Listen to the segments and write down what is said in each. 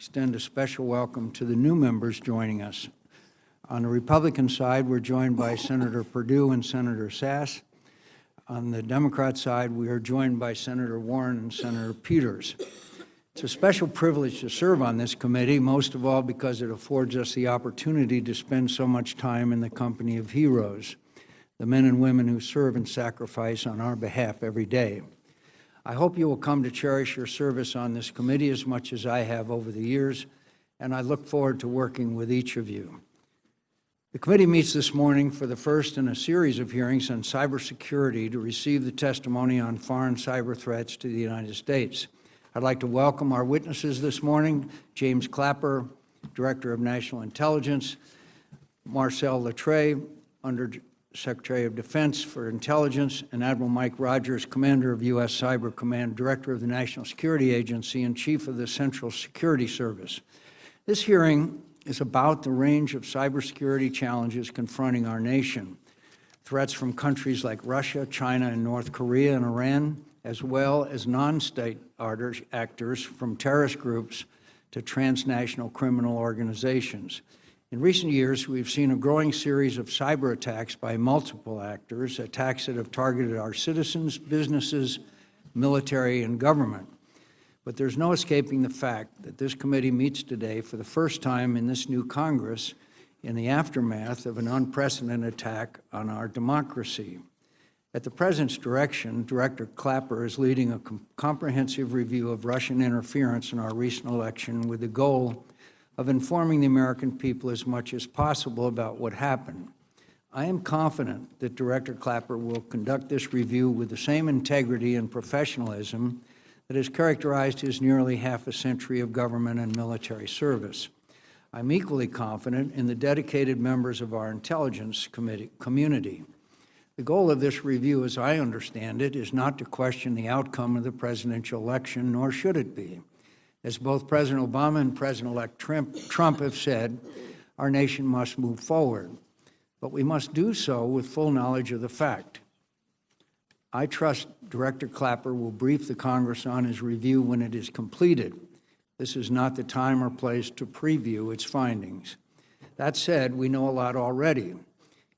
extend a special welcome to the new members joining us. On the Republican side, we're joined by Senator Perdue and Senator Sass. On the Democrat side, we are joined by Senator Warren and Senator Peters. It's a special privilege to serve on this committee, most of all because it affords us the opportunity to spend so much time in the company of heroes, the men and women who serve and sacrifice on our behalf every day. I hope you will come to cherish your service on this committee as much as I have over the years, and I look forward to working with each of you. The committee meets this morning for the first in a series of hearings on cybersecurity to receive the testimony on foreign cyber threats to the United States. I'd like to welcome our witnesses this morning, James Clapper, Director of National Intelligence, Marcel Lettre, Undersecretary of Defense for Intelligence, and Admiral Mike Rogers, Commander of U.S. Cyber Command, Director of the National Security Agency, and Chief of the Central Security Service. This hearing is about the range of cybersecurity challenges confronting our nation. Threats from countries like Russia, China, and North Korea and Iran, as well as non-state actors from terrorist groups to transnational criminal organizations. In recent years, we've seen a growing series of cyber attacks by multiple actors, attacks that have targeted our citizens, businesses, military, and government. But there's no escaping the fact that this committee meets today for the first time in this new Congress in the aftermath of an unprecedented attack on our democracy. At the President's direction, Director Clapper is leading a comprehensive review of Russian interference in our recent election with the goal of informing the American people as much as possible about what happened. I am confident that Director Clapper will conduct this review with the same integrity and professionalism that has characterized his nearly half a century of government and military service. I'm equally confident in the dedicated members of our Intelligence community. The goal of this review, as I understand it, is not to question the outcome of the presidential election, nor should it be. As both President Obama and President-elect Trump have said, our nation must move forward, but we must do so with full knowledge of the fact. I trust Director Clapper will brief the Congress on his review when it is completed. This is not the time or place to preview its findings. That said, we know a lot already.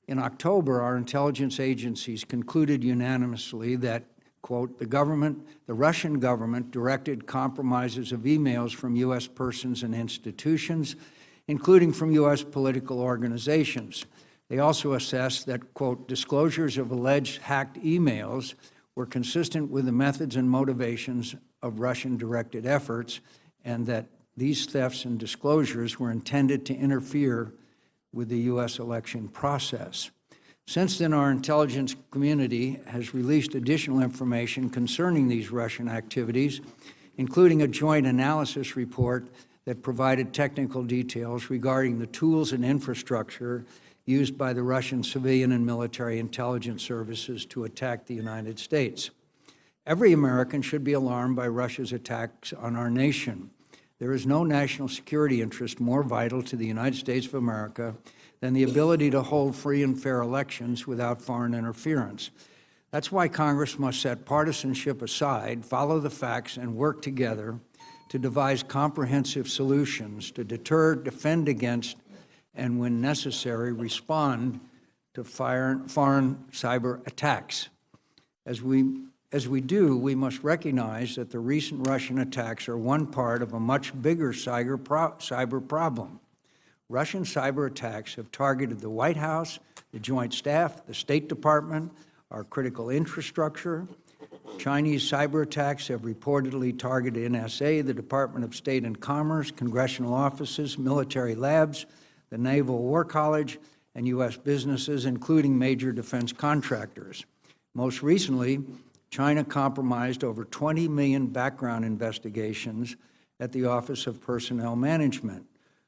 In October, our intelligence agencies concluded unanimously that, quote, the Russian government directed compromises of emails from U.S. persons and institutions, including from U.S. political organizations. They also assessed that, quote, disclosures of alleged hacked emails were consistent with the methods and motivations of Russian-directed efforts, and that these thefts and disclosures were intended to interfere with the U.S. election process. Since then, our intelligence community has released additional information concerning these Russian activities, including a joint analysis report that provided technical details regarding the tools and infrastructure used by the Russian civilian and military intelligence services to attack the United States. Every American should be alarmed by Russia's attacks on our nation. There is no national security interest more vital to the United States of America than the ability to hold free and fair elections without foreign interference. That's why Congress must set partisanship aside, follow the facts, and work together to devise comprehensive solutions to deter, defend against, and when necessary, respond to foreign cyber attacks. As we do, we must recognize that the recent Russian attacks are one part of a much bigger cyber problem. Russian cyber attacks have targeted the White House, the Joint Staff, the State Department, our critical infrastructure. Chinese cyber attacks have reportedly targeted NSA, the Department of State and Commerce, congressional offices, military labs, the Naval War College, and U.S. businesses, including major defense contractors. Most recently, China compromised over 20 million background investigations at the Office of Personnel Management.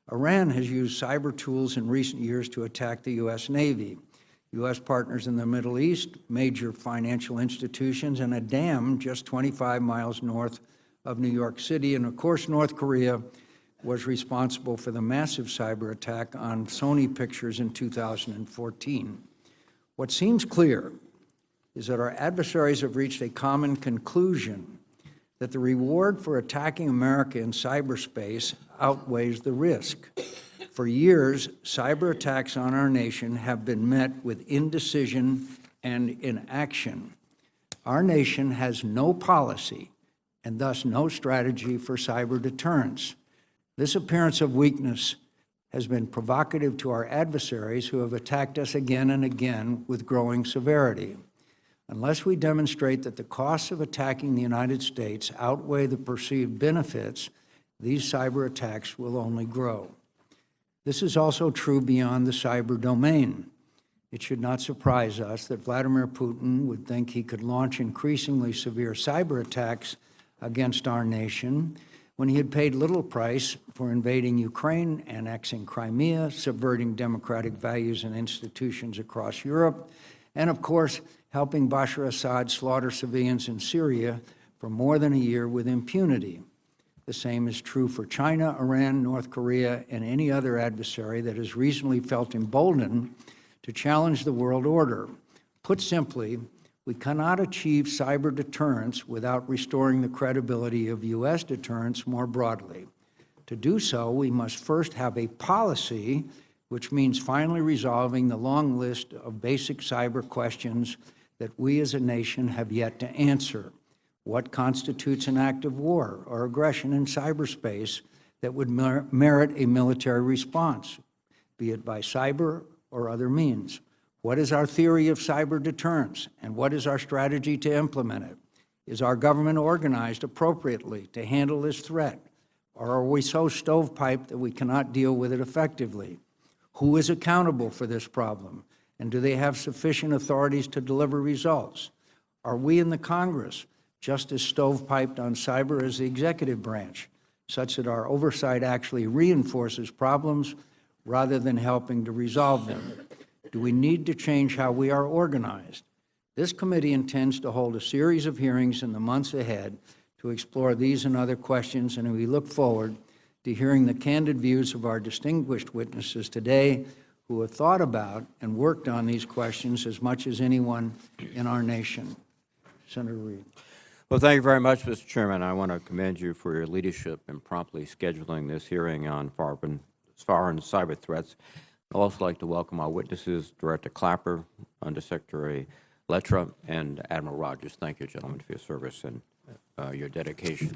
Iran has used cyber tools in recent years to attack the U.S. Navy. U.S. partners in the Middle East, major financial institutions, and a dam just 25 miles north of New York City. And of course, North Korea was responsible for the massive cyber attack on Sony Pictures in 2014. What seems clear is that our adversaries have reached a common conclusion that the reward for attacking America in cyberspace outweighs the risk. For years, cyber attacks on our nation have been met with indecision and inaction. Our nation has no policy and thus no strategy for cyber deterrence. This appearance of weakness has been provocative to our adversaries who have attacked us again and again with growing severity. Unless we demonstrate that the costs of attacking the United States outweigh the perceived benefits, these cyber attacks will only grow. This is also true beyond the cyber domain. It should not surprise us that Vladimir Putin would think he could launch increasingly severe cyber attacks against our nation when he had paid little price for invading Ukraine, annexing Crimea, subverting democratic values and institutions across Europe, and of course, helping Bashar Assad slaughter civilians in Syria for more than a year with impunity. The same is true for China, Iran, North Korea, and any other adversary that has recently felt emboldened to challenge the world order. Put simply, we cannot achieve cyber deterrence without restoring the credibility of U.S. deterrence more broadly. To do so, we must first have a policy, which means finally resolving the long list of basic cyber questions that we as a nation have yet to answer. What constitutes an act of war or aggression in cyberspace that would merit a military response, be it by cyber or other means? What is our theory of cyber deterrence, and what is our strategy to implement it? Is our government organized appropriately to handle this threat, or are we so stovepiped that we cannot deal with it effectively? Who is accountable for this problem, and do they have sufficient authorities to deliver results? Are we in the Congress just as stovepiped on cyber as the executive branch, such that our oversight actually reinforces problems rather than helping to resolve them? Do we need to change how we are organized? This committee intends to hold a series of hearings in the months ahead to explore these and other questions, and we look forward to hearing the candid views of our distinguished witnesses today who have thought about and worked on these questions as much as anyone in our nation. Senator Reid. Well, thank you very much, Mr. Chairman. I want to commend you for your leadership in promptly scheduling this hearing on foreign cyber threats. I'd also like to welcome our witnesses, Director Clapper, Undersecretary Lettre, and Admiral Rogers. Thank you, gentlemen, for your service and your dedication.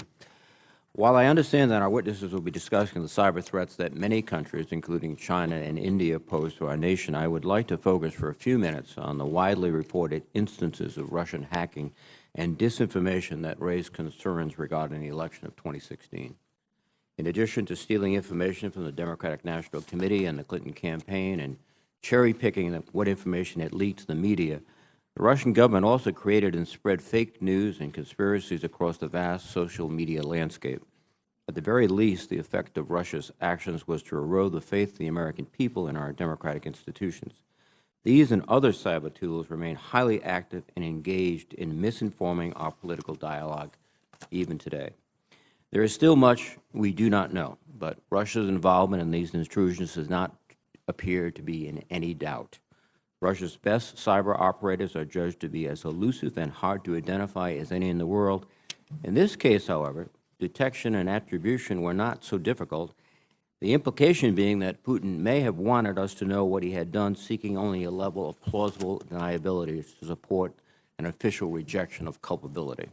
While I understand that our witnesses will be discussing the cyber threats that many countries, including China and India, pose to our nation, I would like to focus for a few minutes on the widely reported instances of Russian hacking and disinformation that raised concerns regarding the election of 2016. In addition to stealing information from the Democratic National Committee and the Clinton campaign and cherry-picking what information it leaked to the media, the Russian government also created and spread fake news and conspiracies across the vast social media landscape. At the very least, the effect of Russia's actions was to erode the faith of the American people in our democratic institutions. These and other cyber tools remain highly active and engaged in misinforming our political dialogue even today. There is still much we do not know, but Russia's involvement in these intrusions does not appear to be in any doubt. Russia's best cyber operators are judged to be as elusive and hard to identify as any in the world. In this case, however, detection and attribution were not so difficult, the implication being that Putin may have wanted us to know what he had done, seeking only a level of plausible deniability to support an official rejection of culpability.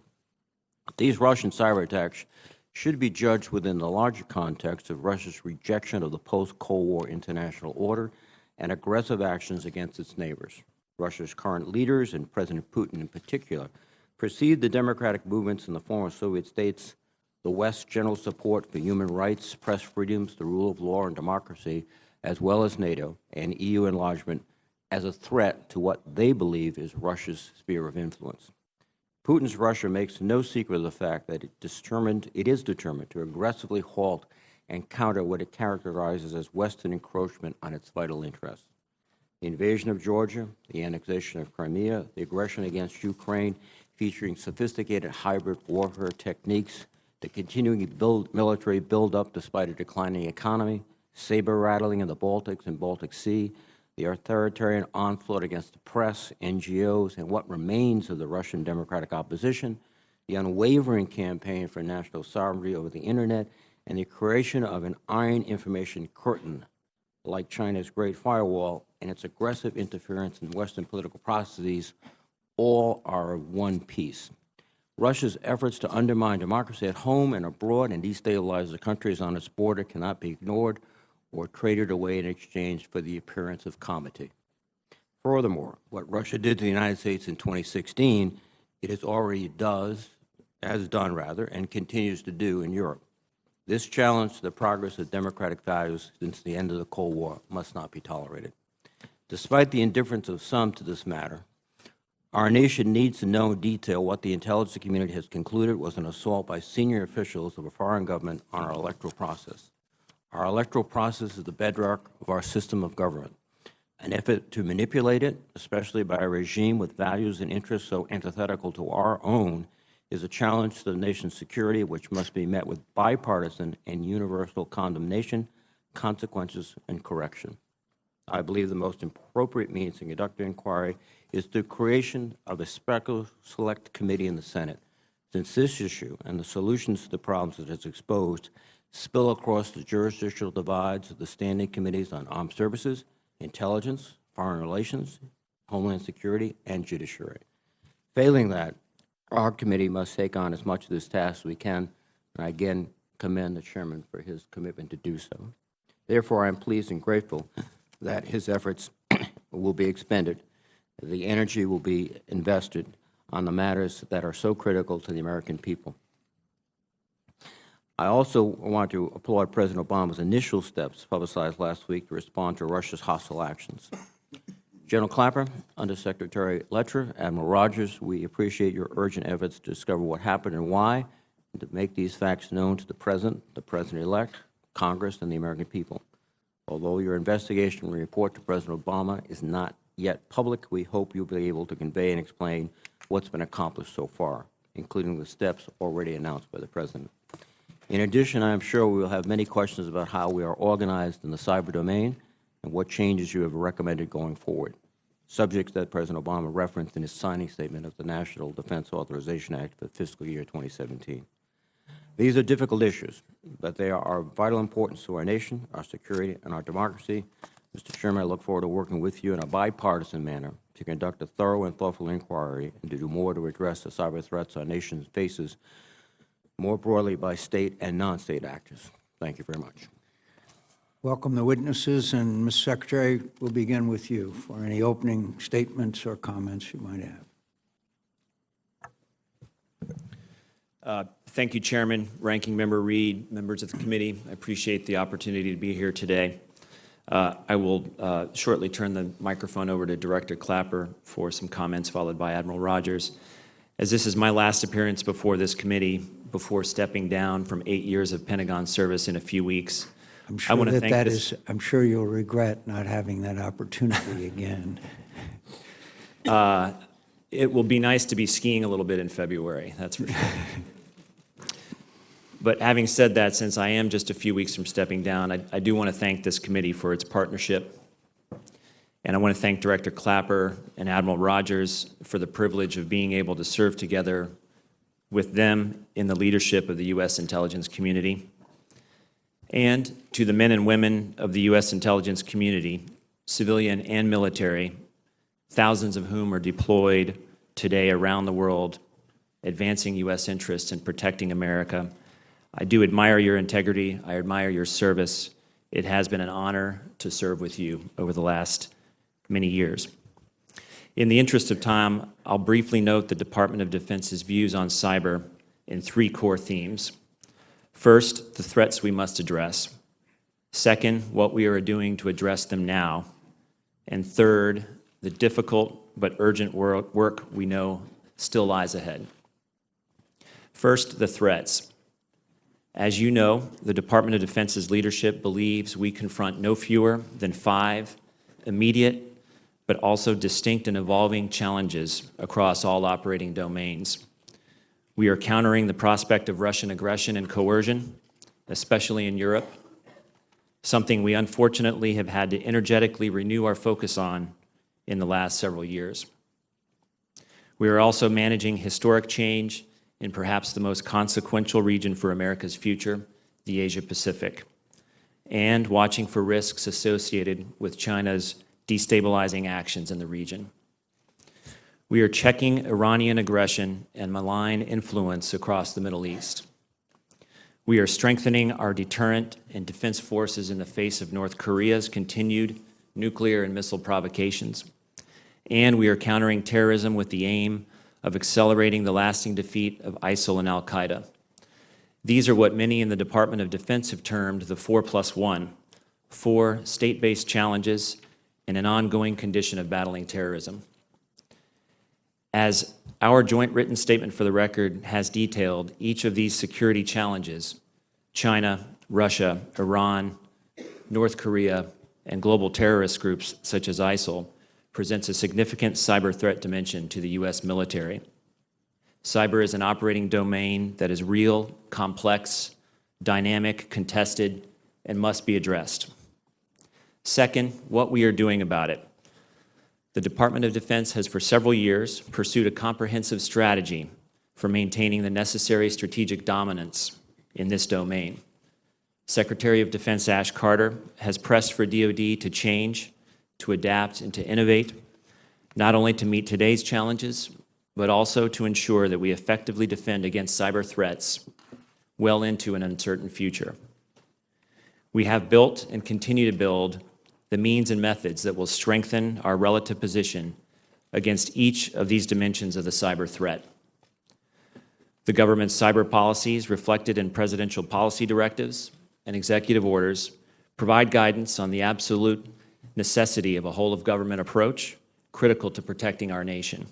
These Russian cyber attacks should be judged within the larger context of Russia's rejection of the post-Cold War international order and aggressive actions against its neighbors. Russia's current leaders, and President Putin in particular, perceived the democratic movements in the former Soviet states, the West's general support for human rights, press freedoms, the rule of law, and democracy, as well as NATO and EU enlargement, as a threat to what they believe is Russia's sphere of influence. Putin's Russia makes no secret of the fact that it is determined to aggressively halt and counter what it characterizes as Western encroachment on its vital interests. The invasion of Georgia, the annexation of Crimea, the aggression against Ukraine, featuring sophisticated hybrid warfare techniques, the continuing military buildup despite a declining economy, saber rattling in the Baltics and Baltic Sea, the authoritarian onslaught against the press, NGOs, and what remains of the Russian democratic opposition, the unwavering campaign for national sovereignty over the Internet, and the creation of an iron information curtain like China's Great Firewall and its aggressive interference in Western political processes all are of one piece. Russia's efforts to undermine democracy at home and abroad and destabilize the countries on its border cannot be ignored or traded away in exchange for the appearance of comity. Furthermore, what Russia did to the United States in 2016, it has done, and continues to do in Europe. This challenge to the progress of democratic values since the end of the Cold War must not be tolerated. Despite the indifference of some to this matter, our nation needs to know in detail what the intelligence community has concluded was an assault by senior officials of a foreign government on our electoral process. Our electoral process is the bedrock of our system of government. An effort to manipulate it, especially by a regime with values and interests so antithetical to our own, is a challenge to the nation's security which must be met with bipartisan and universal condemnation, consequences, and correction. I believe the most appropriate means to conduct an inquiry is the creation of a special select committee in the Senate, since this issue and the solutions to the problems it has exposed spill across the jurisdictional divides of the standing committees on armed services, intelligence, foreign relations, homeland security, and judiciary. Failing that, our committee must take on as much of this task as we can, and I again commend the chairman for his commitment to do so. Therefore, I am pleased and grateful that his efforts will be expended, the energy will be invested on the matters that are so critical to the American people. I also want to applaud President Obama's initial steps publicized last week to respond to Russia's hostile actions. General Clapper, Undersecretary Lettre, Admiral Rogers, we appreciate your urgent efforts to discover what happened and why, and to make these facts known to the President-elect, Congress, and the American people. Although your investigation and report to President Obama is not yet public, we hope you'll be able to convey and explain what's been accomplished so far, including the steps already announced by the President. In addition, I am sure we will have many questions about how we are organized in the cyber domain and what changes you have recommended going forward, subjects that President Obama referenced in his signing statement of the National Defense Authorization Act for fiscal year 2017. These are difficult issues, but they are of vital importance to our nation, our security, and our democracy. Mr. Chairman, I look forward to working with you in a bipartisan manner to conduct a thorough and thoughtful inquiry and to do more to address the cyber threats our nation faces more broadly by state and non-state actors. Thank you very much. Welcome the witnesses, and Ms. Secretary, we'll begin with you for any opening statements or comments you might have. Thank you, Chairman, Ranking Member Reed, members of the committee. I appreciate the opportunity to be here today. I will shortly turn the microphone over to Director Clapper for some comments, followed by Admiral Rogers. As this is my last appearance before this committee, before stepping down from 8 years of Pentagon service in a few weeks, I'm sure I'm sure you'll regret not having that opportunity again. It will be nice to be skiing a little bit in February, that's for sure. But having said that, since I am just a few weeks from stepping down, I do want to thank this committee for its partnership. And I want to thank Director Clapper and Admiral Rogers for the privilege of being able to serve together with them in the leadership of the U.S. intelligence community. And to the men and women of the U.S. intelligence community, civilian and military, thousands of whom are deployed today around the world, advancing U.S. interests and protecting America. I do admire your integrity. I admire your service. It has been an honor to serve with you over the last many years. In the interest of time, I'll briefly note the Department of Defense's views on cyber in 3 core themes. First, the threats we must address. Second, what we are doing to address them now. And third, the difficult but urgent work we know still lies ahead. First, the threats. As you know, the Department of Defense's leadership believes we confront no fewer than 5 immediate but also distinct and evolving challenges across all operating domains. We are countering the prospect of Russian aggression and coercion, especially in Europe, something we unfortunately have had to energetically renew our focus on in the last several years. We are also managing historic change in perhaps the most consequential region for America's future, the Asia Pacific, and watching for risks associated with China's destabilizing actions in the region. We are checking Iranian aggression and malign influence across the Middle East. We are strengthening our deterrent and defense forces in the face of North Korea's continued nuclear and missile provocations. And we are countering terrorism with the aim of accelerating the lasting defeat of ISIL and al-Qaeda. These are what many in the Department of Defense have termed the 4+1, 4 state-based challenges and an ongoing condition of battling terrorism. As our joint written statement for the record has detailed, each of these security challenges, China, Russia, Iran, North Korea, and global terrorist groups such as ISIL, presents a significant cyber threat dimension to the U.S. military. Cyber is an operating domain that is real, complex, dynamic, contested, and must be addressed. Second, what we are doing about it. The Department of Defense has for several years pursued a comprehensive strategy for maintaining the necessary strategic dominance in this domain. Secretary of Defense Ash Carter has pressed for DoD to change, to adapt, and to innovate, not only to meet today's challenges, but also to ensure that we effectively defend against cyber threats well into an uncertain future. We have built and continue to build the means and methods that will strengthen our relative position against each of these dimensions of the cyber threat. The government's cyber policies reflected in presidential policy directives and executive orders provide guidance on the absolute necessity of a whole-of-government approach critical to protecting our nation.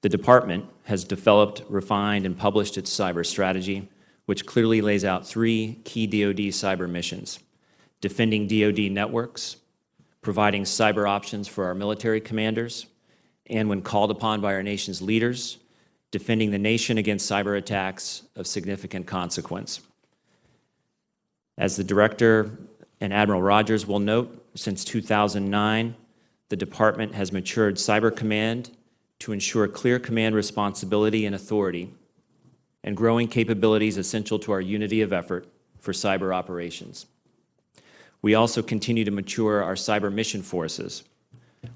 The Department has developed, refined, and published its cyber strategy, which clearly lays out 3 key DoD cyber missions: defending DoD networks, providing cyber options for our military commanders, and when called upon by our nation's leaders, defending the nation against cyber attacks of significant consequence. As the Director and Admiral Rogers will note, since 2009, the Department has matured Cyber Command to ensure clear command responsibility and authority, and growing capabilities essential to our unity of effort for cyber operations. We also continue to mature our cyber mission forces,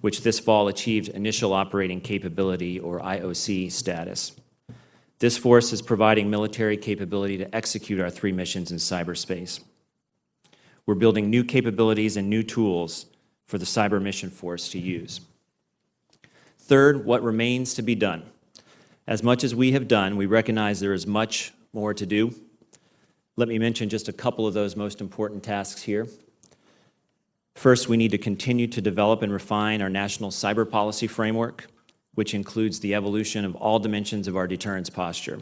which this fall achieved Initial Operating Capability, or IOC, status. This force is providing military capability to execute our 3 missions in cyberspace. We're building new capabilities and new tools for the cyber mission force to use. Third, what remains to be done. As much as we have done, we recognize there is much more to do. Let me mention just a couple of those most important tasks here. First, we need to continue to develop and refine our national cyber policy framework, which includes the evolution of all dimensions of our deterrence posture,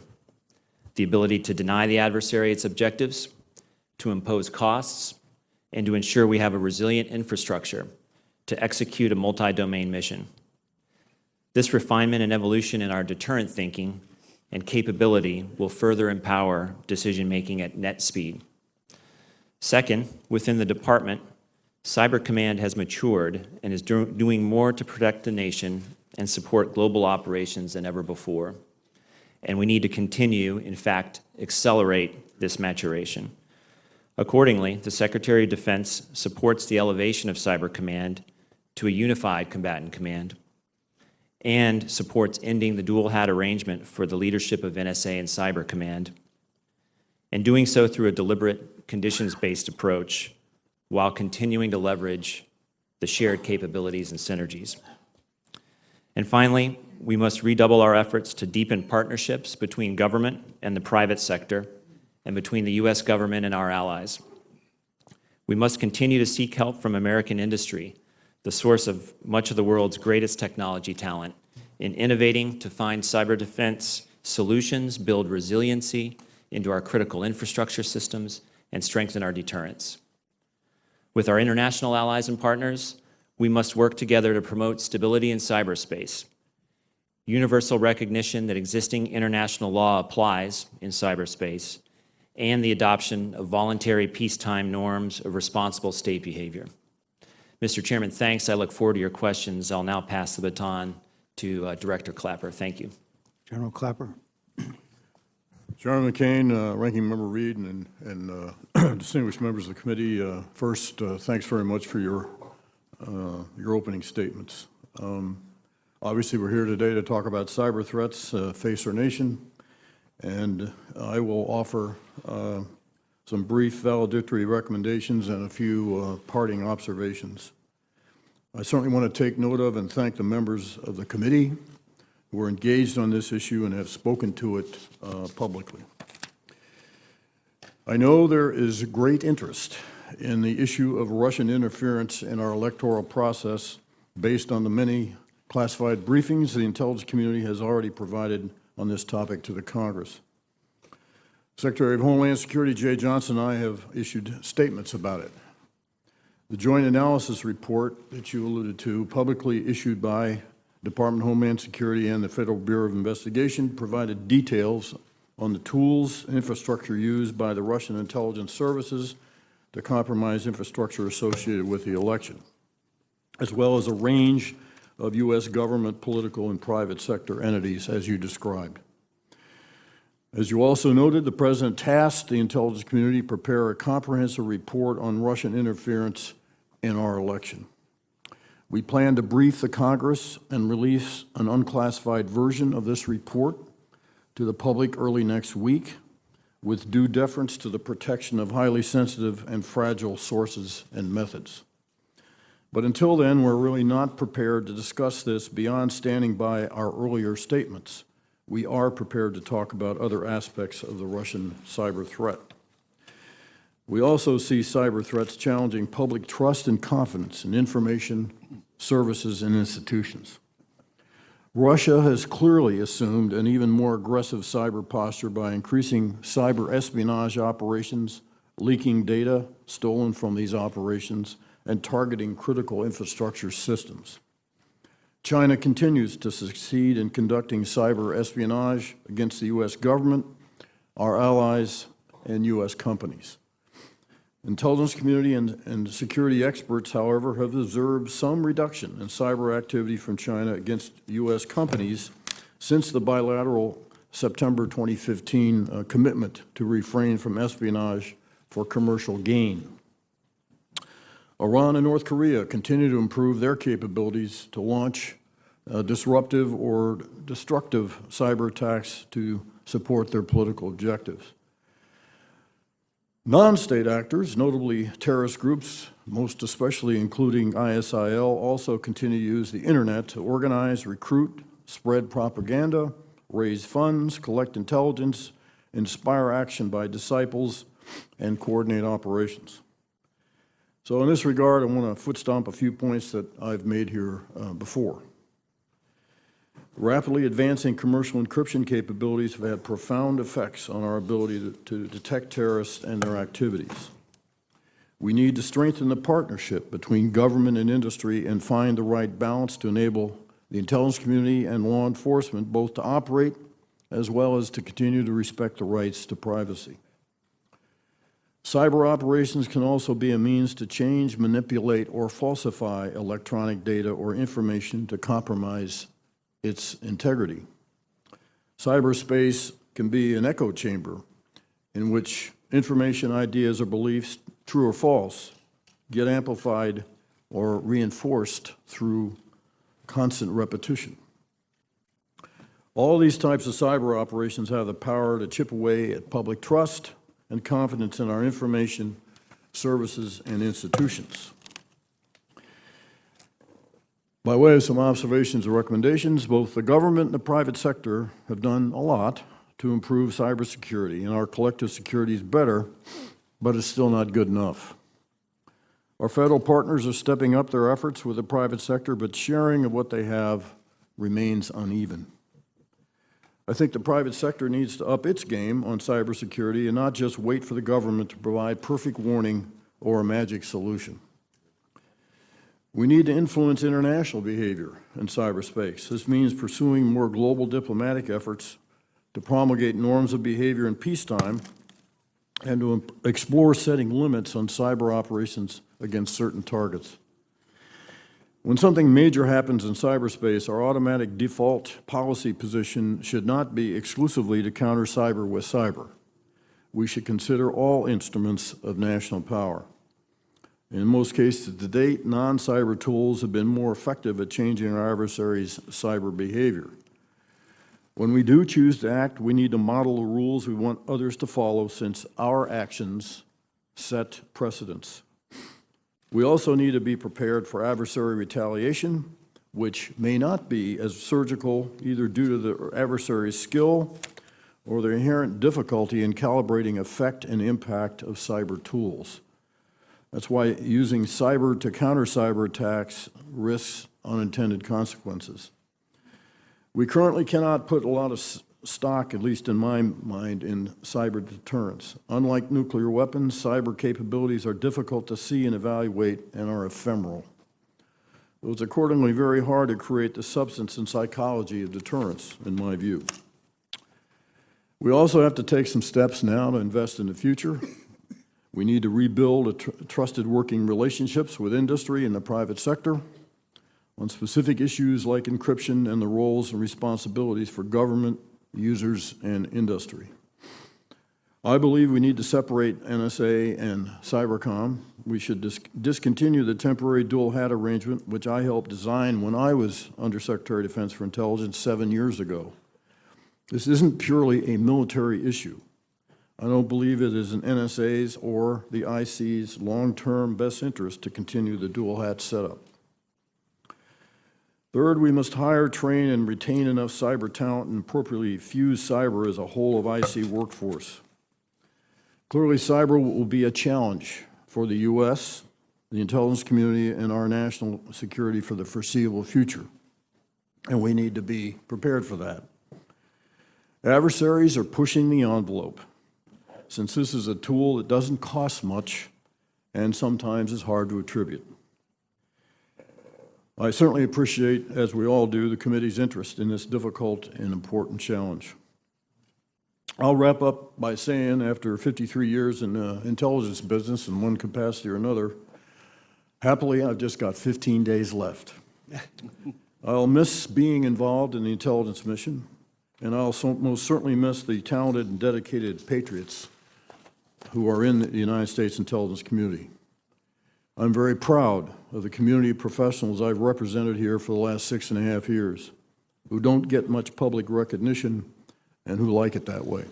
the ability to deny the adversary its objectives, to impose costs, and to ensure we have a resilient infrastructure to execute a multi-domain mission. This refinement and evolution in our deterrent thinking and capability will further empower decision-making at net speed. Second, within the Department, Cyber Command has matured and is doing more to protect the nation and support global operations than ever before. And we need to continue, in fact, accelerate this maturation. Accordingly, the Secretary of Defense supports the elevation of Cyber Command to a unified combatant command and supports ending the dual hat arrangement for the leadership of NSA and Cyber Command, and doing so through a deliberate, conditions-based approach while continuing to leverage the shared capabilities and synergies. And finally, we must redouble our efforts to deepen partnerships between government and the private sector and between the U.S. government and our allies. We must continue to seek help from American industry, the source of much of the world's greatest technology talent, in innovating to find cyber defense solutions, build resiliency into our critical infrastructure systems, and strengthen our deterrence. With our international allies and partners, we must work together to promote stability in cyberspace, universal recognition that existing international law applies in cyberspace, and the adoption of voluntary peacetime norms of responsible state behavior. Mr. Chairman, thanks. I look forward to your questions. I'll now pass the baton to Director Clapper. Thank you. General Clapper. Chairman McCain, Ranking Member Reed, and distinguished members of the committee, first, thanks very much for your opening statements. Obviously, we're here today to talk about cyber threats face our nation, and I will offer some brief valedictory recommendations and a few parting observations. I certainly want to take note of and thank the members of the committee who are engaged on this issue and have spoken to it publicly. I know there is great interest in the issue of Russian interference in our electoral process based on the many classified briefings the intelligence community has already provided on this topic to the Congress. Secretary of Homeland Security Jay Johnson and I have issued statements about it. The joint analysis report that you alluded to, publicly issued by Department of Homeland Security and the Federal Bureau of Investigation, provided details on the tools and infrastructure used by the Russian intelligence services to compromise infrastructure associated with the election, as well as a range of U.S. government, political, and private sector entities, as you described. As you also noted, the President tasked the intelligence community to prepare a comprehensive report on Russian interference in our election. We plan to brief the Congress and release an unclassified version of this report to the public early next week, with due deference to the protection of highly sensitive and fragile sources and methods. But until then, we're really not prepared to discuss this beyond standing by our earlier statements. We are prepared to talk about other aspects of the Russian cyber threat. We also see cyber threats challenging public trust and confidence in information, services, and institutions. Russia has clearly assumed an even more aggressive cyber posture by increasing cyber espionage operations, leaking data stolen from these operations, and targeting critical infrastructure systems. China continues to succeed in conducting cyber espionage against the U.S. government, our allies, and U.S. companies. Intelligence community and security experts, however, have observed some reduction in cyber activity from China against U.S. companies since the bilateral September 2015 commitment to refrain from espionage for commercial gain. Iran and North Korea continue to improve their capabilities to launch disruptive or destructive cyber attacks to support their political objectives. Non-state actors, notably terrorist groups, most especially including ISIL, also continue to use the internet to organize, recruit, spread propaganda, raise funds, collect intelligence, inspire action by disciples, and coordinate operations. So in this regard, I want to foot stomp a few points that I've made here before. Rapidly advancing commercial encryption capabilities have had profound effects on our ability to detect terrorists and their activities. We need to strengthen the partnership between government and industry and find the right balance to enable the intelligence community and law enforcement both to operate as well as to continue to respect the rights to privacy. Cyber operations can also be a means to change, manipulate, or falsify electronic data or information to compromise its integrity. Cyberspace can be an echo chamber in which information, ideas, or beliefs, true or false, get amplified or reinforced through constant repetition. All these types of cyber operations have the power to chip away at public trust and confidence in our information, services, and institutions. By way of some observations and recommendations, both the government and the private sector have done a lot to improve cybersecurity, and our collective security is better, but it's still not good enough. Our federal partners are stepping up their efforts with the private sector, but sharing of what they have remains uneven. I think the private sector needs to up its game on cybersecurity and not just wait for the government to provide perfect warning or a magic solution. We need to influence international behavior in cyberspace. This means pursuing more global diplomatic efforts to promulgate norms of behavior in peacetime and to explore setting limits on cyber operations against certain targets. When something major happens in cyberspace, our automatic default policy position should not be exclusively to counter cyber with cyber. We should consider all instruments of national power. In most cases to date, non-cyber tools have been more effective at changing our adversaries' cyber behavior. When we do choose to act, we need to model the rules we want others to follow, since our actions set precedents. We also need to be prepared for adversary retaliation, which may not be as surgical, either due to the adversary's skill or the inherent difficulty in calibrating effect and impact of cyber tools. That's why using cyber to counter cyber attacks risks unintended consequences. We currently cannot put a lot of stock, at least in my mind, in cyber deterrence. Unlike nuclear weapons, cyber capabilities are difficult to see and evaluate and are ephemeral. It was accordingly very hard to create the substance and psychology of deterrence, in my view. We also have to take some steps now to invest in the future. We need to rebuild trusted working relationships with industry and the private sector on specific issues like encryption and the roles and responsibilities for government, users, and industry. I believe we need to separate NSA and Cybercom. We should discontinue the temporary dual hat arrangement, which I helped design when I was Undersecretary of Defense for Intelligence 7 years ago. This isn't purely a military issue. I don't believe it is in NSA's or the IC's long-term best interest to continue the dual hat setup. Third, we must hire, train, and retain enough cyber talent and appropriately fuse cyber as a whole of IC workforce. Clearly, cyber will be a challenge for the U.S., the intelligence community, and our national security for the foreseeable future, and we need to be prepared for that. Adversaries are pushing the envelope, since this is a tool that doesn't cost much and sometimes is hard to attribute. I certainly appreciate, as we all do, the committee's interest in this difficult and important challenge. I'll wrap up by saying, after 53 years in the intelligence business in one capacity or another, happily, I've just got 15 days left. I'll miss being involved in the intelligence mission, and I'll most certainly miss the talented and dedicated patriots who are in the United States intelligence community. I'm very proud of the community of professionals I've represented here for the last 6.5 years, who don't get much public recognition and who like it that way.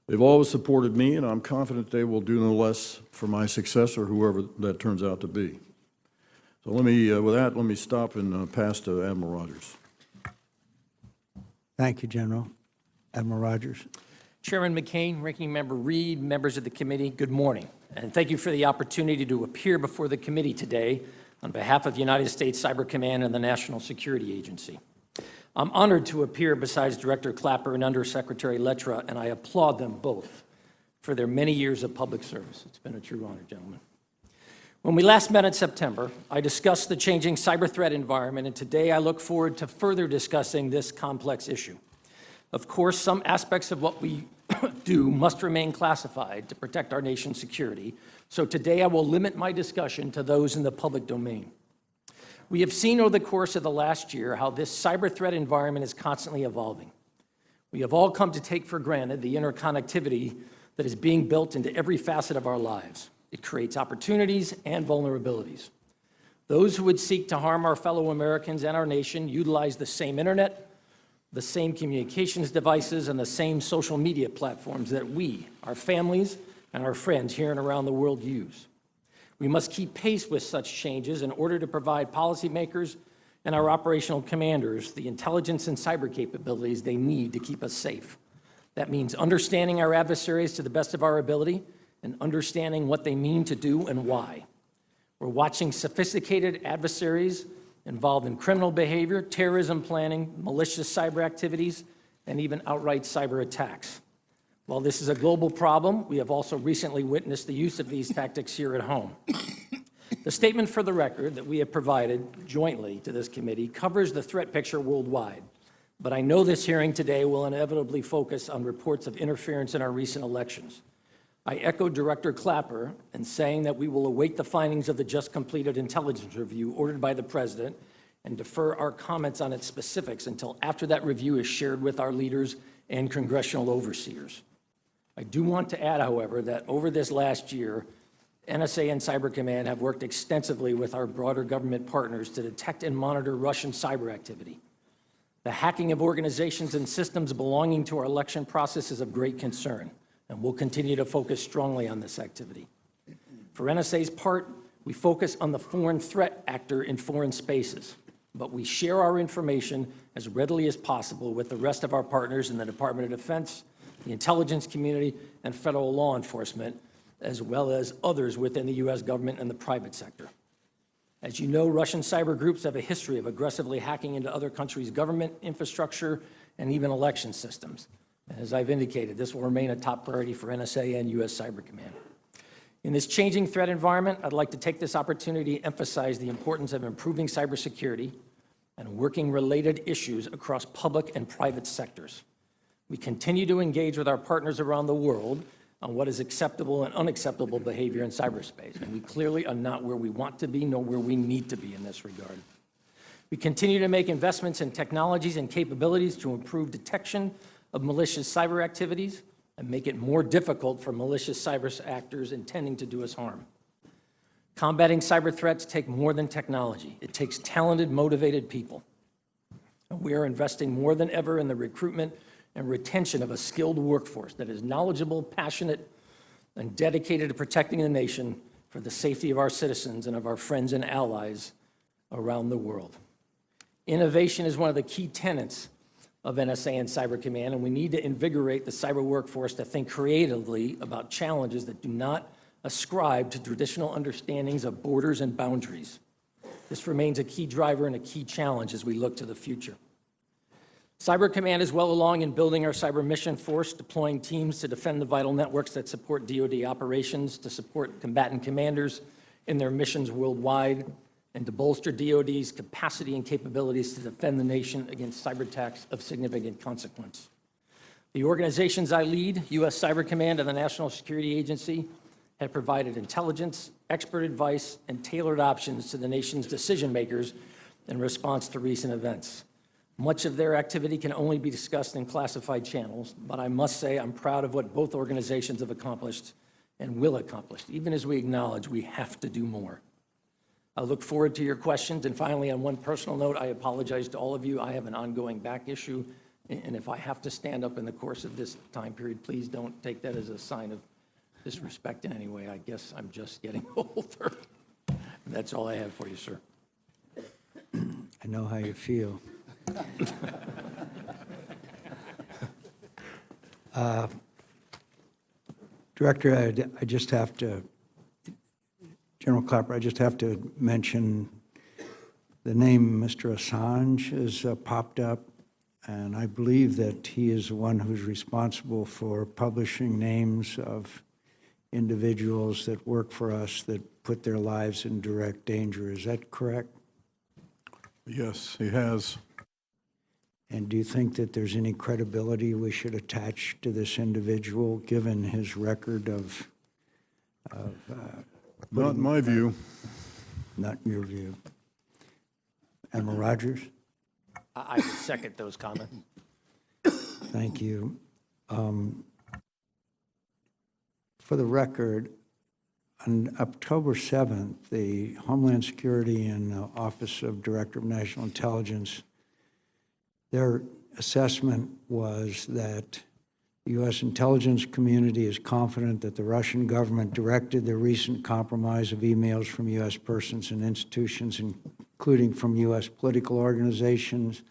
They've always supported me, and I'm confident they will do no less for my successor, whoever that turns out to be. So with that, let me stop and pass to Admiral Rogers. Thank you, General. Admiral Rogers. Chairman McCain, Ranking Member Reed, members of the committee, good morning. And thank you for the opportunity to appear before the committee today on behalf of the United States Cyber Command and the National Security Agency. I'm honored to appear besides Director Clapper and Undersecretary Lettre, and I applaud them both for their many years of public service. It's been a true honor, gentlemen. When we last met in September, I discussed the changing cyber threat environment, and today I look forward to further discussing this complex issue. Of course, some aspects of what we do must remain classified to protect our nation's security, so today I will limit my discussion to those in the public domain. We have seen over the course of the last year how this cyber threat environment is constantly evolving. We have all come to take for granted the interconnectivity that is being built into every facet of our lives. It creates opportunities and vulnerabilities. Those who would seek to harm our fellow Americans and our nation utilize the same internet, the same communications devices, and the same social media platforms that we, our families, and our friends here and around the world use. We must keep pace with such changes in order to provide policymakers and our operational commanders the intelligence and cyber capabilities they need to keep us safe. That means understanding our adversaries to the best of our ability and understanding what they mean to do and why. We're watching sophisticated adversaries involved in criminal behavior, terrorism planning, malicious cyber activities, and even outright cyber attacks. While this is a global problem, we have also recently witnessed the use of these tactics here at home. The statement for the record that we have provided jointly to this committee covers the threat picture worldwide, but I know this hearing today will inevitably focus on reports of interference in our recent elections. I echo Director Clapper in saying that we will await the findings of the just completed intelligence review ordered by the President and defer our comments on its specifics until after that review is shared with our leaders and congressional overseers. I do want to add, however, that over this last year, NSA and Cyber Command have worked extensively with our broader government partners to detect and monitor Russian cyber activity. The hacking of organizations and systems belonging to our election process is of great concern, and we'll continue to focus strongly on this activity. For NSA's part, we focus on the foreign threat actor in foreign spaces, but we share our information as readily as possible with the rest of our partners in the Department of Defense, the intelligence community, and federal law enforcement, as well as others within the U.S. government and the private sector. As you know, Russian cyber groups have a history of aggressively hacking into other countries' government, infrastructure, and even election systems. As I've indicated, this will remain a top priority for NSA and U.S. Cyber Command. In this changing threat environment, I'd like to take this opportunity to emphasize the importance of improving cybersecurity and working related issues across public and private sectors. We continue to engage with our partners around the world on what is acceptable and unacceptable behavior in cyberspace, and we clearly are not where we want to be nor where we need to be in this regard. We continue to make investments in technologies and capabilities to improve detection of malicious cyber activities and make it more difficult for malicious cyber actors intending to do us harm. Combating cyber threats take more than technology. It takes talented, motivated people. And we are investing more than ever in the recruitment and retention of a skilled workforce that is knowledgeable, passionate, and dedicated to protecting the nation for the safety of our citizens and of our friends and allies around the world. Innovation is one of the key tenets of NSA and Cyber Command, and we need to invigorate the cyber workforce to think creatively about challenges that do not ascribe to traditional understandings of borders and boundaries. This remains a key driver and a key challenge as we look to the future. Cyber Command is well along in building our cyber mission force, deploying teams to defend the vital networks that support DoD operations, to support combatant commanders in their missions worldwide, and to bolster DoD's capacity and capabilities to defend the nation against cyber attacks of significant consequence. The organizations I lead, U.S. Cyber Command and the National Security Agency, have provided intelligence, expert advice, and tailored options to the nation's decision makers in response to recent events. Much of their activity can only be discussed in classified channels, but I must say I'm proud of what both organizations have accomplished and will accomplish, even as we acknowledge we have to do more. I look forward to your questions, and finally, on one personal note, I apologize to all of you. I have an ongoing back issue, and if I have to stand up in the course of this time period, please don't take that as a sign of disrespect in any way. I guess I'm just getting older. That's all I have for you, sir. I know how you feel. Director, I just have to, General Clapper, I just have to mention the name Mr. Assange has popped up, and I believe that he is the one who's responsible for publishing names of individuals that work for us that put their lives in direct danger. Is that correct? Yes, he has. And do you think that there's any credibility we should attach to this individual, given his record of Not in my view. not in your view? Admiral Rogers? I would second those comments. Thank you. For the record, on October 7th, the Homeland Security and Office of Director of National Intelligence, their assessment was that the U.S. intelligence community is confident that the Russian government directed the recent compromise of emails from U.S. persons and institutions, including from U.S. political organizations.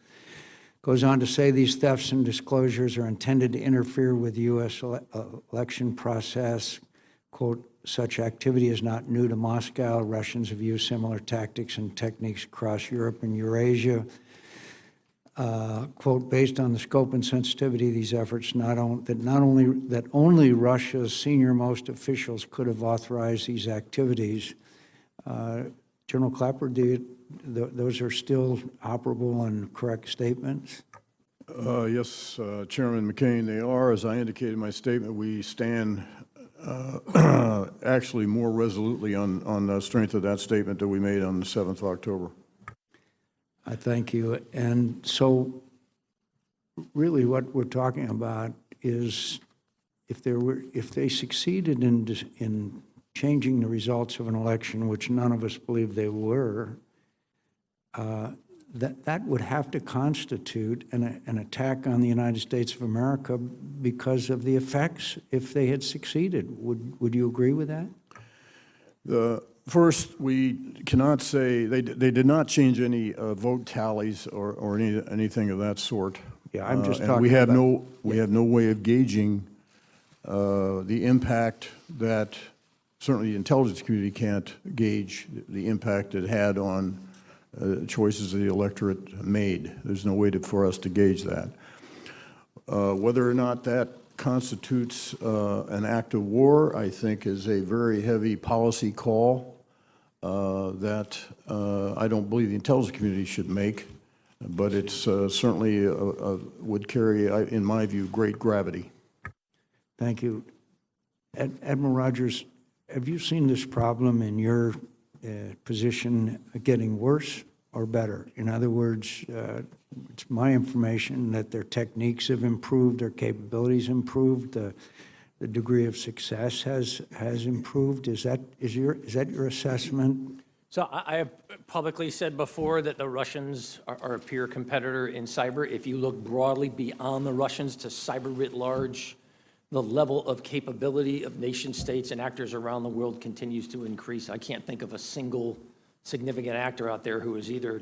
Goes on to say these thefts and disclosures are intended to interfere with the U.S. election process. Quote, such activity is not new to Moscow. Russians have used similar tactics and techniques across Europe and Eurasia. Quote, based on the scope and sensitivity of these efforts, that only Russia's senior-most officials could have authorized these activities. General Clapper, those are still operable and correct statements? Yes, Chairman McCain, they are. As I indicated in my statement, we stand actually more resolutely on the strength of that statement that we made on the 7th of October. I thank you. And so really what we're talking about is if they succeeded in changing the results of an election, which none of us believe they were, that would have to constitute an attack on the United States of America because of the effects if they had succeeded. Would you agree with that? First, we cannot say, they did not change any vote tallies or anything of that sort. Yeah, I'm just And talking we have about- we have no way of gauging the impact that, certainly the intelligence community can't gauge the impact it had on choices the electorate made. There's no way for us to gauge that. Whether or not that constitutes an act of war, I think, is a very heavy policy call that I don't believe the intelligence community should make, but it's certainly would carry, in my view, great gravity. Thank you. Admiral Rogers, have you seen this problem in your position getting worse or better? In other words, it's my information that their techniques have improved, their capabilities improved, the degree of success has improved. Is that your assessment? So I have publicly said before that the Russians are a peer competitor in cyber. If you look broadly beyond the Russians to cyber writ large, the level of capability of nation states and actors around the world continues to increase. I can't think of a single significant actor out there who is either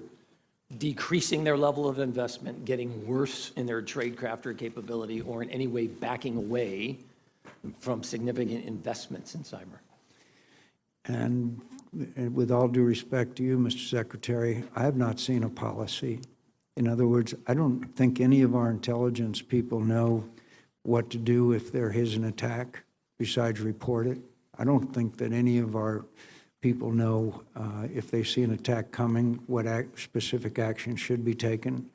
decreasing their level of investment, getting worse in their tradecraft or capability, or in any way backing away from significant investments in cyber. And with all due respect to you, Mr. Secretary, I have not seen a policy. In other words, I don't think any of our intelligence people know what to do if there is an attack besides report it. I don't think that any of our people know if they see an attack coming, what specific action should be taken.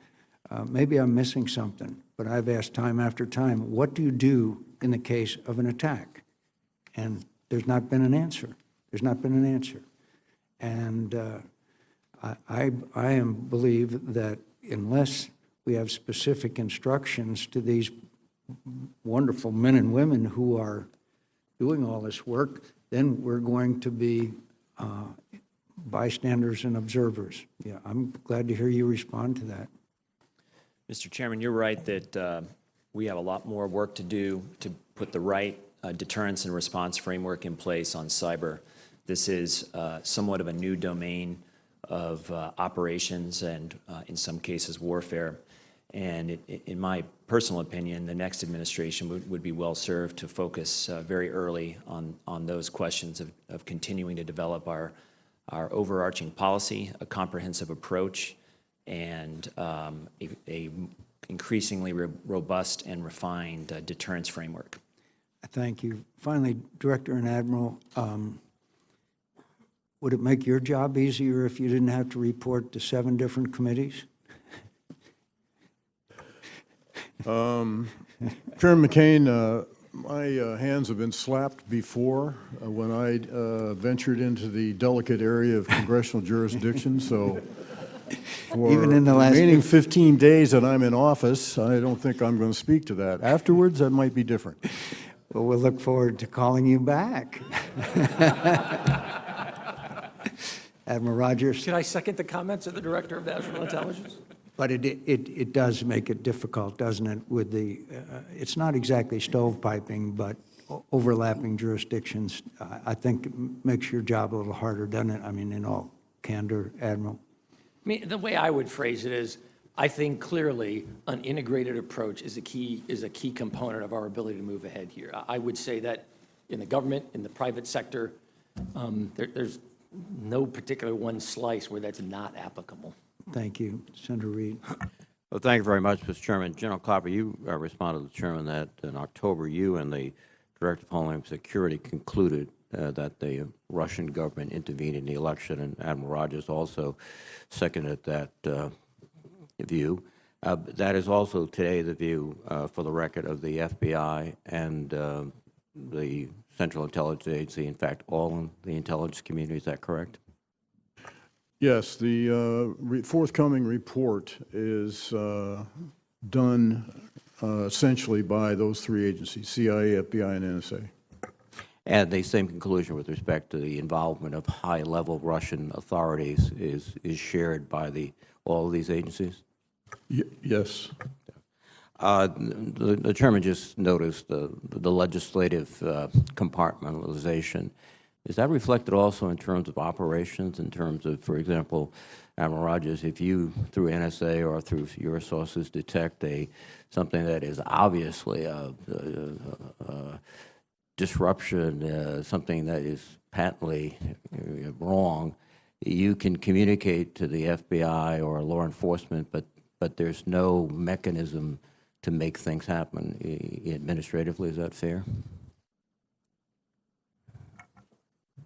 Maybe I'm missing something, but I've asked time after time, what do you do in the case of an attack? And there's not been an answer. There's not been an answer. And I believe that unless we have specific instructions to these wonderful men and women who are doing all this work, then we're going to be bystanders and observers. Yeah, I'm glad to hear you respond to that. Mr. Chairman, you're right that we have a lot more work to do to put the right deterrence and response framework in place on cyber. This is somewhat of a new domain of operations and, in some cases, warfare. And in my personal opinion, the next administration would be well served to focus very early on those questions of continuing to develop our overarching policy, a comprehensive approach, and a increasingly robust and refined deterrence framework. Thank you. Finally, Director and Admiral, would it make your job easier if you didn't have to report to 7 different committees? Chairman McCain, my hands have been slapped before when I ventured into the delicate area of congressional jurisdiction, so for Even in the the last remaining 15 days that I'm in office, I don't think I'm going to speak to that. Afterwards, that might be different. Well, we'll look forward to calling you back. Admiral Rogers? Should I second the comments of the Director of National Intelligence? But it does make it difficult, doesn't it, with the, it's not exactly stovepiping, but overlapping jurisdictions, I think makes your job a little harder, doesn't it? I mean, in all candor, Admiral. I mean, the way I would phrase it is, I think clearly an integrated approach is a key component of our ability to move ahead here. I would say that in the government, in the private sector, there's no particular one slice where that's not applicable. Thank you. Senator Reid. Well, thank you very much, Mr. Chairman. General Clapper, you responded to the Chairman that in October, you and the Director of Homeland Security concluded that the Russian government intervened in the election, and Admiral Rogers also seconded that view. That is also today the view, for the record, of the FBI and the Central Intelligence Agency, in fact, all in the intelligence community. Is that correct? Yes, the forthcoming report is done essentially by those three agencies, CIA, FBI, and NSA. And the same conclusion with respect to the involvement of high-level Russian authorities is shared by all of these agencies? Yes. The chairman just noticed the legislative compartmentalization. Is that reflected also in terms of operations, in terms of, for example, Admiral Rogers, if you, through NSA or through your sources, detect something that is obviously a disruption, something that is patently wrong, you can communicate to the FBI or law enforcement, but there's no mechanism to make things happen administratively. Is that fair?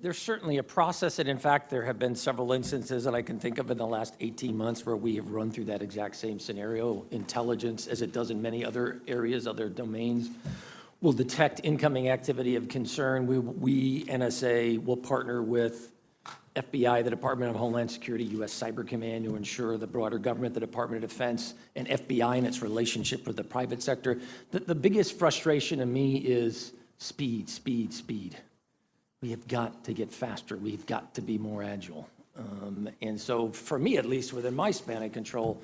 There's certainly a process, and in fact, there have been several instances that I can think of in the last 18 months where we have run through that exact same scenario. Intelligence, as it does in many other areas, other domains, will detect incoming activity of concern. We NSA, will partner with FBI, the Department of Homeland Security, U.S. Cyber Command, to ensure the broader government, the Department of Defense, and FBI and its relationship with the private sector. The biggest frustration to me is speed, speed, speed. We have got to get faster. We've got to be more agile. And so for me, at least within my span of control,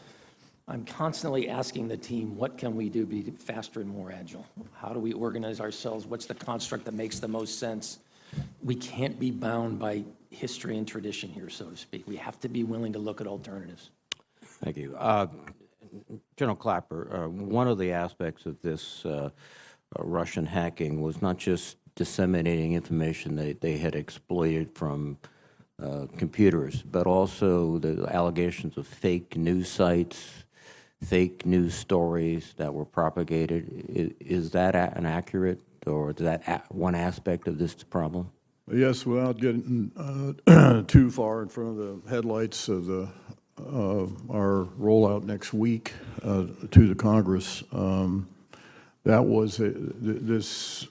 I'm constantly asking the team, what can we do to be faster and more agile? How do we organize ourselves? What's the construct that makes the most sense? We can't be bound by history and tradition here, so to speak. We have to be willing to look at alternatives. Thank you. General Clapper, one of the aspects of this Russian hacking was not just disseminating information that they had exploited from computers, but also the allegations of fake news sites, fake news stories that were propagated. Is that an accurate, or is that one aspect of this problem? Yes, without getting too far in front of the headlights of our rollout next week to the Congress, this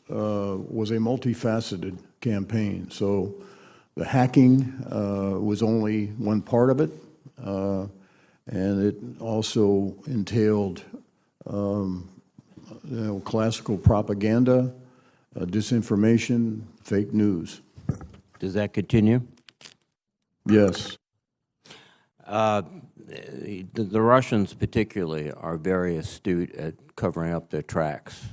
was a multifaceted campaign. So the hacking was only one part of it, and it also entailed classical propaganda, disinformation, fake news. Does that continue? Yes. The Russians particularly are very astute at covering up their tracks.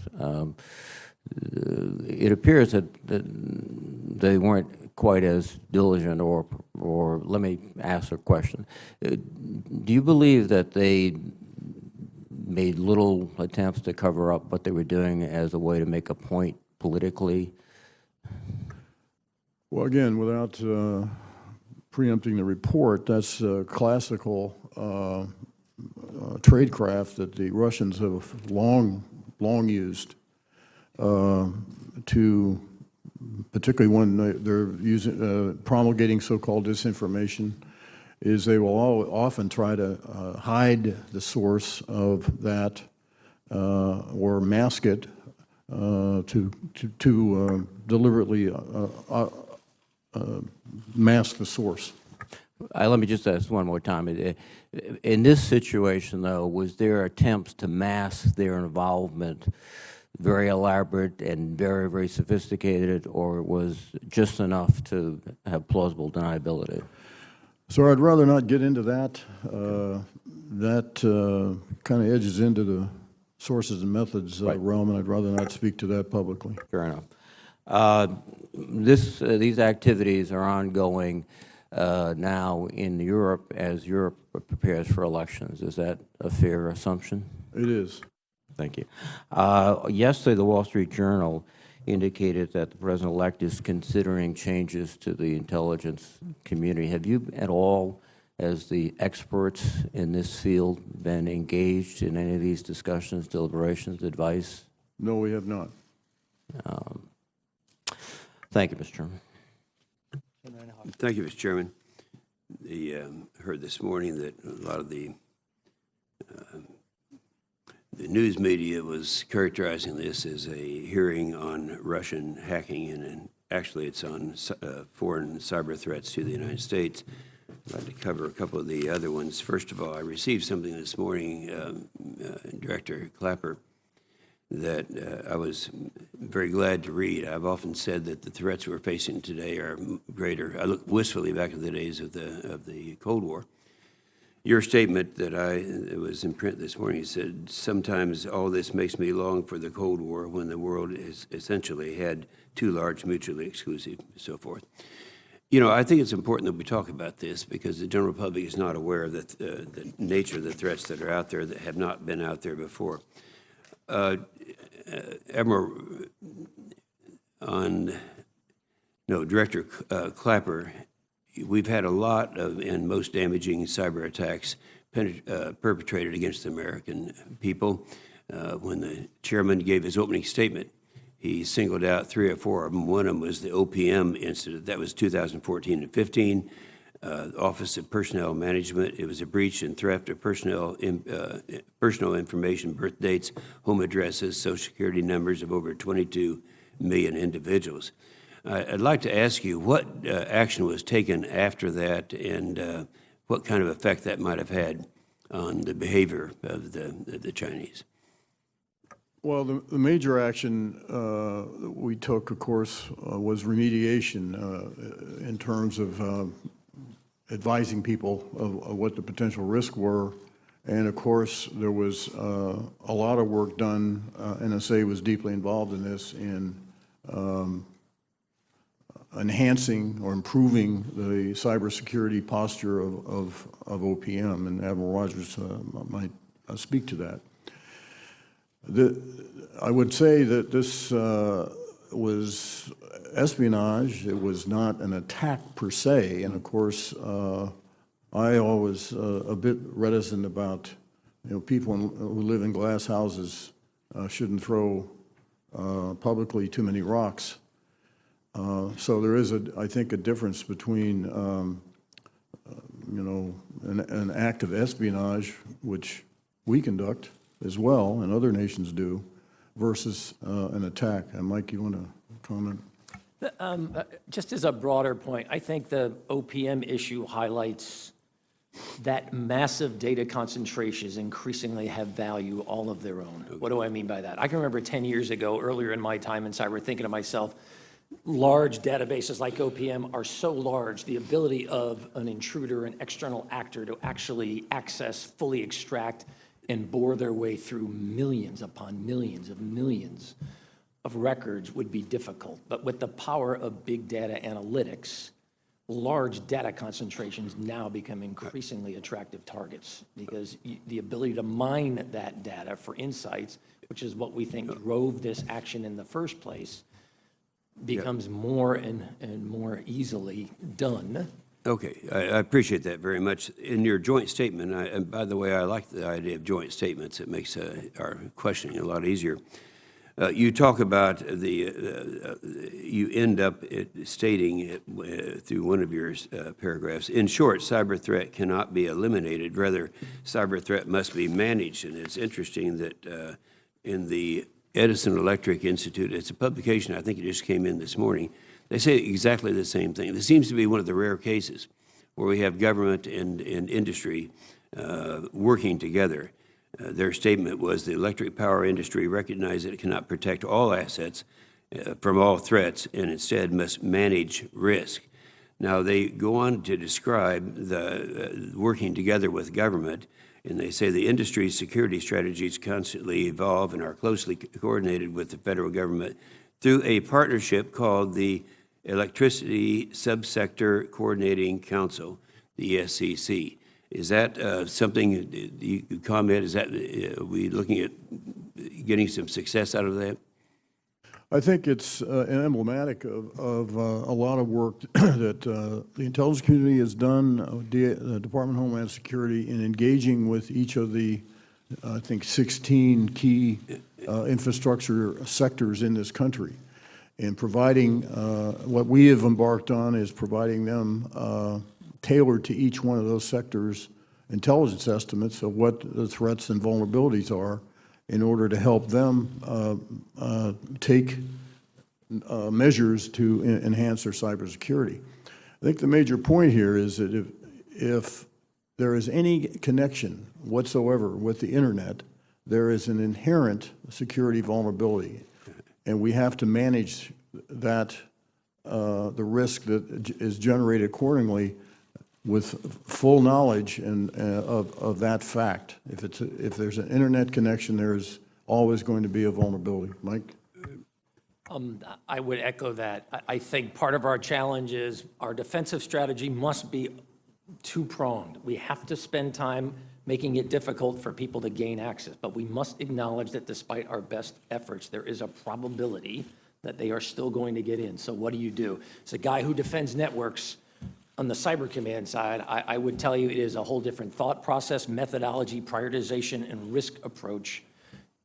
It appears that they weren't quite as diligent, or let me ask a question. Do you believe that they made little attempts to cover up what they were doing as a way to make a point politically? Well, again, without preempting the report, that's classical tradecraft that the Russians have long used to, particularly when they're using promulgating so-called disinformation, is they will often try to hide the source of that or mask it to deliberately mask the source. Let me just ask one more time. In this situation, though, was there attempts to mask their involvement, very elaborate and very, very sophisticated, or it was just enough to have plausible deniability? So I'd rather not get into that. That kind of edges into the sources and methods realm, and I'd rather not speak to that publicly. Fair enough. These activities are ongoing now in Europe as Europe prepares for elections. Is that a fair assumption? It is. Thank you. Yesterday, the Wall Street Journal indicated that the president-elect is considering changes to the intelligence community. Have you at all, as the experts in this field, been engaged in any of these discussions, deliberations, advice? No, we have not. Thank you, Mr. Chairman. Thank you, Mr. Chairman. Heard this morning that a lot of the the news media was characterizing this as a hearing on Russian hacking, and actually it's on foreign cyber threats to the United States. I'd like to cover a couple of the other ones. First of all, I received something this morning, Director Clapper, that I was very glad to read. I've often said that the threats we're facing today are greater. I look wistfully back at the days of the Cold War. Your statement that it was in print this morning said, sometimes all this makes me long for the Cold War when the world is essentially had two large mutually exclusive, and so forth. You know, I think it's important that we talk about this because the general public is not aware of the nature of the threats that are out there that have not been out there before. Director Clapper, we've had a lot of and most damaging cyber attacks perpetrated against the American people. When the chairman gave his opening statement, he singled out 3 or 4 of them. One of them was the OPM incident. That was 2014 and 15. Office of Personnel Management. It was a breach and theft of personal information, birth dates, home addresses, Social Security numbers of over 22 million individuals. I'd like to ask you what action was taken after that and what kind of effect that might have had on the behavior of the Chinese. Well, the major action we took, of course, was remediation in terms of advising people of what the potential risks were. And of course, there was a lot of work done. NSA was deeply involved in this in enhancing or improving the cybersecurity posture of OPM, and Admiral Rogers might speak to that. I would say that this was espionage. It was not an attack per se, and of course, I always a bit reticent about, people who live in glass houses shouldn't throw publicly too many rocks. So there is, I think, a difference between, an act of espionage, which we conduct as well, and other nations do, versus an attack. And Mike, you want to comment? Just as a broader point, I think the OPM issue highlights that massive data concentrations increasingly have value all of their own. What do I mean by that? I can remember 10 years ago, earlier in my time in cyber, thinking to myself, large databases like OPM are so large, the ability of an intruder, an external actor to actually access, fully extract, and bore their way through millions upon millions of records would be difficult. But with the power of big data analytics, large data concentrations now become increasingly attractive targets because the ability to mine that data for insights, which is what we think drove this action in the first place, becomes more and more easily done. Okay, I appreciate that very much. In your joint statement, and by the way, I like the idea of joint statements. It makes our questioning a lot easier. You talk about you end up stating through one of your paragraphs, in short, cyber threat cannot be eliminated. Rather, cyber threat must be managed. And it's interesting that in the Edison Electric Institute, it's a publication, I think it just came in this morning, they say exactly the same thing. This seems to be one of the rare cases where we have government and industry working together. Their statement was the electric power industry recognizes that it cannot protect all assets from all threats and instead must manage risk. Now, they go on to describe the working together with government, and they say the industry's security strategies constantly evolve and are closely coordinated with the federal government through a partnership called the Electricity Subsector Coordinating Council, the ESCC. Is that something you could comment? Is that are we looking at getting some success out of that? I think it's emblematic of a lot of work that the intelligence community has done, the Department of Homeland Security, in engaging with each of the, I think, 16 key infrastructure sectors in this country. And providing, what we have embarked on is providing them tailored to each one of those sectors intelligence estimates of what the threats and vulnerabilities are, in order to help them take measures to enhance their cybersecurity. I think the major point here is that if there is any connection whatsoever with the internet, there is an inherent security vulnerability, and we have to manage that, the risk that is generated accordingly with full knowledge of that fact. If there's an internet connection, there's always going to be a vulnerability. Mike? I would echo that. I think part of our challenge is our defensive strategy must be two-pronged. We have to spend time making it difficult for people to gain access, but we must acknowledge that despite our best efforts, there is a probability that they are still going to get in. So what do? As a guy who defends networks on the Cyber Command side, I would tell you it is a whole different thought process, methodology, prioritization, and risk approach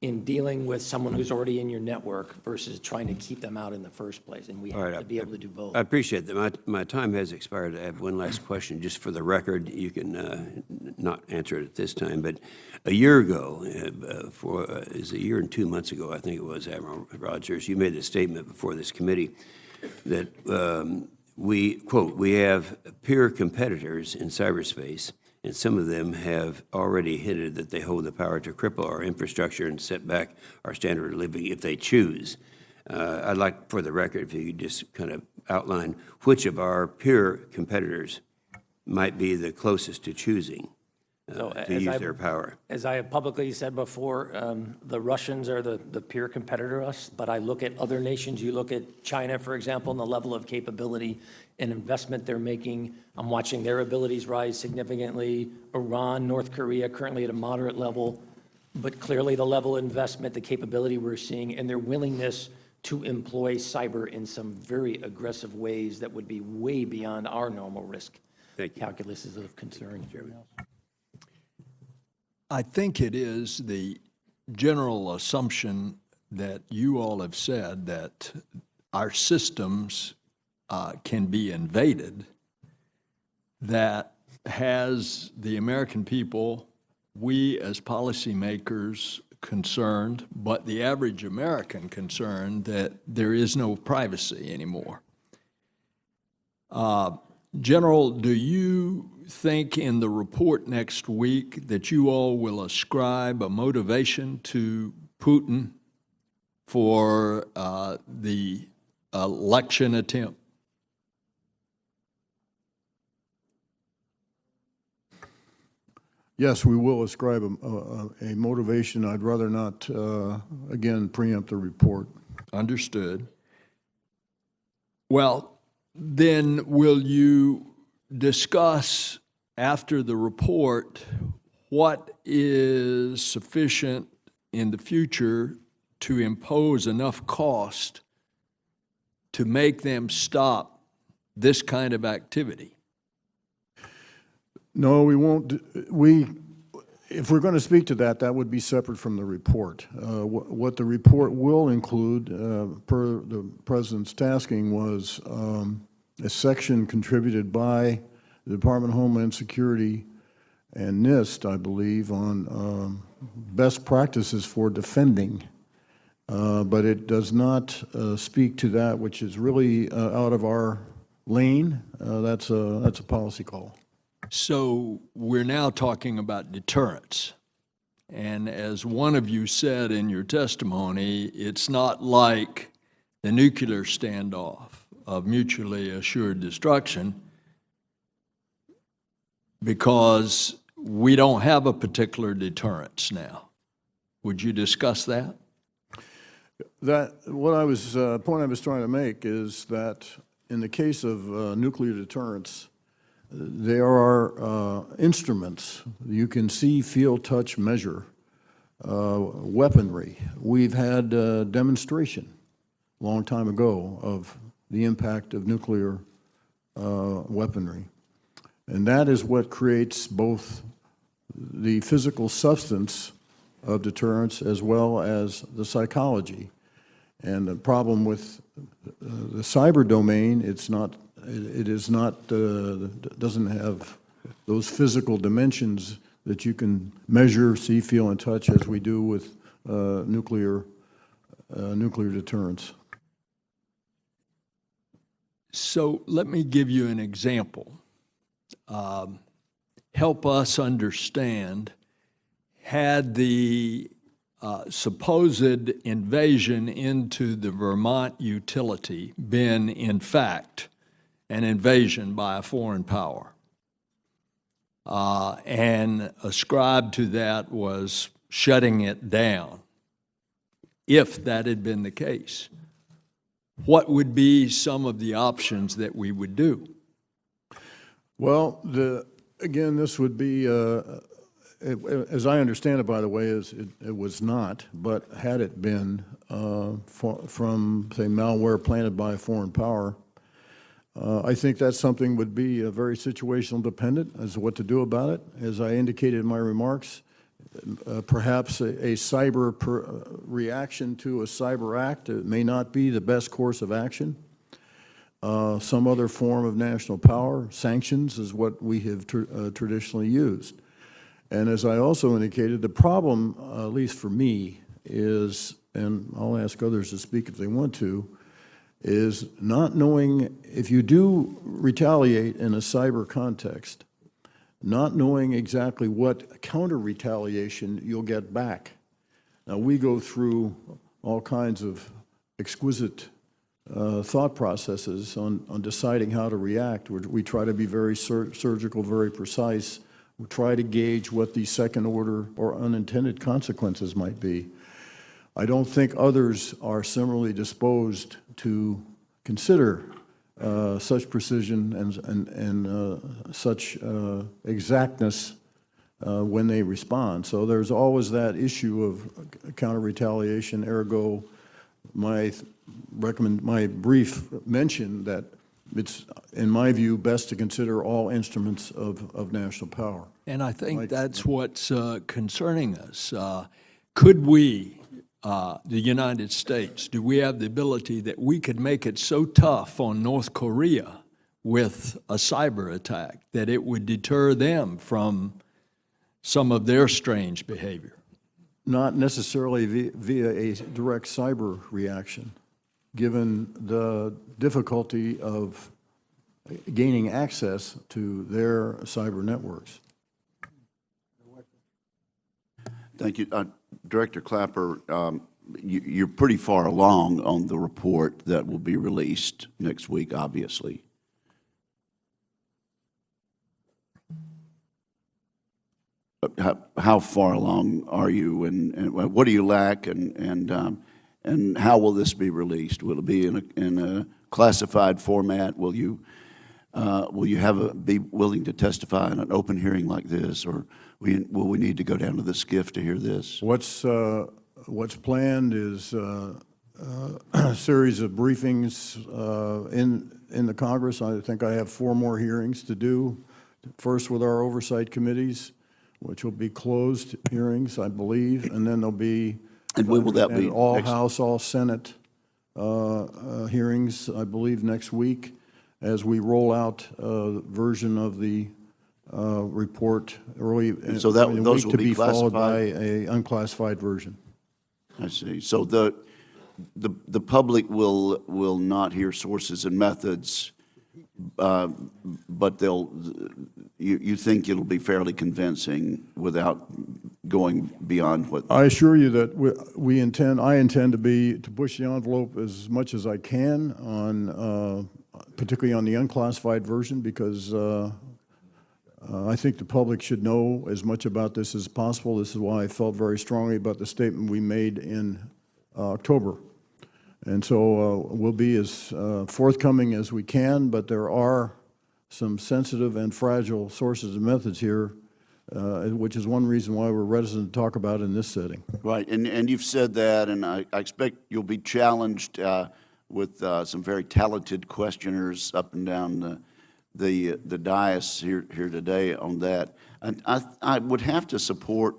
in dealing with someone who's already in your network versus trying to keep them out in the first place. And we have to be able to do both. I appreciate that. My time has expired. I have one last question, just for the record. You can not answer it at this time, but a year ago, is a year and 2 months ago, I think it was, Admiral Rogers, you made a statement before this committee that we, quote, we have peer competitors in cyberspace, and some of them have already hinted that they hold the power to cripple our infrastructure and set back our standard of living if they choose. I'd like, for the record, if you could just kind of outline which of our peer competitors might be the closest to choosing to use their power. As I have publicly said before, the Russians are the peer competitor to us, but I look at other nations. You look at China, for example, and the level of capability and investment they're making. I'm watching their abilities rise significantly. Iran, North Korea, currently at a moderate level, but clearly the level of investment, the capability we're seeing, and their willingness to employ cyber in some very aggressive ways that would be way beyond our normal risk calculus is of concern. I think it is the general assumption that you all have said that our systems can be invaded that has the American people, we as policymakers concerned, but the average American concerned that there is no privacy anymore. General, do you think in the report next week that you all will ascribe a motivation to Putin for the election attempt? Yes, we will ascribe a motivation. I'd rather not, again, preempt the report. Understood. Well, then will you discuss after the report what is sufficient in the future to impose enough cost to make them stop this kind of activity? No, we won't. If we're going to speak to that, that would be separate from the report. What the report will include, per the President's tasking, was a section contributed by the Department of Homeland Security and NIST, I believe, on best practices for defending. But it does not speak to that which is really out of our lane. That's a policy call. So we're now talking about deterrence. And as one of you said in your testimony, it's not like the nuclear standoff of mutually assured destruction, because we don't have a particular deterrence now. Would you discuss that? Point I was trying to make is that in the case of nuclear deterrence, there are instruments. You can see, feel, touch, measure weaponry. We've had a demonstration a long time ago of the impact of nuclear weaponry. And that is what creates both the physical substance of deterrence as well as the psychology. And the problem with the cyber domain, doesn't have those physical dimensions that you can measure, see, feel, and touch as we do with nuclear deterrence. So let me give you an example. Help us understand, had the supposed invasion into the Vermont utility been, in fact, an invasion by a foreign power, and ascribed to that was shutting it down, if that had been the case, what would be some of the options that we would do? Well, again, this would be, as I understand it, by the way, is it was not, but had it been from, say, malware planted by a foreign power, I think that's something would be very situational dependent as to what to do about it. As I indicated in my remarks, perhaps a cyber reaction to a cyber act may not be the best course of action. Some other form of national power, sanctions, is what we have traditionally used. And as I also indicated, the problem, at least for me, is, and I'll ask others to speak if they want to, is not knowing, if you do retaliate in a cyber context, not knowing exactly what counter-retaliation you'll get back. Now, we go through all kinds of exquisite thought processes on deciding how to react. We try to be very surgical, very precise. We try to gauge what the second-order or unintended consequences might be. I don't think others are similarly disposed to consider such precision and such exactness when they respond. So there's always that issue of counter-retaliation, ergo my brief mention that it's, in my view, best to consider all instruments of national power. And I think that's what's concerning us. Could we, the United States, do we have the ability that we could make it so tough on North Korea with a cyber attack that it would deter them from some of their strange behavior? Not necessarily via a direct cyber reaction, given the difficulty of gaining access to their cyber networks. Thank you. Director Clapper, you're pretty far along on the report that will be released next week, obviously. How far along are you, and what do you lack, and how will this be released? Will it be in a classified format? Will you be willing to testify in an open hearing like this, or will we need to go down to the SCIF to hear this? What's planned is a series of briefings in the Congress. I think I have 4 more hearings to do. First with our oversight committees, which will be closed hearings, I believe, and then there'll be and when will that be? All House, all Senate hearings, I believe, next week, as we roll out a version of the report early in so the those week will to be followed by classified? an unclassified version. I see. So the public will not hear sources and methods, but you think it'll be fairly convincing without going beyond what? I assure you that I intend to push the envelope as much as I can on, particularly on the unclassified version, because I think the public should know as much about this as possible. This is why I felt very strongly about the statement we made in October. And so we'll be as forthcoming as we can, but there are some sensitive and fragile sources and methods here, which is one reason why we're reticent to talk about it in this setting. Right, and you've said that, and I expect you'll be challenged with some very talented questioners up and down the dais here today on that. And I would have to support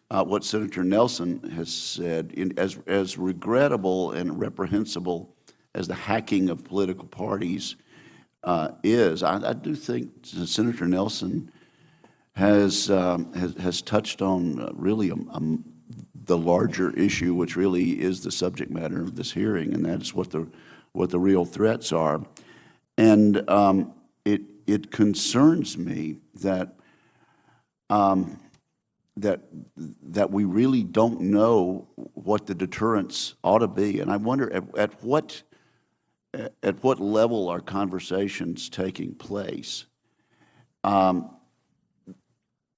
what Senator Nelson has said. As regrettable and reprehensible as the hacking of political parties is, I do think Senator Nelson has touched on really a the larger issue, which really is the subject matter of this hearing, and that is what the real threats are. And it concerns me that that we really don't know what the deterrence ought to be. And I wonder at what level are conversations taking place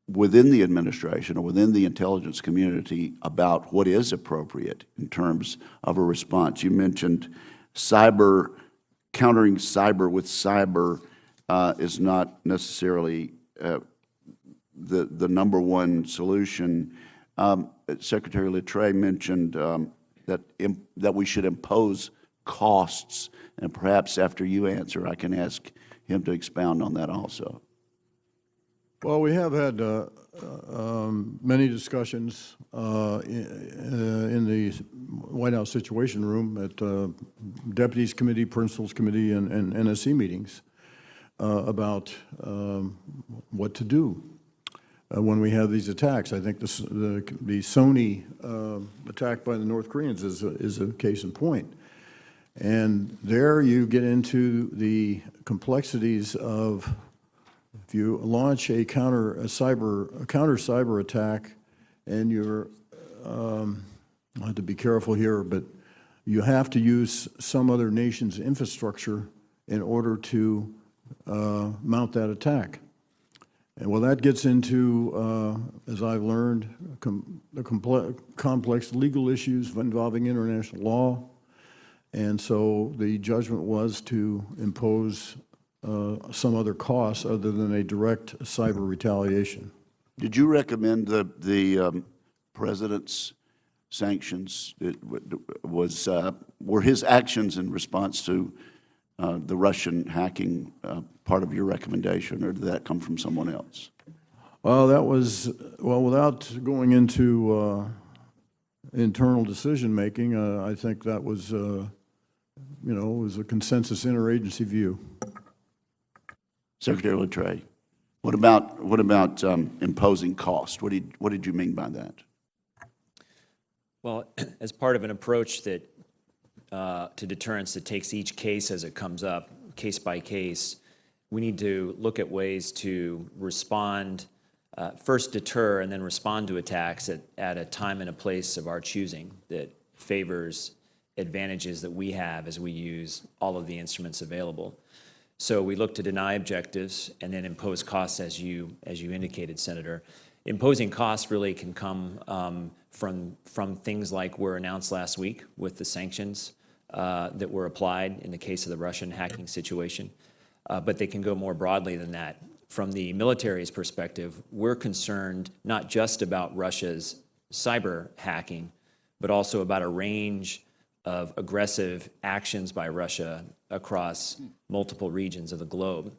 within the administration or within the intelligence community about what is appropriate in terms of a response. You mentioned cyber, countering cyber with cyber is not necessarily the number one solution. Secretary Lettre mentioned that we should impose costs, and perhaps after you answer, I can ask him to expound on that also. Well, we have had many discussions in the White House Situation Room at Deputies Committee, Principals Committee, and NSC meetings about what to do when we have these attacks. I think the Sony attack by the North Koreans is a case in point. And there you get into the complexities of, if you launch a counter cyber attack, and you're, I have to be careful here, but you have to use some other nation's infrastructure in order to mount that attack. And well, that gets into, as I've learned, the complex legal issues involving international law. And so the judgment was to impose some other costs other than a direct cyber retaliation. Did you recommend the President's sanctions? Were his actions in response to the Russian hacking part of your recommendation, or did that come from someone else? Well, that was, well, without going into internal decision-making, I think that was, you know, was a consensus interagency view. Secretary Lettre, what about imposing cost? What did you mean by that? Well, as part of an approach that to deterrence that takes each case as it comes up, case by case, we need to look at ways to respond, first deter and then respond to attacks at a time and a place of our choosing that favors advantages that we have as we use all of the instruments available. So we look to deny objectives and then impose costs, as you indicated, Senator. Imposing costs really can come from things like were announced last week with the sanctions that were applied in the case of the Russian hacking situation. But they can go more broadly than that. From the military's perspective, we're concerned not just about Russia's cyber hacking, but also about a range of aggressive actions by Russia across multiple regions of the globe.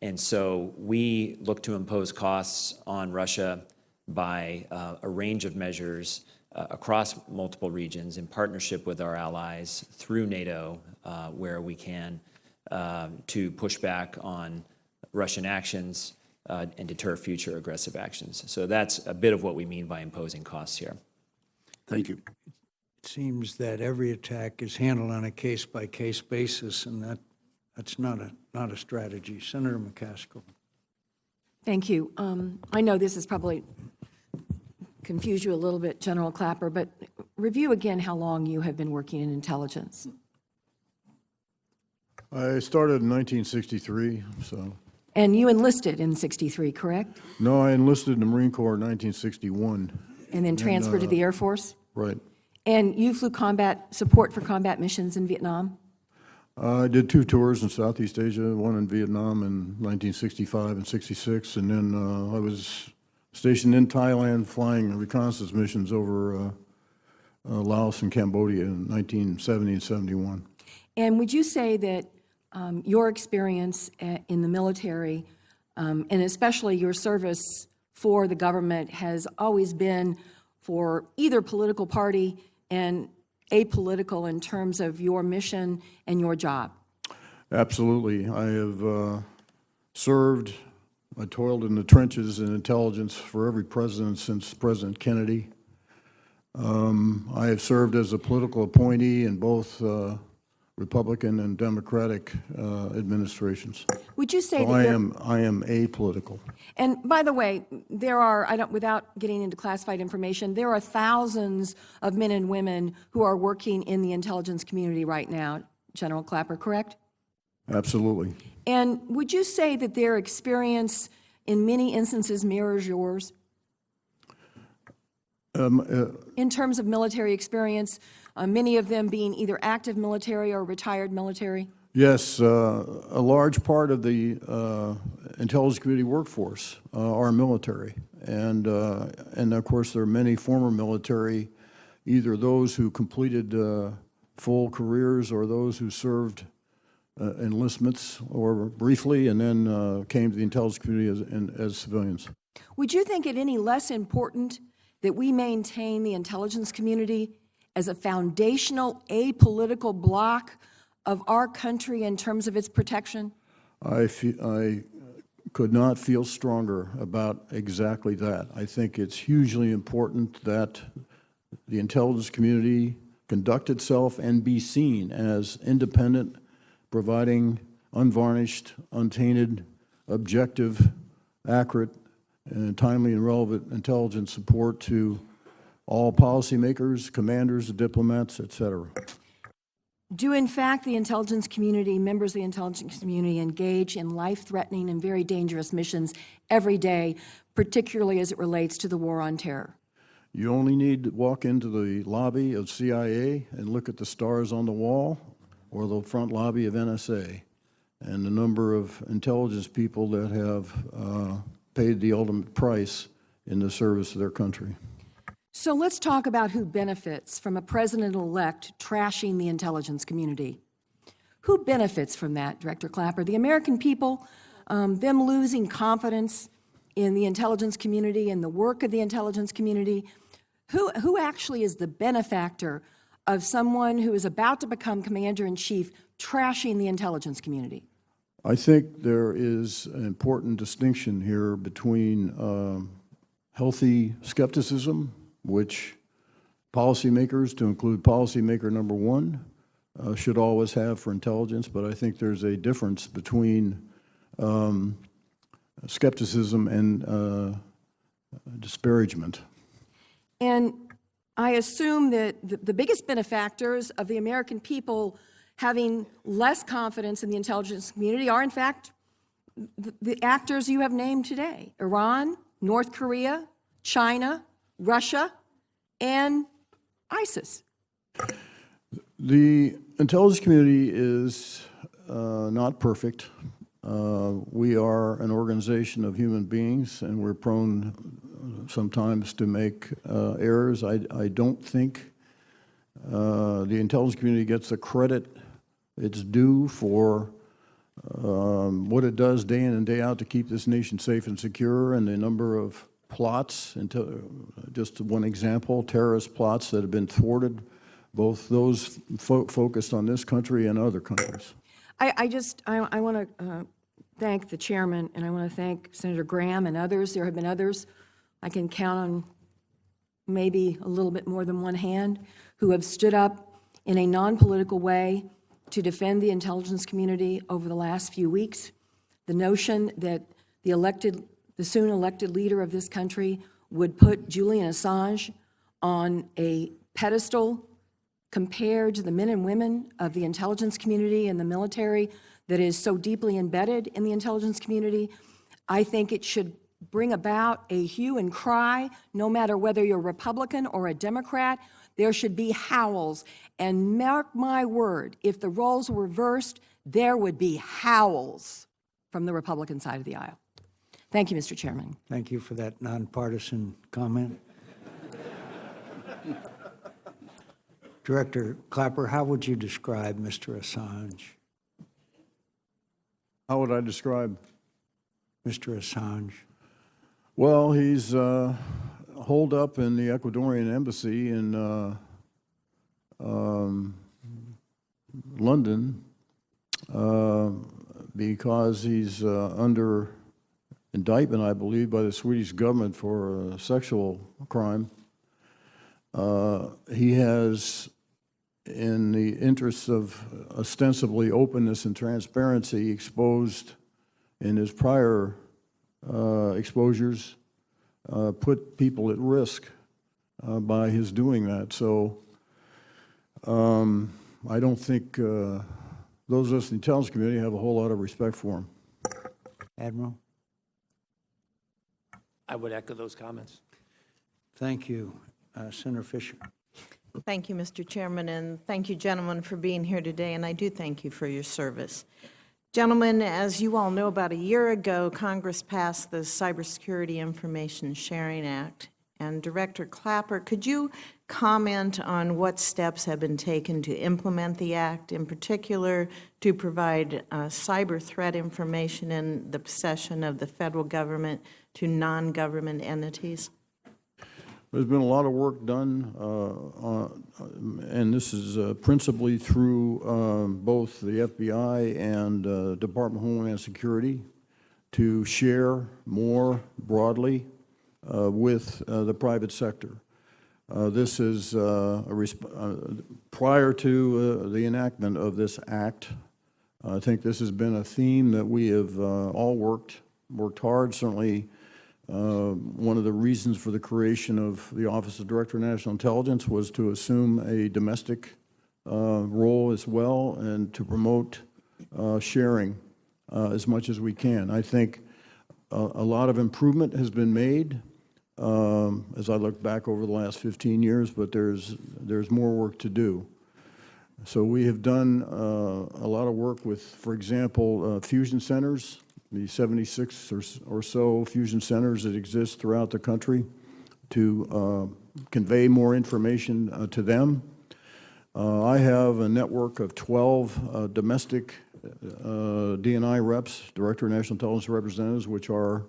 And so we look to impose costs on Russia by a range of measures across multiple regions in partnership with our allies through NATO, where we can, to push back on Russian actions and deter future aggressive actions. So that's a bit of what we mean by imposing costs here. Thank you. It seems that every attack is handled on a case-by-case basis, and that's not a strategy. Senator McCaskill. Thank you. I know this has probably confused you a little bit, General Clapper, but review again how long you have been working in intelligence. I started in 1963, so. And you enlisted in '63, correct? No, I enlisted in the Marine Corps in 1961. And then transferred to the Air Force? Right. And you flew support for combat missions in Vietnam? I did 2 tours in Southeast Asia, one in Vietnam in 1965 and 66, and then I was stationed in Thailand flying reconnaissance missions over Laos and Cambodia in 1970 and 71. And would you say that your experience in the military, and especially your service for the government, has always been for either political party and apolitical in terms of your mission and your job? Absolutely. I have served, I toiled in the trenches in intelligence for every president since President Kennedy. I have served as a political appointee in both Republican and Democratic administrations. Would you say So that I am apolitical. And by the way, there are, without getting into classified information, there are thousands of men and women who are working in the intelligence community right now, General Clapper, correct? Absolutely. And would you say that their experience in many instances mirrors yours? In terms of military experience, many of them being either active military or retired military? Yes, a large part of the intelligence community workforce are military. And of course, there are many former military, either those who completed full careers or those who served enlistments or briefly and then came to the intelligence community as civilians. Would you think it any less important that we maintain the intelligence community as a foundational apolitical block of our country in terms of its protection? I could not feel stronger about exactly that. I think it's hugely important that the intelligence community conduct itself and be seen as independent, providing unvarnished, untainted, objective, accurate, and timely and relevant intelligence support to all policymakers, commanders, diplomats, et cetera. Do, in fact, the intelligence community, members of the intelligence community, engage in life-threatening and very dangerous missions every day, particularly as it relates to the war on terror? You only need to walk into the lobby of CIA and look at the stars on the wall or the front lobby of NSA and the number of intelligence people that have paid the ultimate price in the service of their country. So let's talk about who benefits from a president-elect trashing the intelligence community. Who benefits from that, Director Clapper? The American people, them losing confidence in the intelligence community and the work of the intelligence community. Who actually is the benefactor of someone who is about to become commander-in-chief trashing the intelligence community? I think there is an important distinction here between healthy skepticism, which policymakers, to include policymaker number one, should always have for intelligence, but I think there's a difference between skepticism and disparagement. And I assume that the biggest benefactors of the American people having less confidence in the intelligence community are, in fact, the actors you have named today: Iran, North Korea, China, Russia, and ISIS. The intelligence community is not perfect. We are an organization of human beings, and we're prone sometimes to make errors. I don't think the intelligence community gets the credit it's due for what it does day in and day out to keep this nation safe and secure, and the number of plots, just one example, terrorist plots that have been thwarted, both those focused on this country and other countries. I want to thank the chairman, and I want to thank Senator Graham and others. There have been others, I can count on maybe a little bit more than one hand, who have stood up in a non-political way to defend the intelligence community over the last few weeks. The notion that the soon elected leader of this country would put Julian Assange on a pedestal compared to the men and women of the intelligence community and the military that is so deeply embedded in the intelligence community, I think it should bring about a hue and cry, no matter whether you're a Republican or a Democrat. There should be howls. And mark my word, if the roles were reversed, there would be howls from the Republican side of the aisle. Thank you, Mr. Chairman. Thank you for that nonpartisan comment. Director Clapper, how would you describe Mr. Assange? How would I describe? Mr. Assange. Well, he's holed up in the Ecuadorian embassy in London because he's under indictment, I believe, by the Swedish government for a sexual crime. He has, in the interests of ostensibly openness and transparency, exposed in his prior exposures, put people at risk by his doing that. So I don't think those of us in the intelligence community have a whole lot of respect for him. Admiral? I would echo those comments. Thank you. Senator Fisher. Thank you, Mr. Chairman, and thank you, gentlemen, for being here today, and I do thank you for your service. Gentlemen, as you all know, about a year ago, Congress passed the Cybersecurity Information Sharing Act. And Director Clapper, could you comment on what steps have been taken to implement the act, in particular to provide cyber threat information in the possession of the federal government to non-government entities? There's been a lot of work done, and this is principally through both the FBI and Department of Homeland Security, to share more broadly with the private sector. This is prior to the enactment of this act. I think this has been a theme that we have all worked hard. Certainly, one of the reasons for the creation of the Office of Director of National Intelligence was to assume a domestic role as well and to promote sharing as much as we can. I think a lot of improvement has been made as I look back over the last 15 years, but there's more work to do. So we have done a lot of work with, for example, fusion centers, the 76 or so fusion centers that exist throughout the country, to convey more information to them. I have a network of 12 domestic D&I reps, Director of National Intelligence Representatives, which are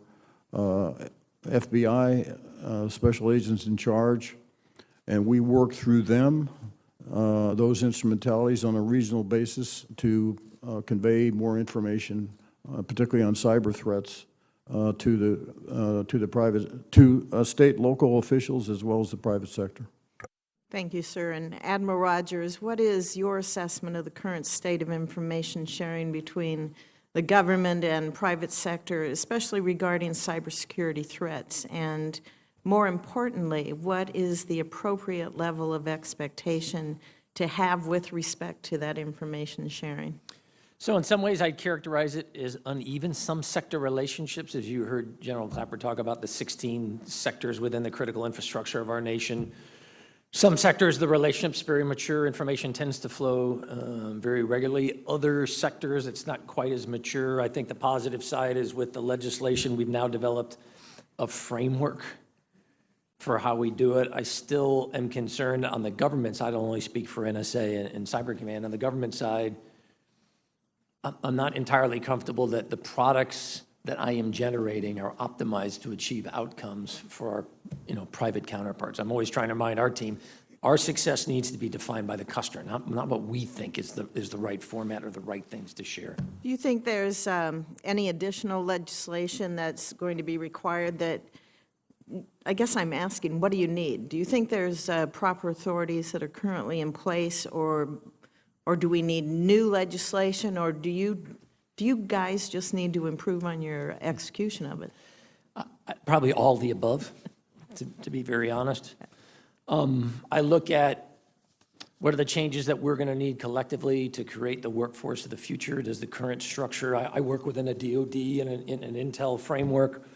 FBI special agents in charge, and we work through them, those instrumentalities on a regional basis to convey more information, particularly on cyber threats, to state, local officials as well as the private sector. Thank you, sir. And Admiral Rogers, what is your assessment of the current state of information sharing between the government and private sector, especially regarding cybersecurity threats? And more importantly, what is the appropriate level of expectation to have with respect to that information sharing? So in some ways, I'd characterize it as uneven. Some sector relationships, as you heard General Clapper talk about the 16 sectors within the critical infrastructure of our nation. Some sectors, the relationship's very mature. Information tends to flow very regularly. Other sectors, it's not quite as mature. I think the positive side is with the legislation, we've now developed a framework for how we do it. I still am concerned on the government side. I don't only speak for NSA and Cyber Command. On the government side, I'm not entirely comfortable that the products that I am generating are optimized to achieve outcomes for our, private counterparts. I'm always trying to remind our team, our success needs to be defined by the customer, not what we think is the right format or the right things to share. Do you think there's any additional legislation that's going to be required that, I guess I'm asking, what do you need? Do you think there's proper authorities that are currently in place, or do we need new legislation, or do you guys just need to improve on your execution of it? Probably all the above, to be very honest. I look at what are the changes that we're going to need collectively to create the workforce of the future. Does the current structure, I work within a DOD and an Intel framework,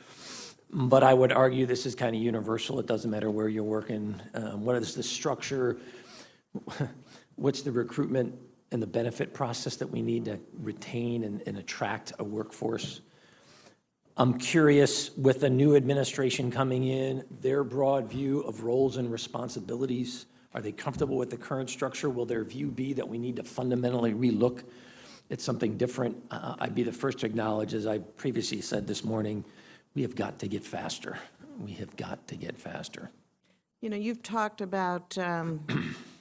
but I would argue this is kind of universal. It doesn't matter where you're working. What is the structure? What's the recruitment and the benefit process that we need to retain and attract a workforce? I'm curious, with the new administration coming in, their broad view of roles and responsibilities, are they comfortable with the current structure? Will their view be that we need to fundamentally relook at something different? I'd be the first to acknowledge, as I previously said this morning, we have got to get faster. We have got to get faster. You've talked about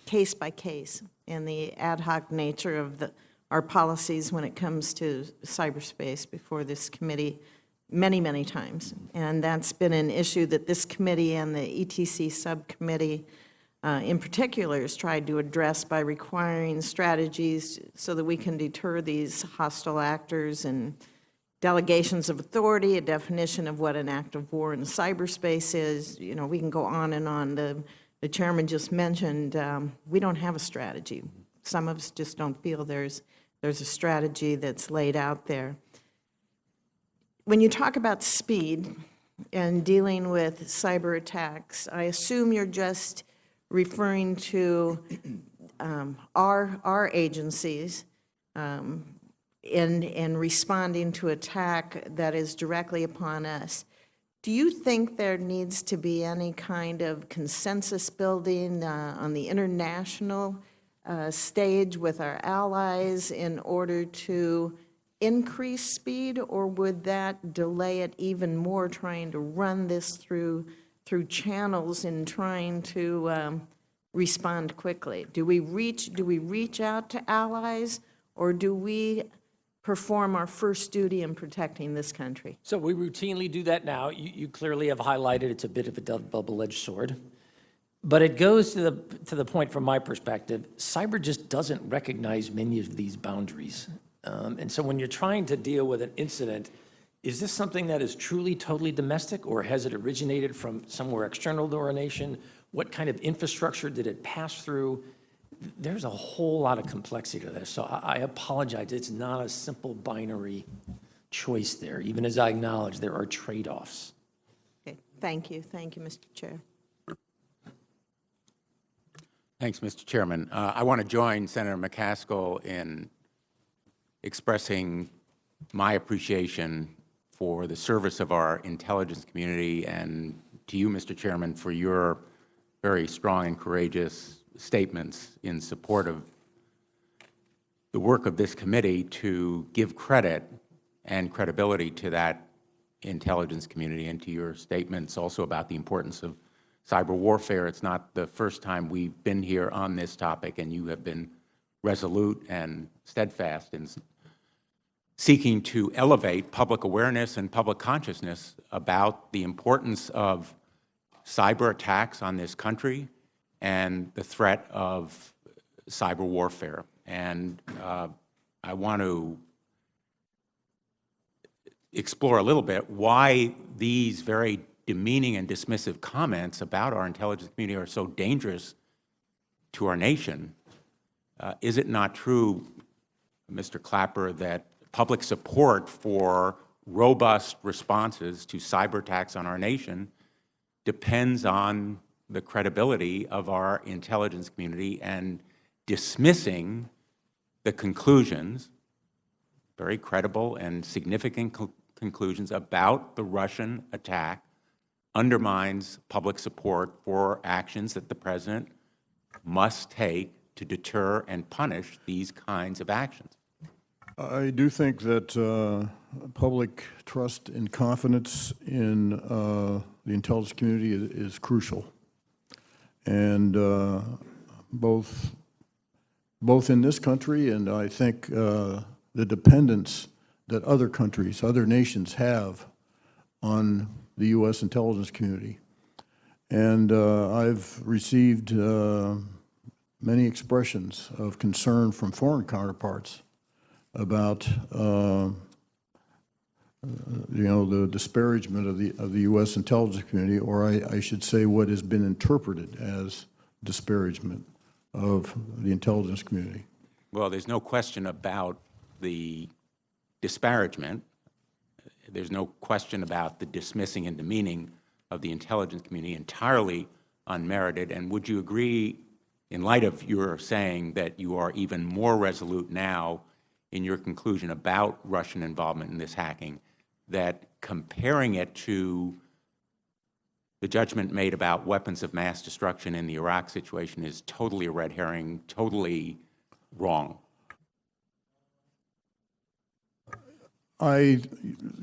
case by case and the ad hoc nature of our policies when it comes to cyberspace before this committee many, many times. And that's been an issue that this committee and the ETC subcommittee in particular has tried to address by requiring strategies so that we can deter these hostile actors and delegations of authority, a definition of what an act of war in cyberspace is. You know, we can go on and on. The chairman just mentioned we don't have a strategy. Some of us just don't feel there's a strategy that's laid out there. When you talk about speed and dealing with cyber attacks, I assume you're just referring to our agencies in responding to attack that is directly upon us. Do you think there needs to be any kind of consensus building on the international stage with our allies in order to increase speed, or would that delay it even more, trying to run this through channels and trying to respond quickly? Do we reach out to allies, or do we perform our first duty in protecting this country? So we routinely do that now. You clearly have highlighted it's a bit of a double-edged sword. But it goes to the point from my perspective, cyber just doesn't recognize many of these boundaries. And so when you're trying to deal with an incident, is this something that is truly totally domestic, or has it originated from somewhere external to our nation? What kind of infrastructure did it pass through? There's a whole lot of complexity to this. So I apologize. It's not a simple binary choice there, even as I acknowledge there are trade-offs. Okay, thank you. Thank you, Mr. Chair. Thanks, Mr. Chairman. I want to join Senator McCaskill in expressing my appreciation for the service of our intelligence community, and to you, Mr. Chairman, for your very strong and courageous statements in support of the work of this committee to give credit and credibility to that intelligence community, and to your statements also about the importance of cyber warfare. It's not the first time we've been here on this topic, and you have been resolute and steadfast in seeking to elevate public awareness and public consciousness about the importance of cyber attacks on this country and the threat of cyber warfare. And I want to explore a little bit why these very demeaning and dismissive comments about our intelligence community are so dangerous to our nation. Is it not true, Mr. Clapper, that public support for robust responses to cyber attacks on our nation depends on the credibility of our intelligence community, and dismissing the conclusions, very credible and significant conclusions about the Russian attack, undermines public support for actions that the President must take to deter and punish these kinds of actions? I do think that public trust and confidence in the intelligence community is crucial. And both in this country, and I think the dependence that other countries, other nations have on the U.S. intelligence community. And I've received many expressions of concern from foreign counterparts about the disparagement of the U.S. intelligence community, or I should say what has been interpreted as disparagement of the intelligence community. Well, there's no question about the disparagement. There's no question about the dismissing and demeaning of the intelligence community, entirely unmerited. And would you agree, in light of your saying that you are even more resolute now in your conclusion about Russian involvement in this hacking, that comparing it to the judgment made about weapons of mass destruction in the Iraq situation is totally a red herring, totally wrong?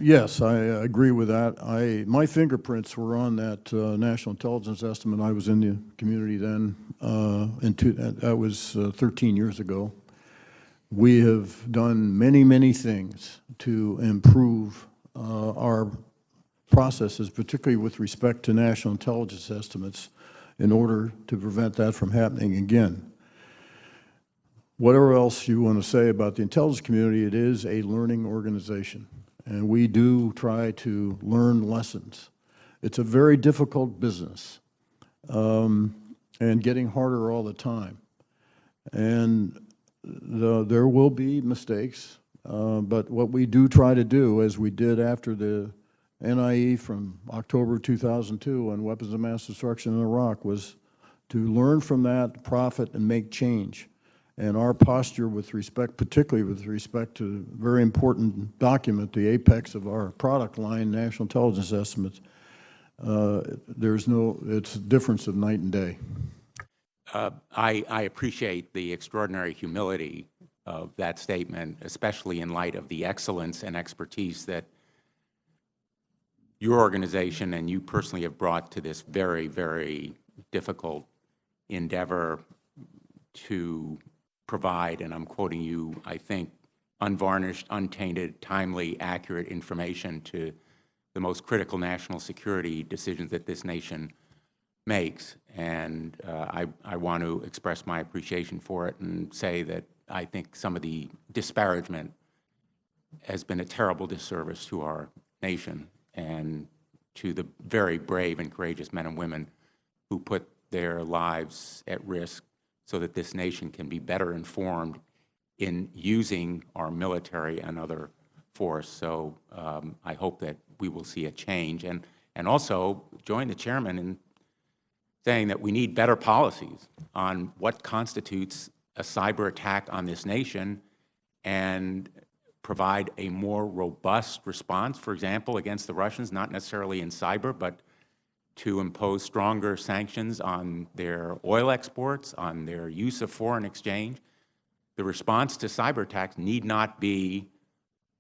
Yes, I agree with that. My fingerprints were on that national intelligence estimate. I was in the community then, that was 13 years ago. We have done many, many things to improve our processes, particularly with respect to national intelligence estimates. in order to prevent that from happening again. Whatever else you want to say about the intelligence community, it is a learning organization, and we do try to learn lessons. It's a very difficult business, and getting harder all the time. And there will be mistakes, but what we do try to do, as we did after the NIE from October 2002 on weapons of mass destruction in Iraq, was to learn from that, profit, and make change. And our posture with respect, particularly with respect to a very important document, the apex of our product line, National Intelligence Estimates, it's a difference of night and day. I appreciate the extraordinary humility of that statement, especially in light of the excellence and expertise that your organization and you personally have brought to this very, very difficult endeavor to provide, and I'm quoting you, I think, unvarnished, untainted, timely, accurate information to the most critical national security decisions that this nation makes. And I want to express my appreciation for it and say that I think some of the disparagement has been a terrible disservice to our nation and to the very brave and courageous men and women who put their lives at risk so that this nation can be better informed in using our military and other force. So I hope that we will see a change, and also join the chairman in saying that we need better policies on what constitutes a cyber attack on this nation, and provide a more robust response, for example, against the Russians, not necessarily in cyber, but to impose stronger sanctions on their oil exports, on their use of foreign exchange. The response to cyber attacks need not be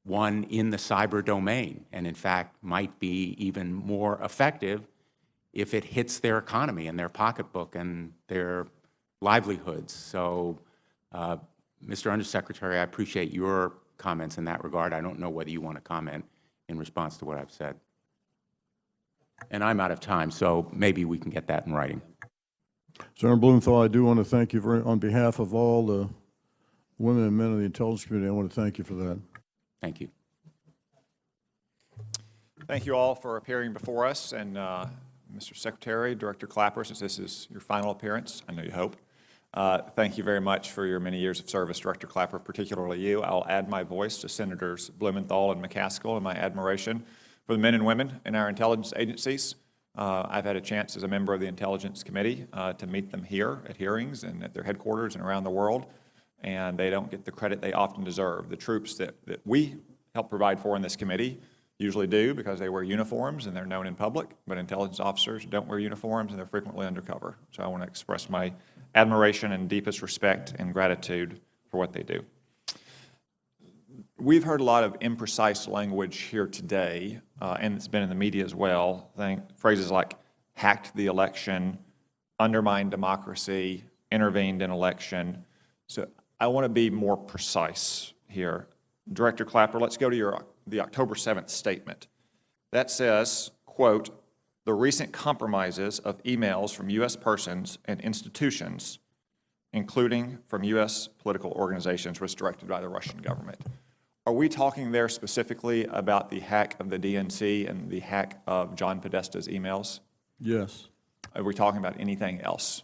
one in the cyber domain, and in fact might be even more effective if it hits their economy and their pocketbook and their livelihoods. So, Mr. Undersecretary, I appreciate your comments in that regard. I don't know whether you want to comment in response to what I've said. And I'm out of time, so maybe we can get that in writing. Senator Blumenthal, I do want to thank you on behalf of all the women and men of the intelligence community. I want to thank you for that. Thank you. Thank you all for appearing before us, and Mr. Secretary, Director Clapper, since this is your final appearance, I know you hope, thank you very much for your many years of service, Director Clapper, particularly you. I'll add my voice to Senators Blumenthal and McCaskill in my admiration for the men and women in our intelligence agencies. I've had a chance as a member of the Intelligence Committee to meet them here at hearings and at their headquarters and around the world, and they don't get the credit they often deserve. The troops that we help provide for in this committee usually do because they wear uniforms and they're known in public, but intelligence officers don't wear uniforms and they're frequently undercover. So I want to express my admiration and deepest respect and gratitude for what they do. We've heard a lot of imprecise language here today, and it's been in the media as well. Phrases like hacked the election, undermined democracy, intervened in election. So I want to be more precise here. Director Clapper, let's go to the October 7th statement. That says, quote, the recent compromises of emails from U.S. persons and institutions, including from U.S. political organizations, was directed by the Russian government. Are we talking there specifically about the hack of the DNC and the hack of John Podesta's emails? Yes. Are we talking about anything else?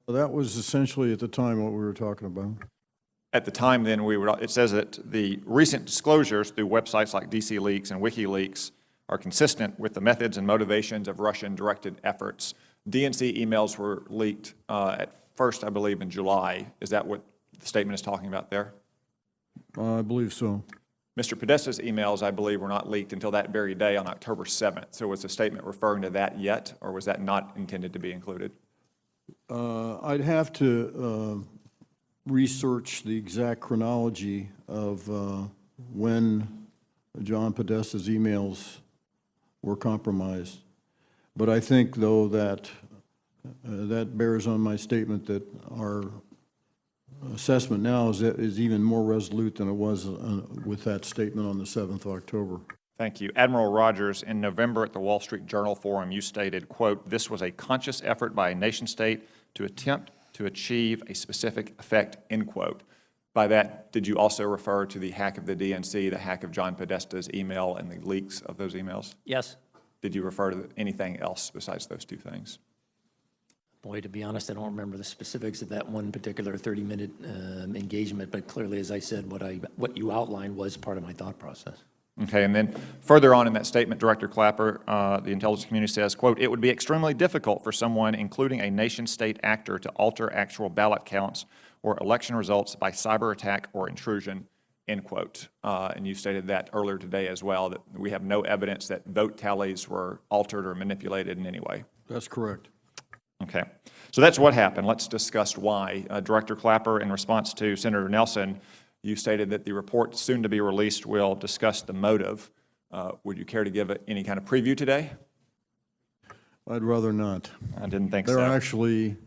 Well, that was essentially at the time what we were talking about. At the time, then, it says that the recent disclosures through websites like DC Leaks and WikiLeaks are consistent with the methods and motivations of Russian-directed efforts. DNC emails were leaked at first, I believe, in July. Is that what the statement is talking about there? I believe so. Mr. Podesta's emails, I believe, were not leaked until that very day on October 7th. So was the statement referring to that yet, or was that not intended to be included? I'd have to research the exact chronology of when John Podesta's emails were compromised. But I think, though, that that bears on my statement that our assessment now is even more resolute than it was with that statement on the 7th of October. Thank you. Admiral Rogers, in November at the Wall Street Journal Forum, you stated, quote, "This was a conscious effort by a nation-state to attempt to achieve a specific effect," end quote. By that, did you also refer to the hack of the DNC, the hack of John Podesta's email, and the leaks of those emails? Yes. Did you refer to anything else besides those two things? Boy, to be honest, I don't remember the specifics of that one particular 30-minute engagement, but clearly, as I said, what you outlined was part of my thought process. Okay, and then further on in that statement, Director Clapper, the intelligence community says, quote, "It would be extremely difficult for someone, including a nation-state actor, to alter actual ballot counts or election results by cyber attack or intrusion," end quote. And you stated that earlier today as well, that we have no evidence that vote tallies were altered or manipulated in any way. That's correct. Okay, so that's what happened. Let's discuss why. Director Clapper, in response to Senator Nelson, you stated that the report soon to be released will discuss the motive. Would you care to give any kind of preview today? I'd rather not. I didn't think There so. are actually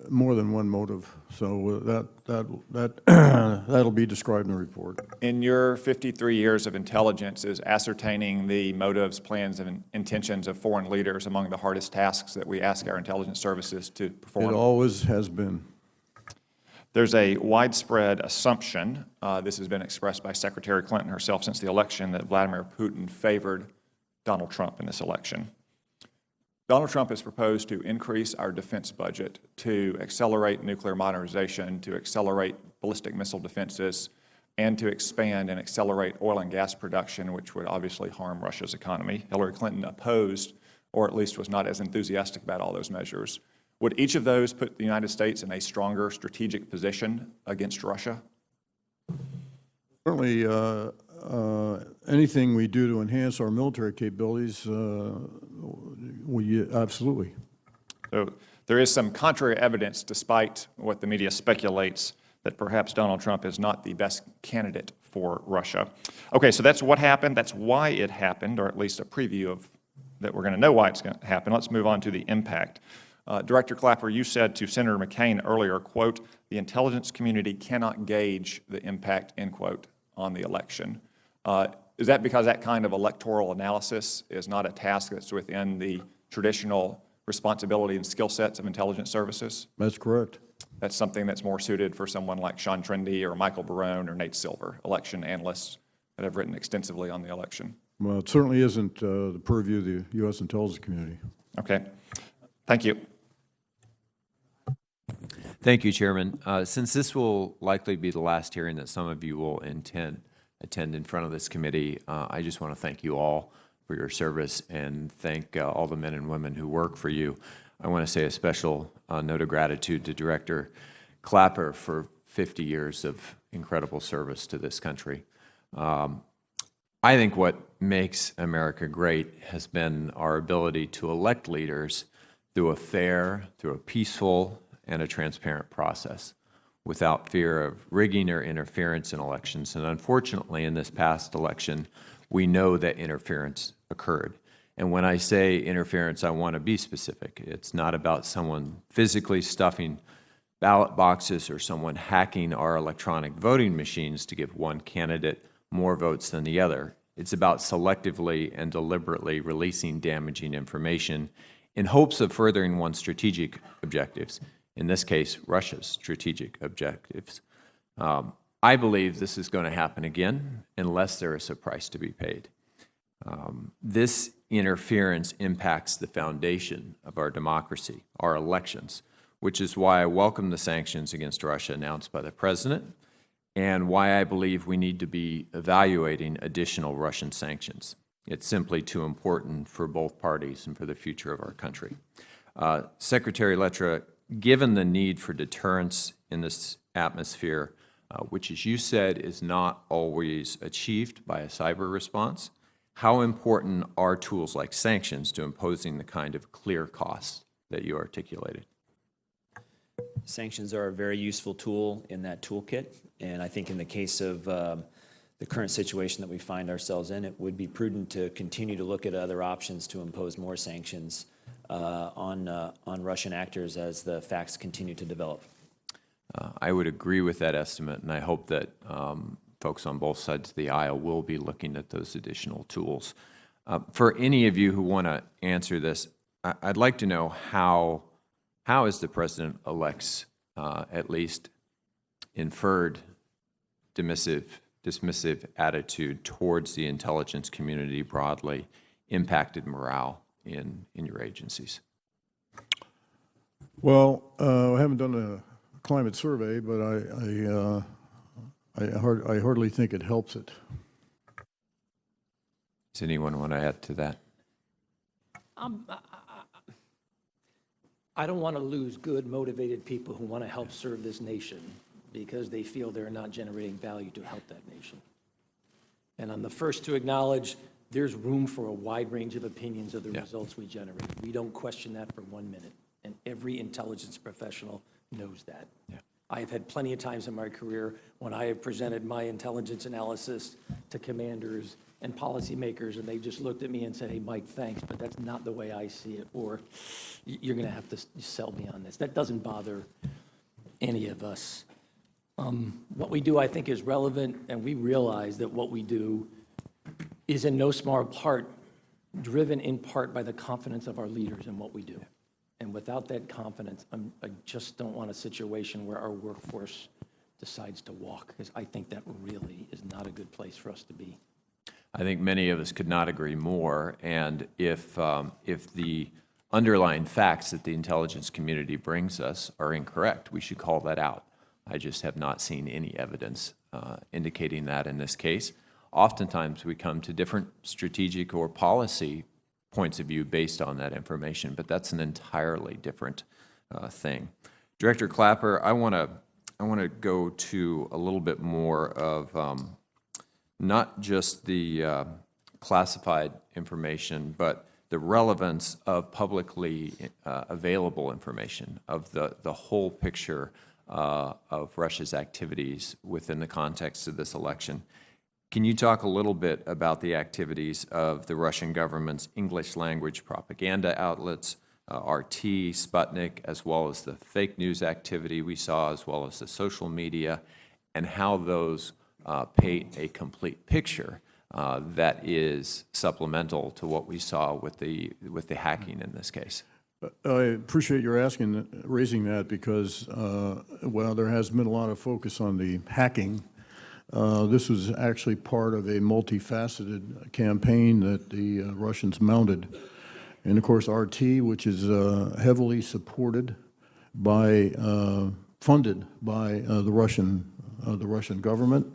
more than one motive, so that'll be described in the report. In your 53 years of intelligence, is ascertaining the motives, plans, and intentions of foreign leaders among the hardest tasks that we ask our intelligence services to perform? It always has been. There's a widespread assumption, this has been expressed by Secretary Clinton herself since the election, that Vladimir Putin favored Donald Trump in this election. Donald Trump has proposed to increase our defense budget, to accelerate nuclear modernization, to accelerate ballistic missile defenses, and to expand and accelerate oil and gas production, which would obviously harm Russia's economy. Hillary Clinton opposed, or at least was not as enthusiastic about all those measures. Would each of those put the United States in a stronger strategic position against Russia? Certainly, anything we do to enhance our military capabilities, absolutely. So there is some contrary evidence, despite what the media speculates, that perhaps Donald Trump is not the best candidate for Russia. Okay, so that's what happened. That's why it happened, or at least a preview of that we're going to know why it's going to happen. Let's move on to the impact. Director Clapper, you said to Senator McCain earlier, quote, "The intelligence community cannot gauge the impact," end quote, on the election. Is that because that kind of electoral analysis is not a task that's within the traditional responsibility and skill sets of intelligence services? That's correct. That's something that's more suited for someone like Sean Trendy or Michael Barone or Nate Silver, election analysts that have written extensively on the election. Well, it certainly isn't the purview of the U.S. intelligence community. Okay. Thank you. Thank you, Chairman. Since this will likely be the last hearing that some of you will attend in front of this committee, I just want to thank you all for your service and thank all the men and women who work for you. I want to say a special note of gratitude to Director Clapper for 50 years of incredible service to this country. I think what makes America great has been our ability to elect leaders through a fair, through a peaceful, and a transparent process without fear of rigging or interference in elections. And unfortunately, in this past election, we know that interference occurred. And when I say interference, I want to be specific. It's not about someone physically stuffing ballot boxes or someone hacking our electronic voting machines to give one candidate more votes than the other. It's about selectively and deliberately releasing damaging information in hopes of furthering one's strategic objectives. In this case, Russia's strategic objectives. I believe this is going to happen again unless there is a price to be paid. This interference impacts the foundation of our democracy, our elections, which is why I welcome the sanctions against Russia announced by the President and why I believe we need to be evaluating additional Russian sanctions. It's simply too important for both parties and for the future of our country. Secretary Lettre, given the need for deterrence in this atmosphere, which, as you said, is not always achieved by a cyber response, how important are tools like sanctions to imposing the kind of clear costs that you articulated? Sanctions are a very useful tool in that toolkit, and I think in the case of the current situation that we find ourselves in, it would be prudent to continue to look at other options to impose more sanctions on Russian actors as the facts continue to develop. I would agree with that estimate, and I hope that folks on both sides of the aisle will be looking at those additional tools. For any of you who want to answer this, I'd like to know how is the President-elect's at least inferred dismissive attitude towards the intelligence community broadly impacted morale in your agencies? Well, I haven't done a climate survey, but I hardly think it helps it. Does anyone want to add to that? I don't want to lose good, motivated people who want to help serve this nation because they feel they're not generating value to help that nation. And I'm the first to acknowledge there's room for a wide range of opinions of the results we generate. We don't question that for 1 minute, and every intelligence professional knows that. I have had plenty of times in my career when I have presented my intelligence analysis to commanders and policymakers, and they just looked at me and said, hey, Mike, thanks, but that's not the way I see it, or you're going to have to sell me on this. That doesn't bother any of us. What we do, I think, is relevant, and we realize that what we do is in no small part driven in part by the confidence of our leaders in what we do. And without that confidence, I just don't want a situation where our workforce decides to walk, because I think that really is not a good place for us to be. I think many of us could not agree more, and if the underlying facts that the intelligence community brings us are incorrect, we should call that out. I just have not seen any evidence indicating that in this case. Oftentimes we come to different strategic or policy points of view based on that information, but that's an entirely different thing. Director Clapper, I want to go to a little bit more of not just the classified information, but the relevance of publicly available information, of the whole picture of Russia's activities within the context of this election. Can you talk a little bit about the activities of the Russian government's English language propaganda outlets, RT, Sputnik, as well as the fake news activity we saw, as well as the social media, and how those paint a complete picture that is supplemental to what we saw with the hacking in this case? I appreciate your raising that because, well, there has been a lot of focus on the hacking. This was actually part of a multifaceted campaign that the Russians mounted. And of course, RT, which is heavily supported by, funded by the Russian government,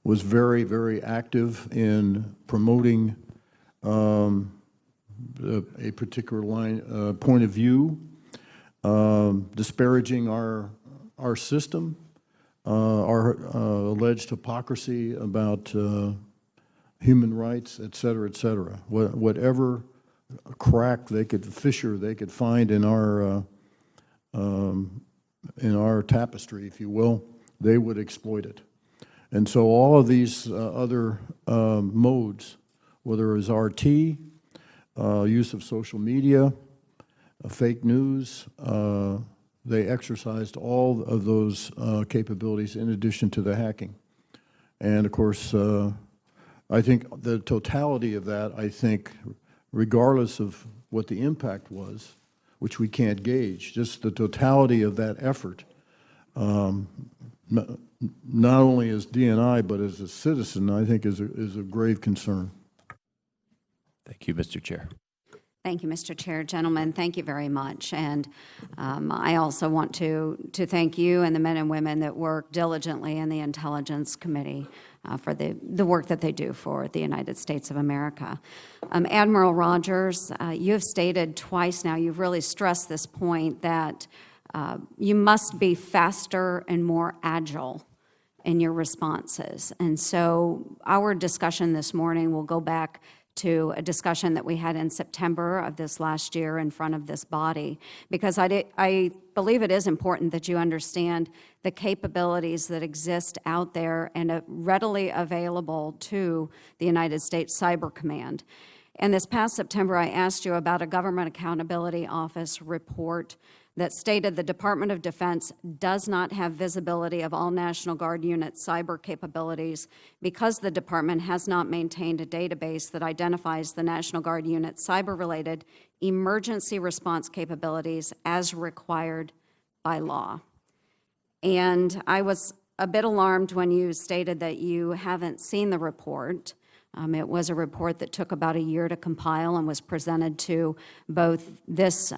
was very, very active in promoting a particular point of view, disparaging our system, our alleged hypocrisy about human rights, et cetera, et cetera. Whatever crack they could find in our tapestry, if you will, they would exploit it. And so all of these other modes, whether it was RT, use of social media, fake news, they exercised all of those capabilities in addition to the hacking. And of course, I think the totality of that, I think, regardless of what the impact was, which we can't gauge, just the totality of that effort, not only as DNI, but as a citizen, I think is a grave concern. Thank you, Mr. Chair. Thank you, Mr. Chair. Gentlemen, thank you very much. And I also want to thank you and the men and women that work diligently in the Intelligence Committee for the work that they do for the United States of America. Admiral Rogers, you have stated twice now, you've really stressed this point that you must be faster and more agile in your responses. And so our discussion this morning will go back to a discussion that we had in September of this last year in front of this body, because I believe it is important that you understand the capabilities that exist out there and are readily available to the United States Cyber Command. And this past September, I asked you about a Government Accountability Office report that stated the Department of Defense does not have visibility of all National Guard units' cyber capabilities because the department has not maintained a database that identifies the National Guard unit's cyber-related emergency response capabilities as required by law. And I was a bit alarmed when you stated that you haven't seen the report. It was a report that took about a year to compile and was presented to both this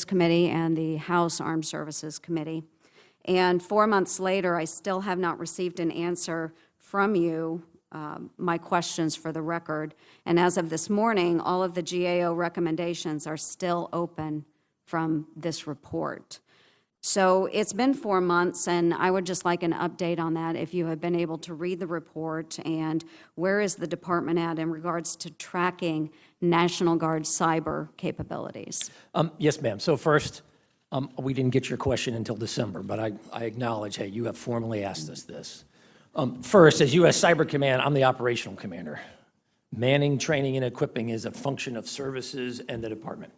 committee and the House Armed Services Committee. And 4 months later, I still have not received an answer from you, my questions for the record. And as of this morning, all of the GAO recommendations are still open from this report. So it's been 4 months, and I would just like an update on that, if you have been able to read the report, and where is the department at in regards to tracking National Guard cyber capabilities? Yes, ma'am. So first, we didn't get your question until December, but I acknowledge, hey, you have formally asked us this. First, as U.S. Cyber Command, I'm the operational commander. Manning, training, and equipping is a function of services and the department.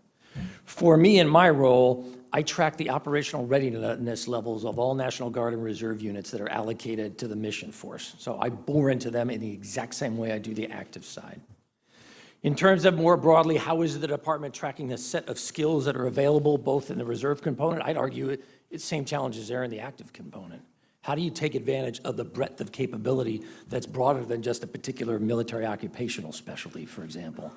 For me, in my role, I track the operational readiness levels of all National Guard and Reserve units that are allocated to the mission force. So I bore into them in the exact same way I do the active side. In terms of more broadly, how is the department tracking the set of skills that are available both in the reserve component? I'd argue it's the same challenges there in the active component. How do you take advantage of the breadth of capability that's broader than just a particular military occupational specialty, for example?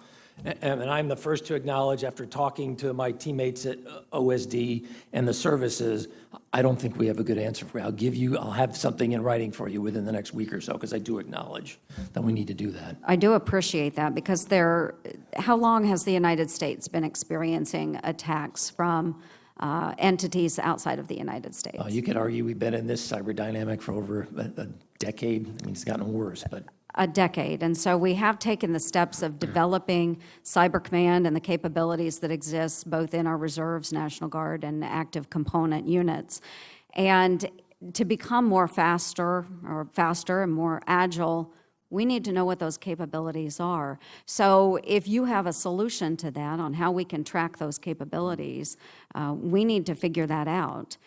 And I'm the first to acknowledge, after talking to my teammates at OSD and the services, I don't think we have a good answer for you. I'll have something in writing for you within the next week or so, because I do acknowledge that we need to do that. I do appreciate that, because how long has the United States been experiencing attacks from entities outside of the United States? You could argue we've been in this cyber dynamic for over a decade. I mean, it's gotten worse, but. A decade. And so we have taken the steps of developing Cyber Command and the capabilities that exist both in our reserves, National Guard, and active component units. And to become faster and more agile, we need to know what those capabilities are. So if you have a solution to that on how we can track those capabilities, we need to figure that out.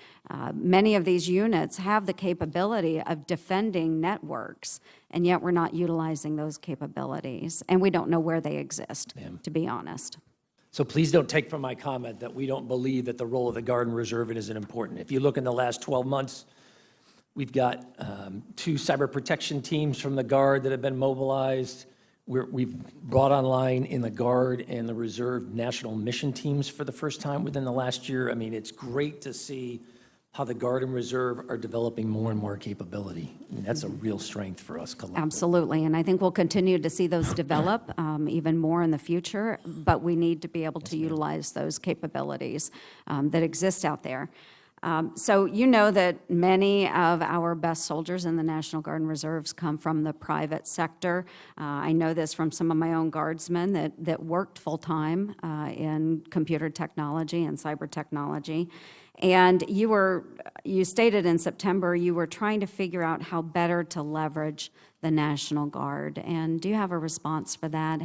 Many of these units have the capability of defending networks, and yet we're not utilizing those capabilities, and we don't know where they exist, to be honest. So please don't take from my comment that we don't believe that the role of the Guard and Reserve isn't important. If you look in the last 12 months, we've got 2 cyber protection teams from the Guard that have been mobilized. We've brought online in the Guard and the Reserve national mission teams for the first time within the last year. I mean, it's great to see how the Guard and Reserve are developing more and more capability. I mean, that's a real strength for us collectively. Absolutely, and I think we'll continue to see those develop even more in the future, but we need to be able to utilize those capabilities that exist out there. So you know that many of our best soldiers in the National Guard and Reserves come from the private sector. I know this from some of my own guardsmen that worked full-time in computer technology and cyber technology. And you stated in September you were trying to figure out how better to leverage the National Guard. And do you have a response for that?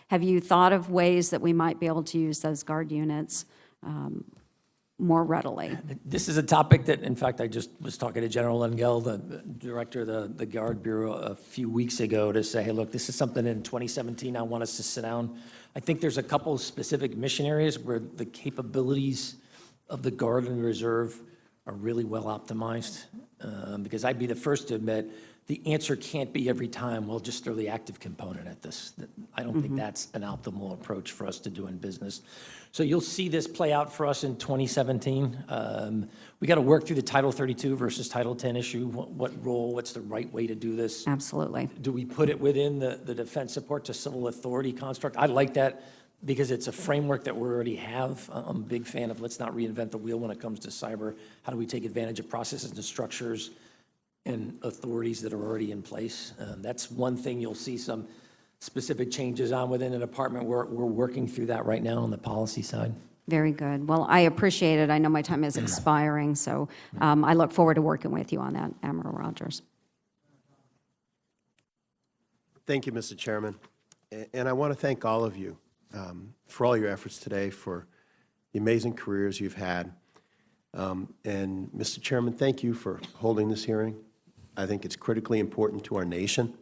Have you thought of ways that we might be able to use those Guard units more readily? This is a topic that, in fact, I just was talking to General Lengel, the director of the Guard Bureau, a few weeks ago to say, hey, look, this is something in 2017 I want us to sit down. I think there's a couple of specific mission areas where the capabilities of the Guard and Reserve are really well optimized, because I'd be the first to admit the answer can't be every time, well, just throw the active component at this. I don't think that's an optimal approach for us to do in business. So you'll see this play out for us in 2017. We got to work through the Title 32 versus Title 10 issue. What role, what's the right way to do this? Absolutely. Do we put it within the defense support to civil authority construct? I like that, because it's a framework that we already have. I'm a big fan of let's not reinvent the wheel when it comes to cyber. How do we take advantage of processes and structures and authorities that are already in place? That's one thing you'll see some specific changes on within the department. We're working through that right now on the policy side. Very good. Well, I appreciate it. I know my time is expiring, so I look forward to working with you on that, Admiral Rogers. Thank you, Mr. Chairman. And I want to thank all of you for all your efforts today, for the amazing careers you've had. And Mr. Chairman, thank you for holding this hearing. I think it's critically important to our nation.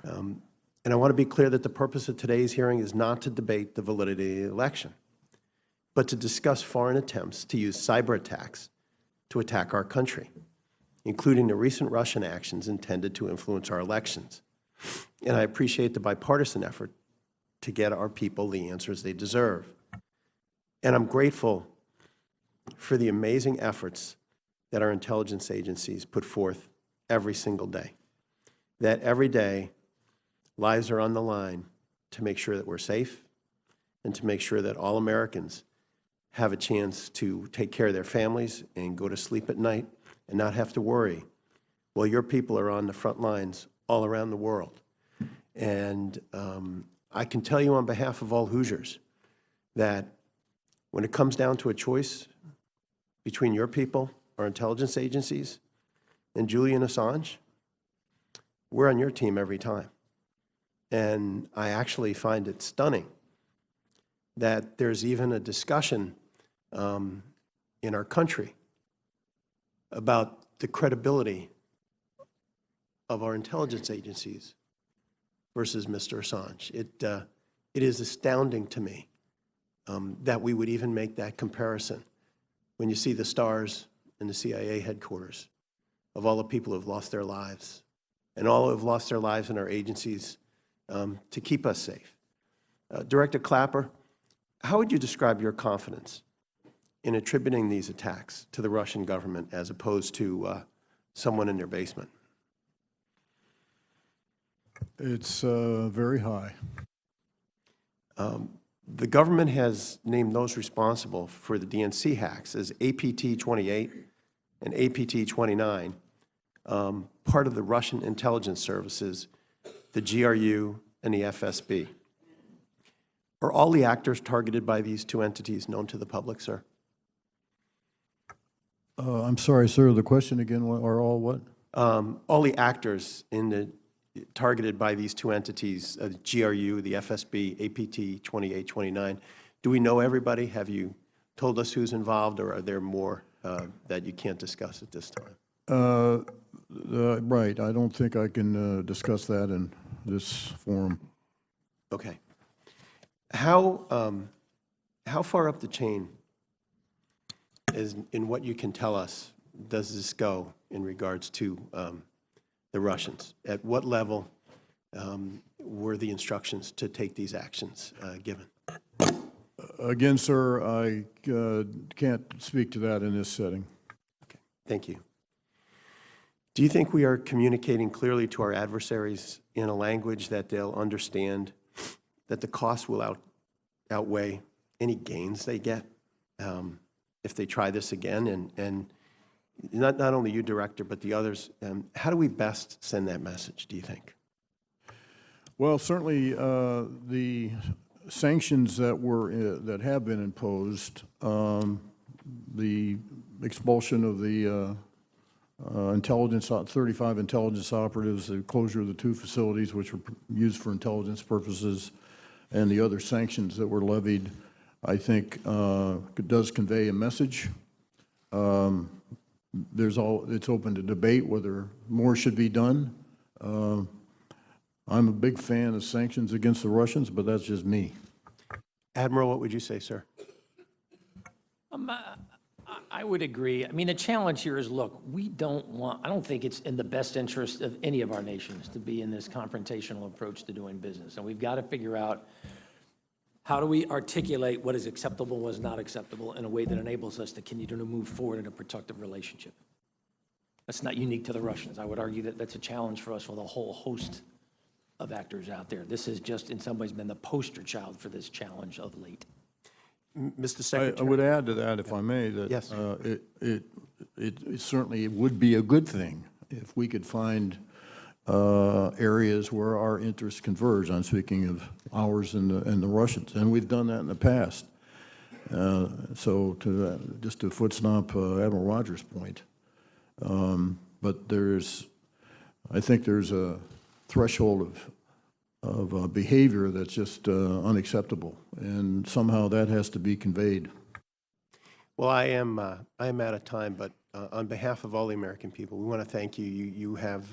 And I want to be clear that the purpose of today's hearing is not to debate the validity of the election, but to discuss foreign attempts to use cyber attacks to attack our country, including the recent Russian actions intended to influence our elections. And I appreciate the bipartisan effort to get our people the answers they deserve. And I'm grateful for the amazing efforts that our intelligence agencies put forth every single day, that every day lives are on the line to make sure that we're safe and to make sure that all Americans have a chance to take care of their families and go to sleep at night and not have to worry while your people are on the front lines all around the world. And I can tell you on behalf of all Hoosiers that when it comes down to a choice between your people, our intelligence agencies, and Julian Assange, we're on your team every time. And I actually find it stunning that there's even a discussion in our country about the credibility of our intelligence agencies versus Mr. Assange. It is astounding to me that we would even make that comparison when you see the stars in the CIA headquarters of all the people who have lost their lives and all who have lost their lives in our agencies to keep us safe. Director Clapper, how would you describe your confidence in attributing these attacks to the Russian government as opposed to someone in their basement? It's very high. The government has named those responsible for the DNC hacks as APT-28 and APT-29, part of the Russian intelligence services, the GRU and the FSB. Are all the actors targeted by these two entities known to the public, sir? I'm sorry, sir, the question again, are all what? All the actors targeted by these two entities, the GRU, the FSB, APT 2829. Do we know everybody? Have you told us who's involved, or are there more that you can't discuss at this time? Right. I don't think I can discuss that in this forum. Okay. How far up the chain, in what you can tell us, does this go in regards to the Russians? At what level were the instructions to take these actions given? Again, sir, I can't speak to that in this setting. Okay, thank you. Do you think we are communicating clearly to our adversaries in a language that they'll understand that the cost will outweigh any gains they get if they try this again? And not only you, Director, but the others, how do we best send that message, do you think? Well, certainly the sanctions that have been imposed, the expulsion of the 35 intelligence operatives, the closure of the 2 facilities which were used for intelligence purposes, and the other sanctions that were levied, I think does convey a message. It's open to debate whether more should be done. I'm a big fan of sanctions against the Russians, but that's just me. Admiral, what would you say, sir? I would agree. I mean, the challenge here is, look, I don't think it's in the best interest of any of our nations to be in this confrontational approach to doing business. And we've got to figure out, how do we articulate what is acceptable, what is not acceptable in a way that enables us to continue to move forward in a productive relationship? That's not unique to the Russians. I would argue that that's a challenge for us with a whole host of actors out there. This has just in some ways been the poster child for this challenge of late. Mr. Secretary? I would add to that, if I may, that yes. It certainly would be a good thing if we could find areas where our interests converge. I'm speaking of ours and the Russians, and we've done that in the past. So just to foot stomp Admiral Rogers' point, but I think there's a threshold of behavior that's just unacceptable, and somehow that has to be conveyed. Well, I am out of time, but on behalf of all the American people, we want to thank you. You have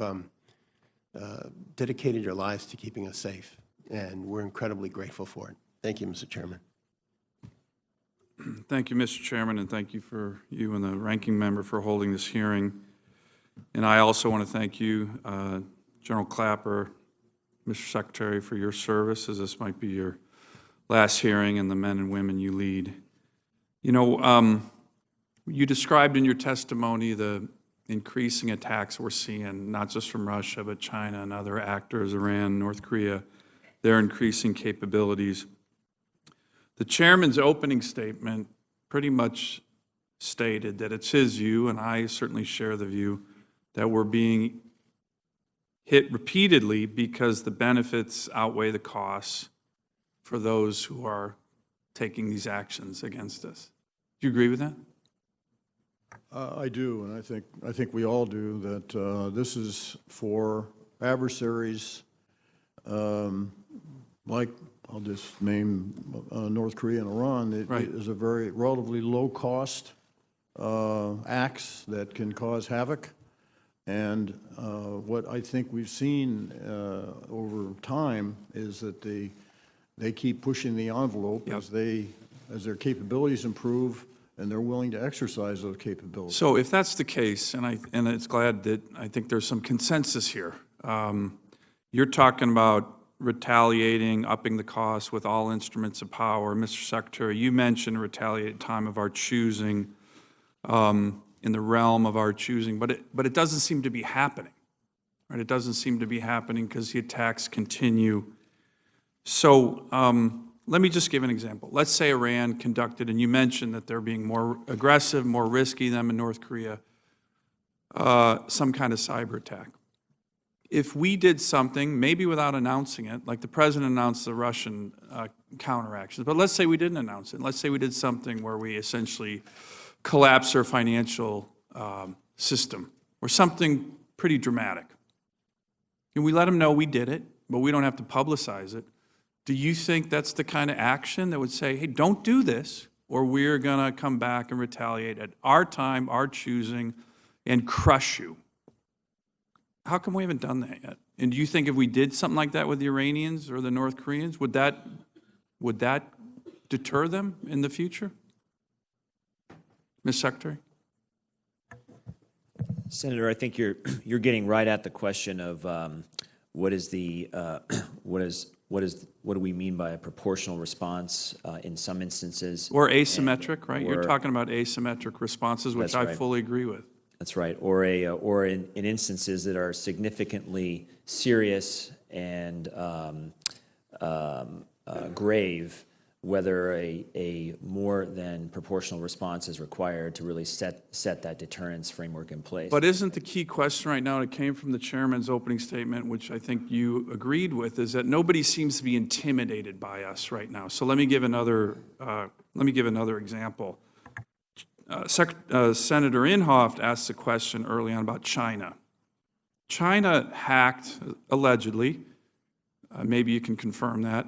dedicated your lives to keeping us safe, and we're incredibly grateful for it. Thank you, Mr. Chairman. Thank you, Mr. Chairman, and thank you and the ranking member for holding this hearing. And I also want to thank you, General Clapper, Mr. Secretary, for your service, as this might be your last hearing, and the men and women you lead. You know, you described in your testimony the increasing attacks we're seeing, not just from Russia, but China and other actors, Iran, North Korea, their increasing capabilities. The chairman's opening statement pretty much stated that it's his view, and I certainly share the view, that we're being hit repeatedly because the benefits outweigh the costs for those who are taking these actions against us. Do you agree with that? I do, and I think we all do, that this is for adversaries like, I'll just name North Korea and Iran. It is a very relatively low-cost acts that can cause havoc. And what I think we've seen over time is that they keep pushing the envelope as their capabilities improve, and they're willing to exercise those capabilities. So if that's the case, and it's glad that I think there's some consensus here. You're talking about retaliating, upping the cost with all instruments of power. Mr. Secretary, you mentioned retaliate at time of our choosing, in the realm of our choosing, but it doesn't seem to be happening, right? It doesn't seem to be happening because the attacks continue. So let me just give an example. Let's say Iran conducted, and you mentioned that they're being more aggressive, more risky than in North Korea, some kind of cyber attack. If we did something, maybe without announcing it, like the president announced the Russian counteractions, but let's say we didn't announce it. Let's say we did something where we essentially collapse their financial system, or something pretty dramatic. And we let them know we did it, but we don't have to publicize it. Do you think that's the kind of action that would say, hey, don't do this, or we're going to come back and retaliate at our time, our choosing, and crush you? How come we haven't done that yet? And do you think if we did something like that with the Iranians or the North Koreans, would that deter them in the future? Ms. Secretary? Senator, I think you're getting right at the question of what do we mean by a proportional response in some instances? Or asymmetric, right? You're talking about asymmetric responses, which I fully agree with. That's right. Or in instances that are significantly serious and grave, whether a more than proportional response is required to really set that deterrence framework in place. But isn't the key question right now, and it came from the chairman's opening statement, which I think you agreed with, is that nobody seems to be intimidated by us right now. So let me give another example. Senator Inhofe asked a question early on about China. China hacked, allegedly, maybe you can confirm that,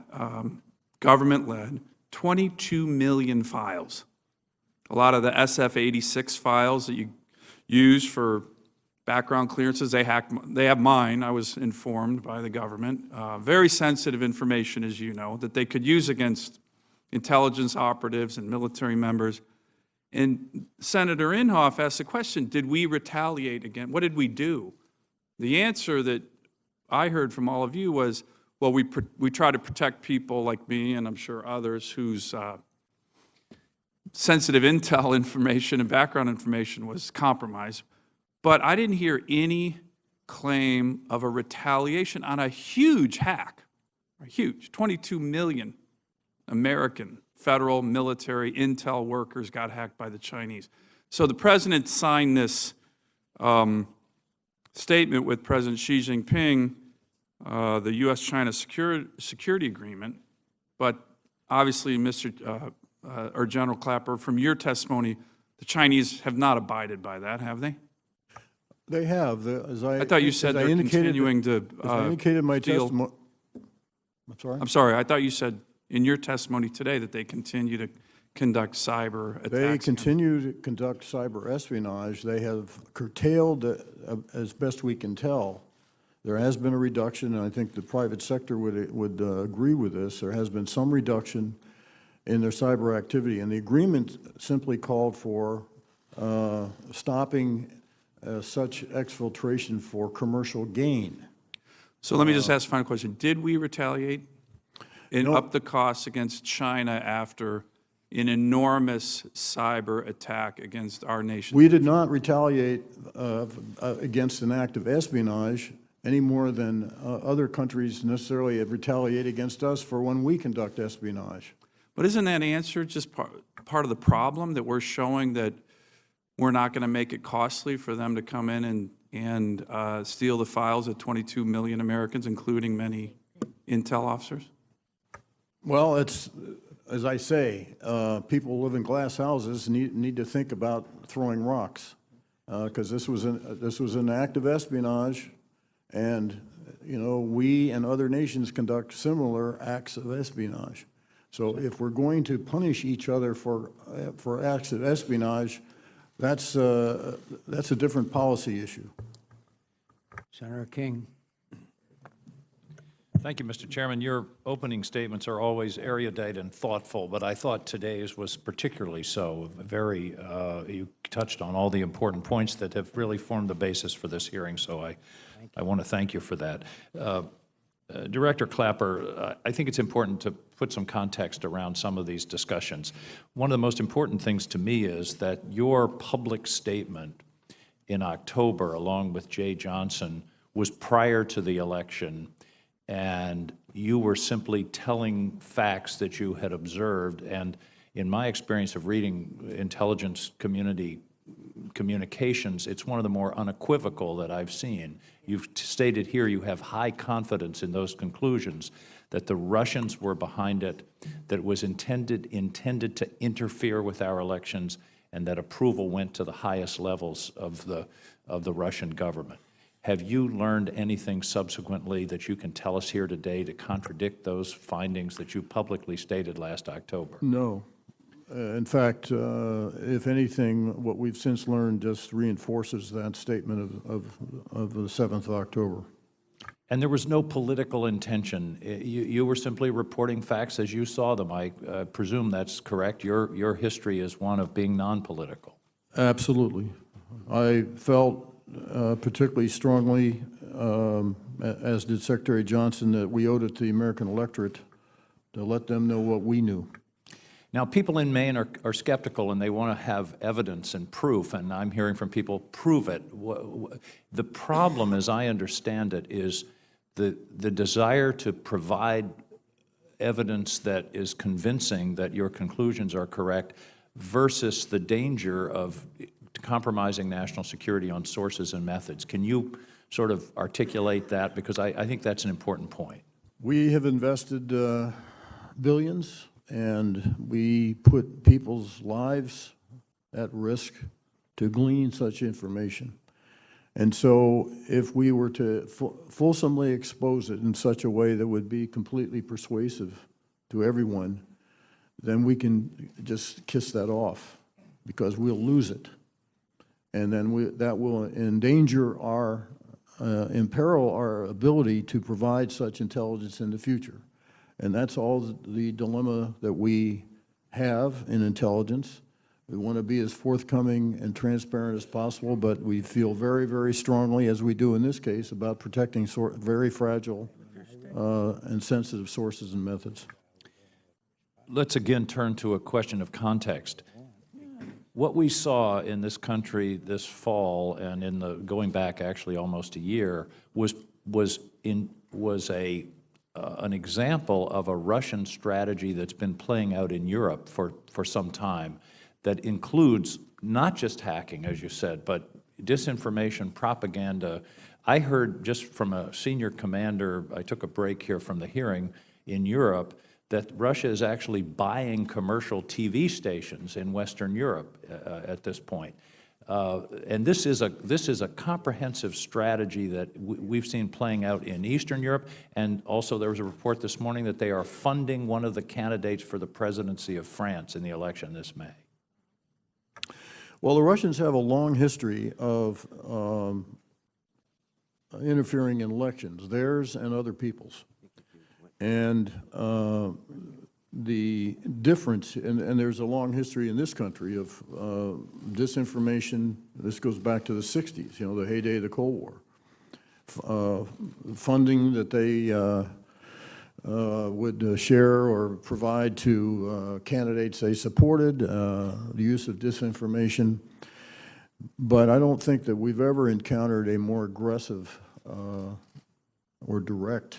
government-led, 22 million files. A lot of the SF-86 files that you use for background clearances, they have mine, I was informed by the government. Very sensitive information, as you know, that they could use against intelligence operatives and military members. And Senator Inhofe asked the question, did we retaliate again? What did we do? The answer that I heard from all of you was, well, we try to protect people like me, and I'm sure others, whose sensitive intel information and background information was compromised. But I didn't hear any claim of a retaliation on a huge hack, a huge, 22 million American federal military intel workers got hacked by the Chinese. So the president signed this statement with President Xi Jinping, the U.S.-China security agreement, but obviously, General Clapper, from your testimony, the Chinese have not abided by that, have they? They have. I thought you said they're continuing to as I indicated in my testimony. I'm sorry? I'm sorry. I thought you said in your testimony today that they continue to conduct cyber attacks? They continue to conduct cyber espionage. They have curtailed, as best we can tell. There has been a reduction, and I think the private sector would agree with this. There has been some reduction in their cyber activity, and the agreement simply called for stopping such exfiltration for commercial gain. So let me just ask a final question. Did we retaliate and up the costs against China after an enormous cyber attack against our nation? We did not retaliate against an act of espionage any more than other countries necessarily have retaliated against us for when we conduct espionage. But isn't that answer just part of the problem, that we're showing that we're not going to make it costly for them to come in and steal the files of 22 million Americans, including many intel officers? Well, it's, as I say, people who live in glass houses need to think about throwing rocks, because this was an act of espionage, and we and other nations conduct similar acts of espionage. So if we're going to punish each other for acts of espionage, that's a different policy issue. Senator King. Thank you, Mr. Chairman. Your opening statements are always erudite and thoughtful, but I thought today's was particularly so. You touched on all the important points that have really formed the basis for this hearing, so I want to thank you for that. Director Clapper, I think it's important to put some context around some of these discussions. One of the most important things to me is that your public statement in October, along with Jay Johnson, was prior to the election, and you were simply telling facts that you had observed. And in my experience of reading intelligence community communications, it's one of the more unequivocal that I've seen. You've stated here you have high confidence in those conclusions, that the Russians were behind it, that it was intended to interfere with our elections, and that approval went to the highest levels of the Russian government. Have you learned anything subsequently that you can tell us here today to contradict those findings that you publicly stated last October? No. In fact, if anything, what we've since learned just reinforces that statement of the 7th of October. And there was no political intention. You were simply reporting facts as you saw them. I presume that's correct. Your history is one of being non-political. Absolutely. I felt particularly strongly, as did Secretary Johnson, that we owed it to the American electorate to let them know what we knew. Now, people in Maine are skeptical, and they want to have evidence and proof, and I'm hearing from people, prove it. The problem, as I understand it, is the desire to provide evidence that is convincing that your conclusions are correct versus the danger of compromising national security on sources and methods. Can you sort of articulate that? Because I think that's an important point. We have invested billions, and we put people's lives at risk to glean such information. And so if we were to fulsomely expose it in such a way that would be completely persuasive to everyone, then we can just kiss that off, because we'll lose it. And then that will endanger imperil our ability to provide such intelligence in the future. And that's all the dilemma that we have in intelligence. We want to be as forthcoming and transparent as possible, but we feel very, very strongly, as we do in this case, about protecting very fragile and sensitive sources and methods. Let's again turn to a question of context. What we saw in this country this fall, and going back actually almost a year, was an example of a Russian strategy that's been playing out in Europe for some time, that includes not just hacking, as you said, but disinformation, propaganda. I heard just from a senior commander, I took a break here from the hearing in Europe, that Russia is actually buying commercial TV stations in Western Europe at this point. And this is a comprehensive strategy that we've seen playing out in Eastern Europe, and also there was a report this morning that they are funding one of the candidates for the presidency of France in the election this May. Well, the Russians have a long history of interfering in elections, theirs and other people's. And the difference, and there's a long history in this country of disinformation. This goes back to the 60s, you know, the heyday of the Cold War. Funding that they would share or provide to candidates they supported, the use of disinformation. But I don't think that we've ever encountered a more aggressive or direct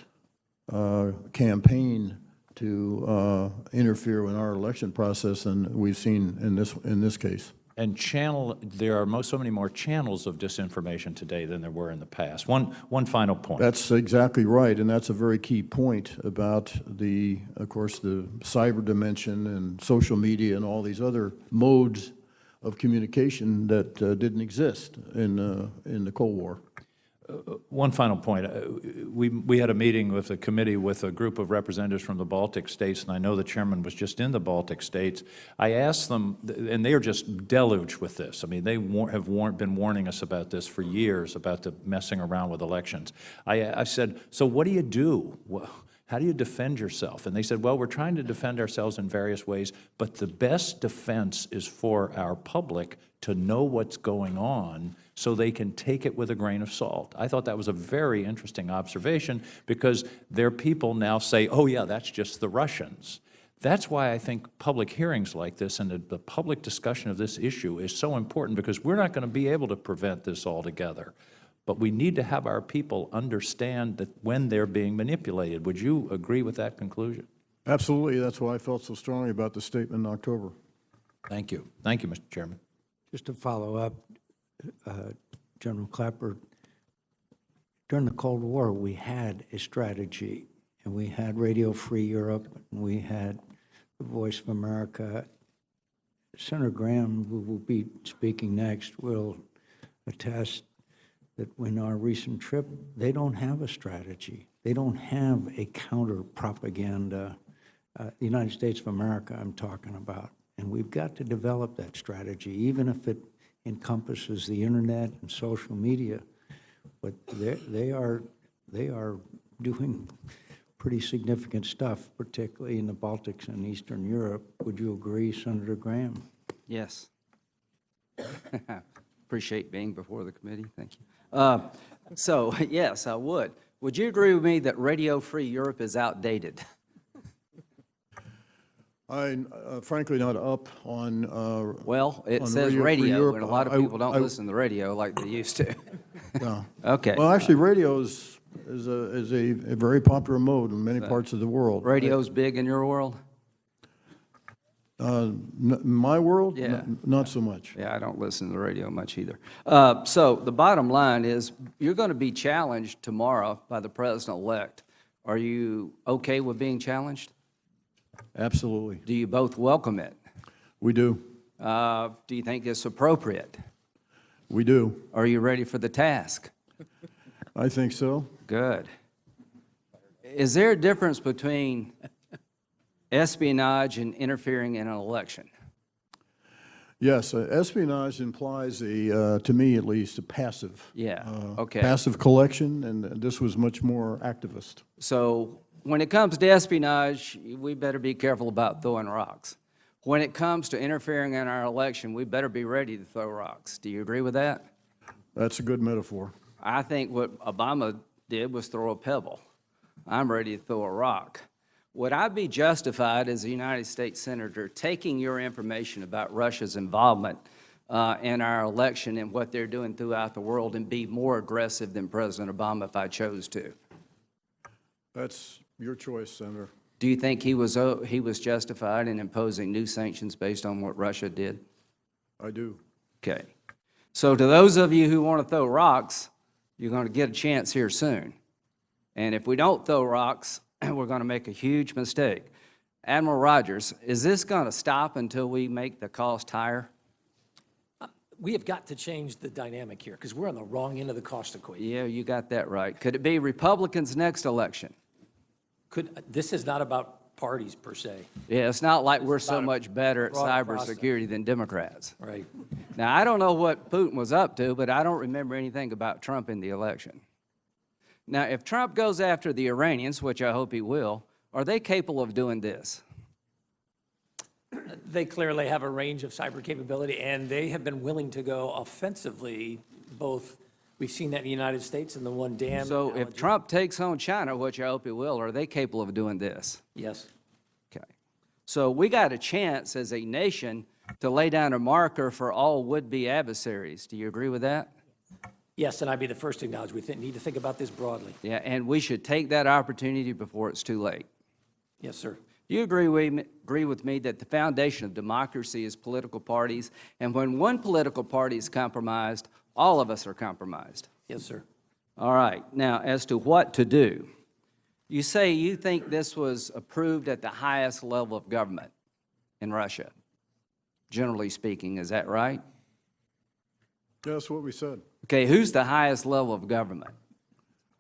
campaign to interfere with our election process than we've seen in this case. And there are so many more channels of disinformation today than there were in the past. One final point. That's exactly right, and that's a very key point about of course, the cyber dimension and social media and all these other modes of communication that didn't exist in the Cold War. One final point. We had a meeting with a committee with a group of representatives from the Baltic states, and I know the chairman was just in the Baltic states. I asked them, and they are just deluged with this. I mean, they have been warning us about this for years, about the messing around with elections. I said, so what do you do? How do you defend yourself? And they said, well, we're trying to defend ourselves in various ways, but the best defense is for our public to know what's going on so they can take it with a grain of salt. I thought that was a very interesting observation because their people now say, oh yeah, that's just the Russians. That's why I think public hearings like this and the public discussion of this issue is so important, because we're not going to be able to prevent this altogether. But we need to have our people understand that when they're being manipulated. Would you agree with that conclusion? Absolutely. That's why I felt so strongly about the statement in October. Thank you. Thank you, Mr. Chairman. Just to follow up, General Clapper, during the Cold War, we had a strategy, and we had Radio Free Europe, and we had the Voice of America. Senator Graham, who will be speaking next, will attest that in our recent trip, they don't have a strategy. They don't have a counter-propaganda. The United States of America I'm talking about. And we've got to develop that strategy, even if it encompasses the internet and social media. But they are doing pretty significant stuff, particularly in the Baltics and Eastern Europe. Would you agree, Senator Graham? Yes. Appreciate being before the committee. Thank you. So, yes, I would. Would you agree with me that Radio Free Europe is outdated? I'm frankly not up on well, it on says Radio Free radio, Europe. and a lot of people don't listen to the radio like they used to. No. Okay. Well, actually, radio is a very popular mode in many parts of the world. Radio's big in your world? My world? Yeah. Not so much. Yeah, I don't listen to the radio much either. So the bottom line is you're going to be challenged tomorrow by the president-elect. Are you okay with being challenged? Absolutely. Do you both welcome it? We do. Do you think it's appropriate? We do. Are you ready for the task? I think so. Good. Is there a difference between espionage and interfering in an election? Yes, espionage implies to me at least, a passive. Yeah, okay. Passive collection, and this was much more activist. So when it comes to espionage, we better be careful about throwing rocks. When it comes to interfering in our election, we better be ready to throw rocks. Do you agree with that? That's a good metaphor. I think what Obama did was throw a pebble. I'm ready to throw a rock. Would I be justified as a United States Senator taking your information about Russia's involvement in our election and what they're doing throughout the world and be more aggressive than President Obama if I chose to? That's your choice, Senator. Do you think he was justified in imposing new sanctions based on what Russia did? I do. Okay. So to those of you who want to throw rocks, you're going to get a chance here soon. And if we don't throw rocks, we're going to make a huge mistake. Admiral Rogers, is this going to stop until we make the cost higher? we have got to change the dynamic here, because we're on the wrong end of the cost equation. Yeah, you got that right. Could it be Republicans next election? This is not about parties, per se. Yeah, it's not like we're so about a much better at broader process. cybersecurity than Democrats. Right. Now, I don't know what Putin was up to, but I don't remember anything about Trump in the election. Now, if Trump goes after the Iranians, which I hope he will, are they capable of doing this? They clearly have a range of cyber capability, and they have been willing to go offensively, both, we've seen that in the United States and the one dam. So if analogy. Trump takes on China, which I hope he will, are they capable of doing this? Yes. Okay. So we got a chance as a nation to lay down a marker for all would-be adversaries. Do you agree with that? Yes, and I'd be the first to acknowledge we need to think about this broadly. Yeah, and we should take that opportunity before it's too late. Yes, sir. Do you agree with me that the foundation of democracy is political parties, and when one political party is compromised, all of us are compromised? Yes, sir. All right. Now, as to what to do, you say you think this was approved at the highest level of government in Russia, generally speaking. Is that right? Yeah, that's what we said. Okay, who's the highest level of government?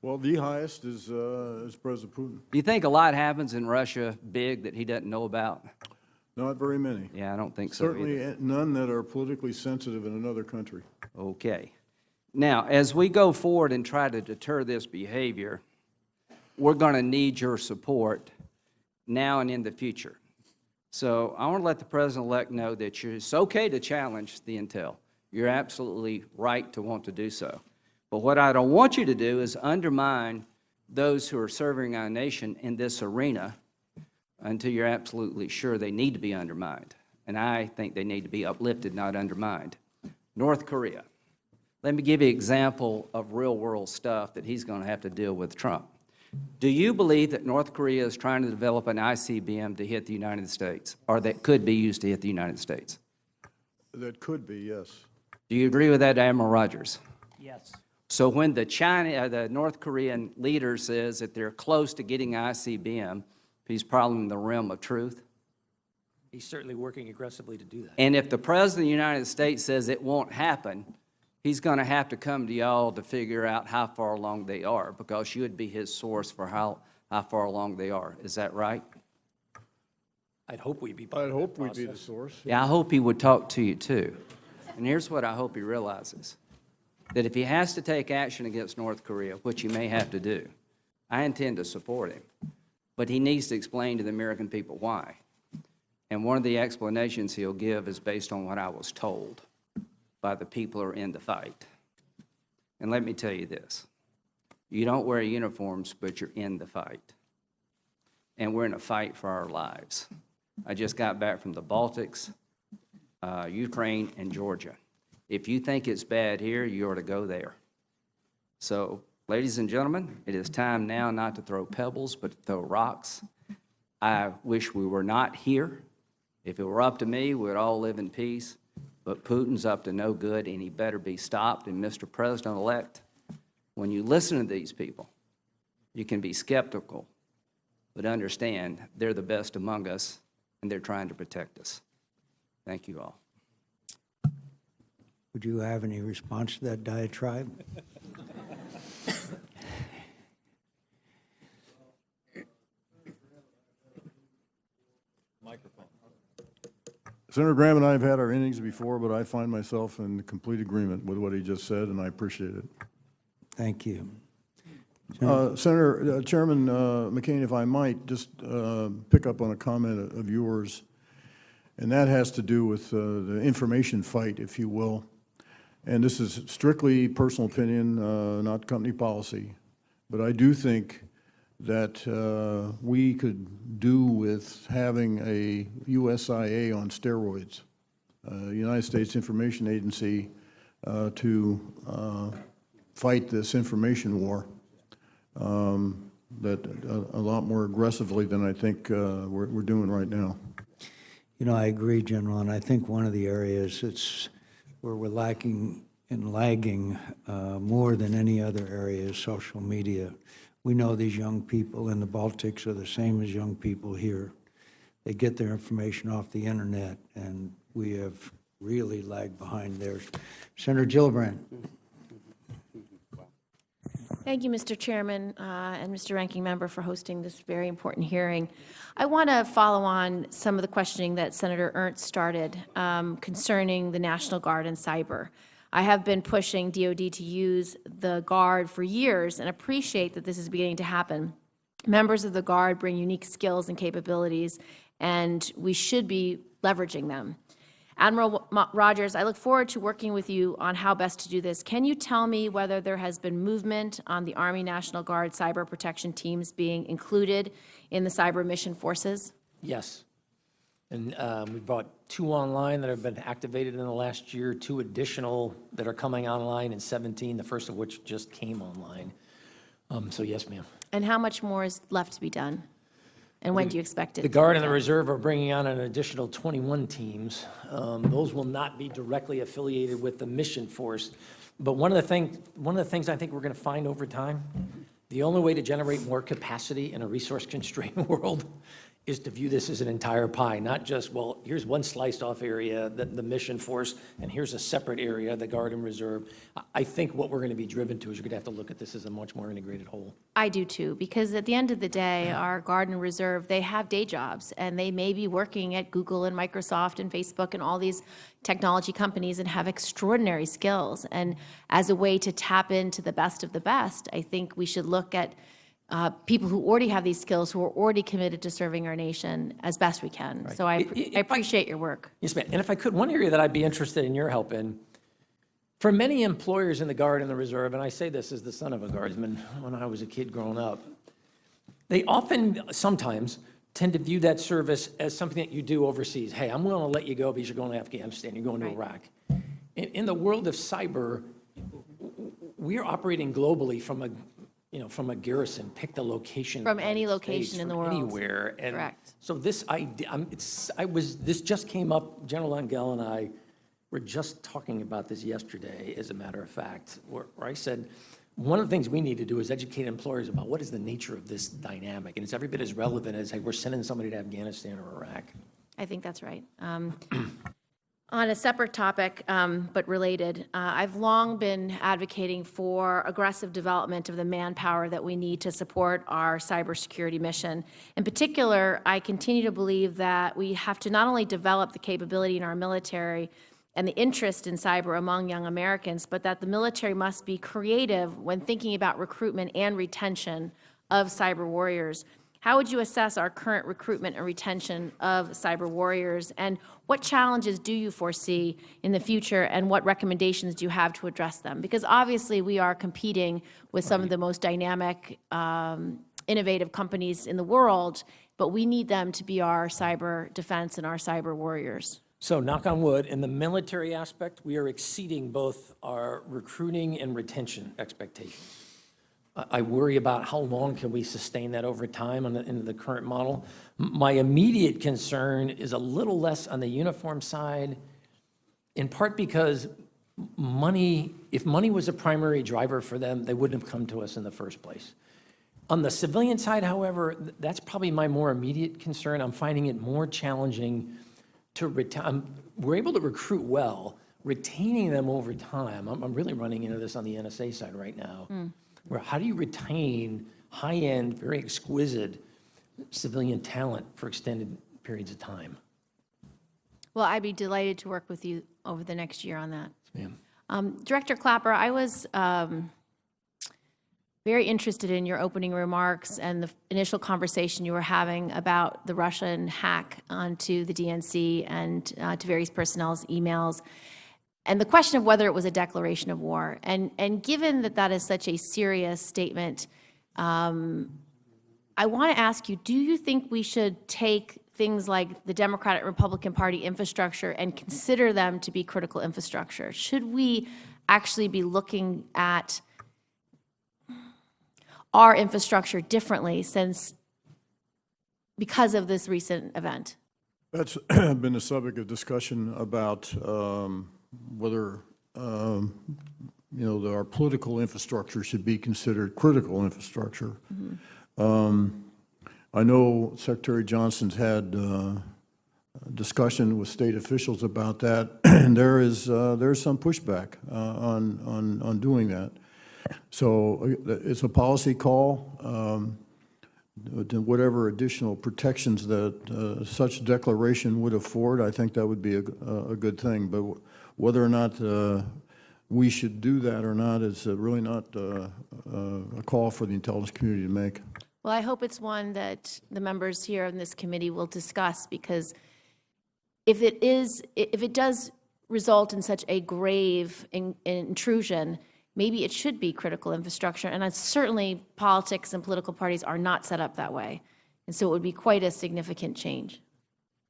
Well, the highest is President Putin. Do you think a lot happens in Russia big that he doesn't know about? Not very many. Yeah, I don't think so Certainly either. none that are politically sensitive in another country. Okay. Now, as we go forward and try to deter this behavior, we're going to need your support now and in the future. So I want to let the President-elect know that it's okay to challenge the intel. You're absolutely right to want to do so. But what I don't want you to do is undermine those who are serving our nation in this arena until you're absolutely sure they need to be undermined. And I think they need to be uplifted, not undermined. North Korea. Let me give you an example of real-world stuff that he's going to have to deal with Trump. Do you believe that North Korea is trying to develop an ICBM to hit the United States, or that could be used to hit the United States? That could be, yes. Do you agree with that, Admiral Rogers? Yes. So when the North Korean leader says that they're close to getting ICBM, he's probably in the realm of truth? He's certainly working aggressively to do that. And if the President of the United States says it won't happen, he's going to have to come to y'all to figure out how far along they are, because you would be his source for how far along they are. Is that right? I'd hope we'd be I'd hope we'd be the source. Yeah, I hope he would talk to you too. And here's what I hope he realizes. That if he has to take action against North Korea, which he may have to do, I intend to support him. But he needs to explain to the American people why. And one of the explanations he'll give is based on what I was told by the people who are in the fight. And let me tell you this. You don't wear uniforms, but you're in the fight. And we're in a fight for our lives. I just got back from the Baltics, Ukraine, and Georgia. If you think it's bad here, you ought to go there. So, ladies and gentlemen, it is time now not to throw pebbles, but to throw rocks. I wish we were not here. If it were up to me, we'd all live in peace. But Putin's up to no good, and he better be stopped. And Mr. President-elect, when you listen to these people, you can be skeptical, but understand they're the best among us, and they're trying to protect us. Thank you all. Would you have any response to that diatribe? Senator Graham and I have had our innings before, but I find myself in complete agreement with what he just said, and I appreciate it. Thank you. Senator Chairman McCain, if I might just pick up on a comment of yours, and that has to do with the information fight, if you will. And this is strictly personal opinion, not company policy. But I do think that we could do with having a USIA on steroids, United States Information Agency, to fight this information war that a lot more aggressively than I think we're doing right now. You know, I agree, General, and I think one of the areas where we're lacking and lagging more than any other area is social media. We know these young people in the Baltics are the same as young people here. They get their information off the internet, and we have really lag behind theirs. Senator Gillibrand. Thank you, Mr. Chairman, and Mr. Ranking Member for hosting this very important hearing. I want to follow on some of the questioning that Senator Ernst started concerning the National Guard and cyber. I have been pushing DoD to use the Guard for years and appreciate that this is beginning to happen. Members of the Guard bring unique skills and capabilities, and we should be leveraging them. Admiral Rogers, I look forward to working with you on how best to do this. Can you tell me whether there has been movement on the Army National Guard cyber protection teams being included in the cyber mission forces? Yes. And we brought 2 online that have been activated in the last year, 2 additional that are coming online in 17, the first of which just came online. So yes, ma'am. And how much more is left to be done? And when do you expect it? The Guard and the Reserve are bringing on an additional 21 teams. Those will not be directly affiliated with the mission force. But one of the things I think we're going to find over time, the only way to generate more capacity in a resource-constrained world is to view this as an entire pie, not just, well, here's one sliced off area, the mission force, and here's a separate area, the Guard and Reserve. I think what we're going to be driven to is you're going to have to look at this as a much more integrated whole. I do too, because at the end of the day, our Guard and Reserve, they have day jobs, and they may be working at Google and Microsoft and Facebook and all these technology companies and have extraordinary skills. And as a way to tap into the best of the best, I think we should look at people who already have these skills, who are already committed to serving our nation as best we can. Right. So I appreciate your work. Yes, ma'am. And if I could, one area that I'd be interested in your help in, for many employers in the Guard and the Reserve, and I say this as the son of a Guardsman when I was a kid growing up, they sometimes tend to view that service as something that you do overseas. Hey, I'm willing to let you go because you're going to Afghanistan, you're going to Iraq. In the world of cyber, we're operating globally from a garrison, pick the location. From any location in the world. Anywhere. And correct. So this idea, this just came up, General Langell and I were just talking about this yesterday, as a matter of fact, where I said, one of the things we need to do is educate employers about what is the nature of this dynamic. And it's every bit as relevant as, hey, we're sending somebody to Afghanistan or Iraq. I think that's right. On a separate topic, but related, I've long been advocating for aggressive development of the manpower that we need to support our cybersecurity mission. In particular, I continue to believe that we have to not only develop the capability in our military and the interest in cyber among young Americans, but that the military must be creative when thinking about recruitment and retention of cyber warriors. How would you assess our current recruitment and retention of cyber warriors, and what challenges do you foresee in the future, and what recommendations do you have to address them? Because obviously we are competing with some of the most dynamic, innovative companies in the world, but we need them to be our cyber defense and our cyber warriors. So knock on wood, in the military aspect, we are exceeding both our recruiting and retention expectations. I worry about how long can we sustain that over time in the current model. My immediate concern is a little less on the uniform side, in part because if money was a primary driver for them, they wouldn't have come to us in the first place. On the civilian side, however, that's probably my more immediate concern. I'm finding it more challenging to retain. We're able to recruit well, retaining them over time. I'm really running into this on the NSA side right now. Where how do you retain high-end, very exquisite civilian talent for extended periods of time? Well, I'd be delighted to work with you over the next year on that. Yes, ma'am. Director Clapper, I was very interested in your opening remarks and the initial conversation you were having about the Russian hack onto the DNC and to various personnel's emails, and the question of whether it was a declaration of war. And given that that is such a serious statement, I want to ask you, do you think we should take things like the Democratic and Republican Party infrastructure and consider them to be critical infrastructure? Should we actually be looking at our infrastructure differently because of this recent event? That's been a subject of discussion about whether our political infrastructure should be considered critical infrastructure. I know Secretary Johnson's had discussion with state officials about that, and there's some pushback on doing that. So it's a policy call. Whatever additional protections that such declaration would afford, I think that would be a good thing. But whether or not we should do that or not is really not a call for the intelligence community to make. Well, I hope it's one that the members here in this committee will discuss, because if it does result in such a grave intrusion, maybe it should be critical infrastructure. And certainly politics and political parties are not set up that way. And so it would be quite a significant change.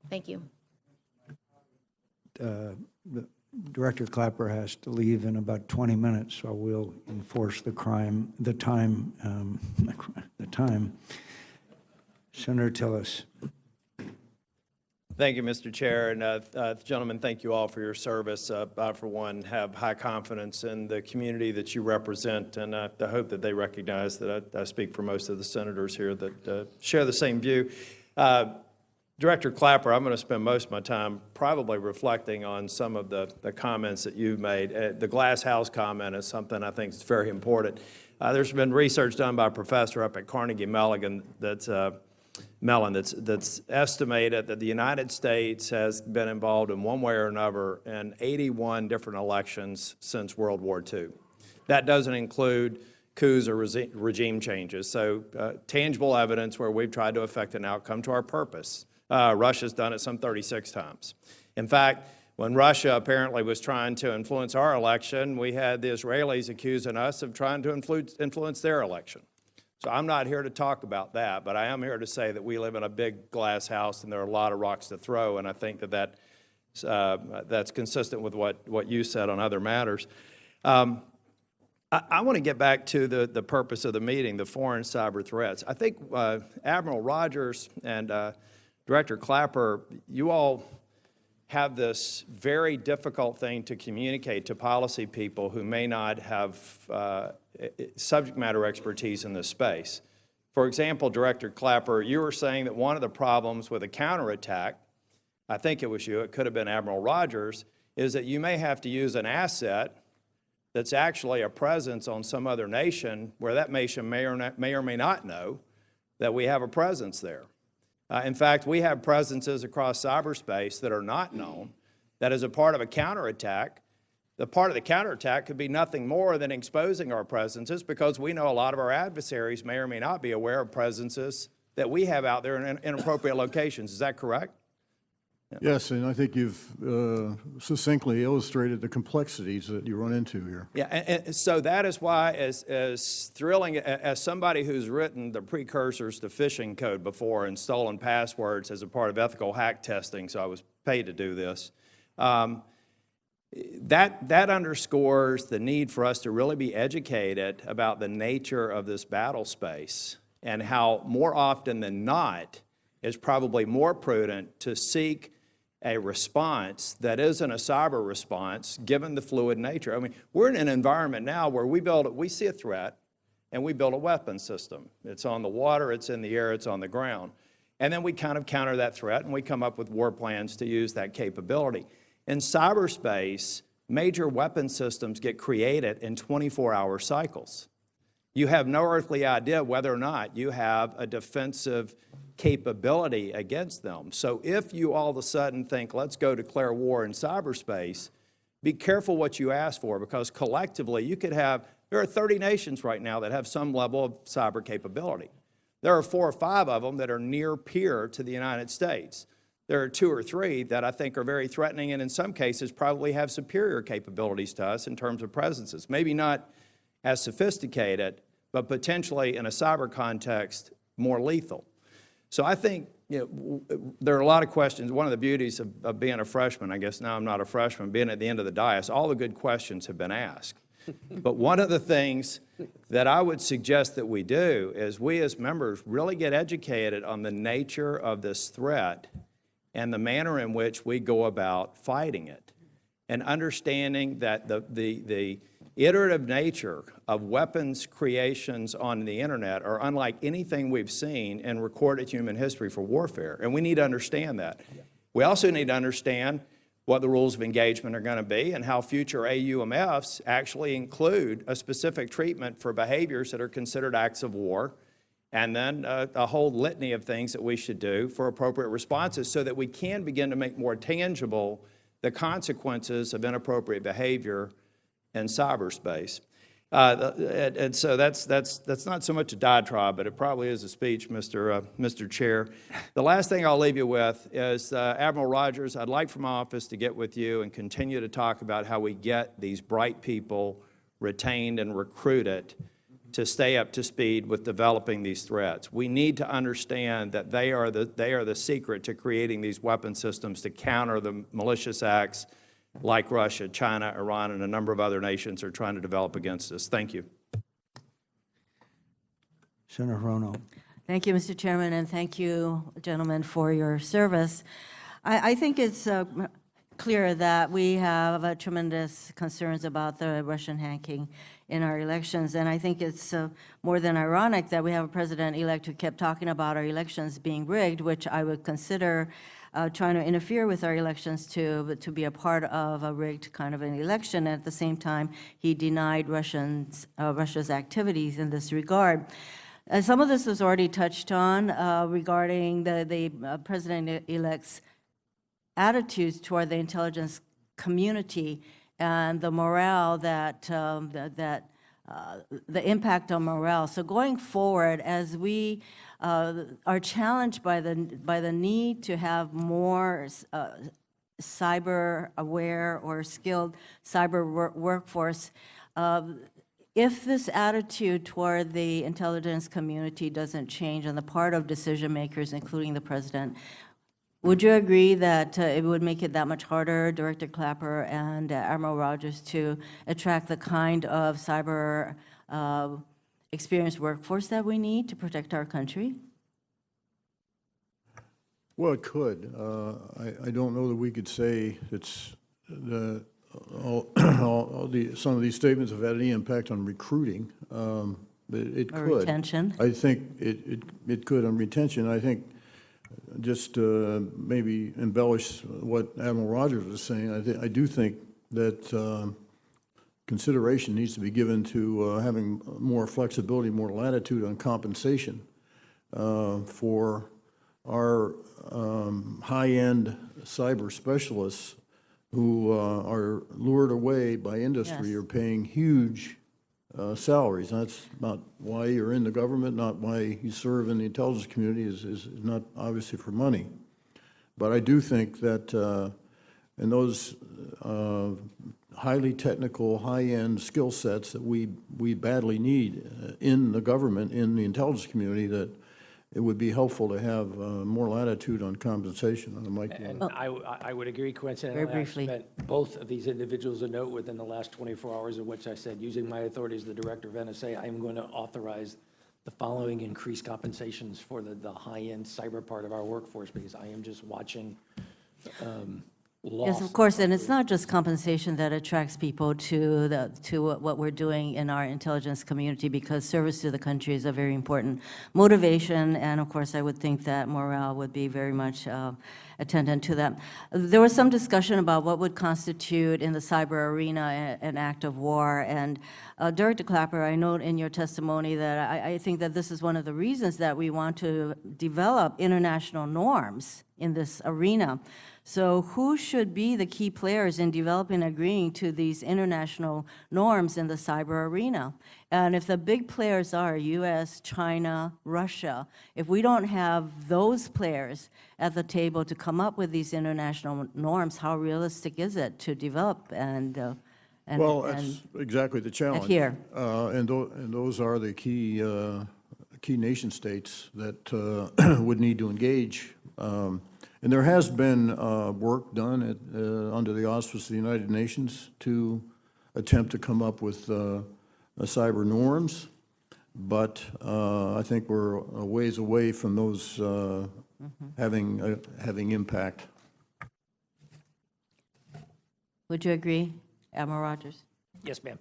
Thank you. Director Clapper has to leave in about 20 minutes, so we'll enforce the time. Senator Tillis. Thank you, Mr. Chair, and gentlemen, thank you all for your service. I, for one, have high confidence in the community that you represent, and I hope that they recognize that I speak for most of the senators here that share the same view. Director Clapper, I'm going to spend most of my time probably reflecting on some of the comments that you've made. The glass house comment is something I think is very important. There's been research done by a professor up at Carnegie Mellon that's estimated that the United States has been involved in one way or another in 81 different elections since World War II. That doesn't include coups or regime changes. So tangible evidence where we've tried to affect an outcome to our purpose. Russia's done it some 36 times. In fact, when Russia apparently was trying to influence our election, we had the Israelis accusing us of trying to influence their election. So I'm not here to talk about that, but I am here to say that we live in a big glass house and there are a lot of rocks to throw, and I think that's consistent with what you said on other matters. I want to get back to the purpose of the meeting, the foreign cyber threats. I think Admiral Rogers and Director Clapper, you all have this very difficult thing to communicate to policy people who may not have subject matter expertise in this space. For example, Director Clapper, you were saying that one of the problems with a counterattack, I think it was you, it could have been Admiral Rogers, is that you may have to use an asset that's actually a presence on some other nation where that nation may or may not know that we have a presence there. In fact, we have presences across cyberspace that are not known, that as a part of a counterattack, the part of the counterattack could be nothing more than exposing our presences, because we know a lot of our adversaries may or may not be aware of presences that we have out there in inappropriate locations. Is that correct? Yes, and I think you've succinctly illustrated the complexities that you run into here. Yeah, and so that is why, as thrilling, as somebody who's written the precursors to phishing code before and stolen passwords as a part of ethical hack testing, so I was paid to do this, that underscores the need for us to really be educated about the nature of this battle space and how more often than not it's probably more prudent to seek a response that isn't a cyber response, given the fluid nature. I mean, we're in an environment now where we see a threat, and we build a weapons system. It's on the water, it's in the air, it's on the ground. And then we kind of counter that threat, and we come up with war plans to use that capability. In cyberspace, major weapon systems get created in 24-hour cycles. You have no earthly idea whether or not you have a defensive capability against them. So if you all of a sudden think, let's go declare war in cyberspace, be careful what you ask for, because collectively you could have, there are 30 nations right now that have some level of cyber capability. There are 4 or 5 of them that are near peer to the United States. There are 2 or 3 that I think are very threatening, and in some cases probably have superior capabilities to us in terms of presences. Maybe not as sophisticated, but potentially in a cyber context more lethal. So I think there are a lot of questions. One of the beauties of being a freshman, I guess now I'm not a freshman, being at the end of the dais, all the good questions have been asked. But one of the things that I would suggest that we do is we as members really get educated on the nature of this threat and the manner in which we go about fighting it, and understanding that the iterative nature of weapons creations on the internet are unlike anything we've seen in recorded human history for warfare, and we need to understand that. We also need to understand what the rules of engagement are going to be and how future AUMFs actually include a specific treatment for behaviors that are considered acts of war, and then a whole litany of things that we should do for appropriate responses so that we can begin to make more tangible the consequences of inappropriate behavior in cyberspace. And so that's not so much a diatribe, but it probably is a speech, Mr. Chair. The last thing I'll leave you with is, Admiral Rogers, I'd like for my office to get with you and continue to talk about how we get these bright people retained and recruited to stay up to speed with developing these threats. We need to understand that they are the secret to creating these weapon systems to counter the malicious acts like Russia, China, Iran, and a number of other nations are trying to develop against us. Thank you. Senator Rono. Thank you, Mr. Chairman, and thank you, gentlemen, for your service. I think it's clear that we have tremendous concerns about the Russian hacking in our elections, and I think it's more than ironic that we have a president-elect who kept talking about our elections being rigged, which I would consider trying to interfere with our elections to be a part of a rigged kind of an election. At the same time, he denied Russia's activities in this regard. Some of this was already touched on regarding the president-elect's attitudes toward the intelligence community and the morale the impact on morale. So going forward, as we are challenged by the need to have more cyber aware or skilled cyber workforce, if this attitude toward the intelligence community doesn't change on the part of decision makers, including the president, would you agree that it would make it that much harder, Director Clapper and Admiral Rogers, to attract the kind of cyber experienced workforce that we need to protect our country? Well, it could. I don't know that we could say it's some of these statements have had any impact on recruiting, but it could. Or retention? I think it could on retention. I think just maybe embellish what Admiral Rogers was saying. I do think that consideration needs to be given to having more flexibility, more latitude on compensation for our high-end cyber specialists who are lured away by industry or paying huge salaries. That's not why you're in the government, not why you serve in the intelligence community, is not obviously for money. But I do think that in those highly technical, high-end skill sets that we badly need in the government, in the intelligence community, that it would be helpful to have more latitude on compensation. And I would agree, coincidentally. Very briefly. I spent both of these individuals a note within the last 24 hours, in which I said, using my authority as the director of NSA, I am going to authorize the following increased compensations for the high-end cyber part of our workforce, because I am just watching loss. Yes, of course, and it's not just compensation that attracts people to what we're doing in our intelligence community, because service to the country is a very important motivation, and of course, I would think that morale would be very much attendant to that. There was some discussion about what would constitute in the cyber arena an act of war, and Director Clapper, I note in your testimony that I think that this is one of the reasons that we want to develop international norms in this arena. So who should be the key players in developing and agreeing to these international norms in the cyber arena? And if the big players are US, China, Russia, if we don't have those players at the table to come up with these international norms, how realistic is it to develop and well, that's exactly the challenge. Adhere. And those are the key nation states that would need to engage. And there has been work done under the auspices of the United Nations to attempt to come up with cyber norms, but I think we're a ways away from those having impact. Would you agree, Admiral Rogers? Yes, ma'am.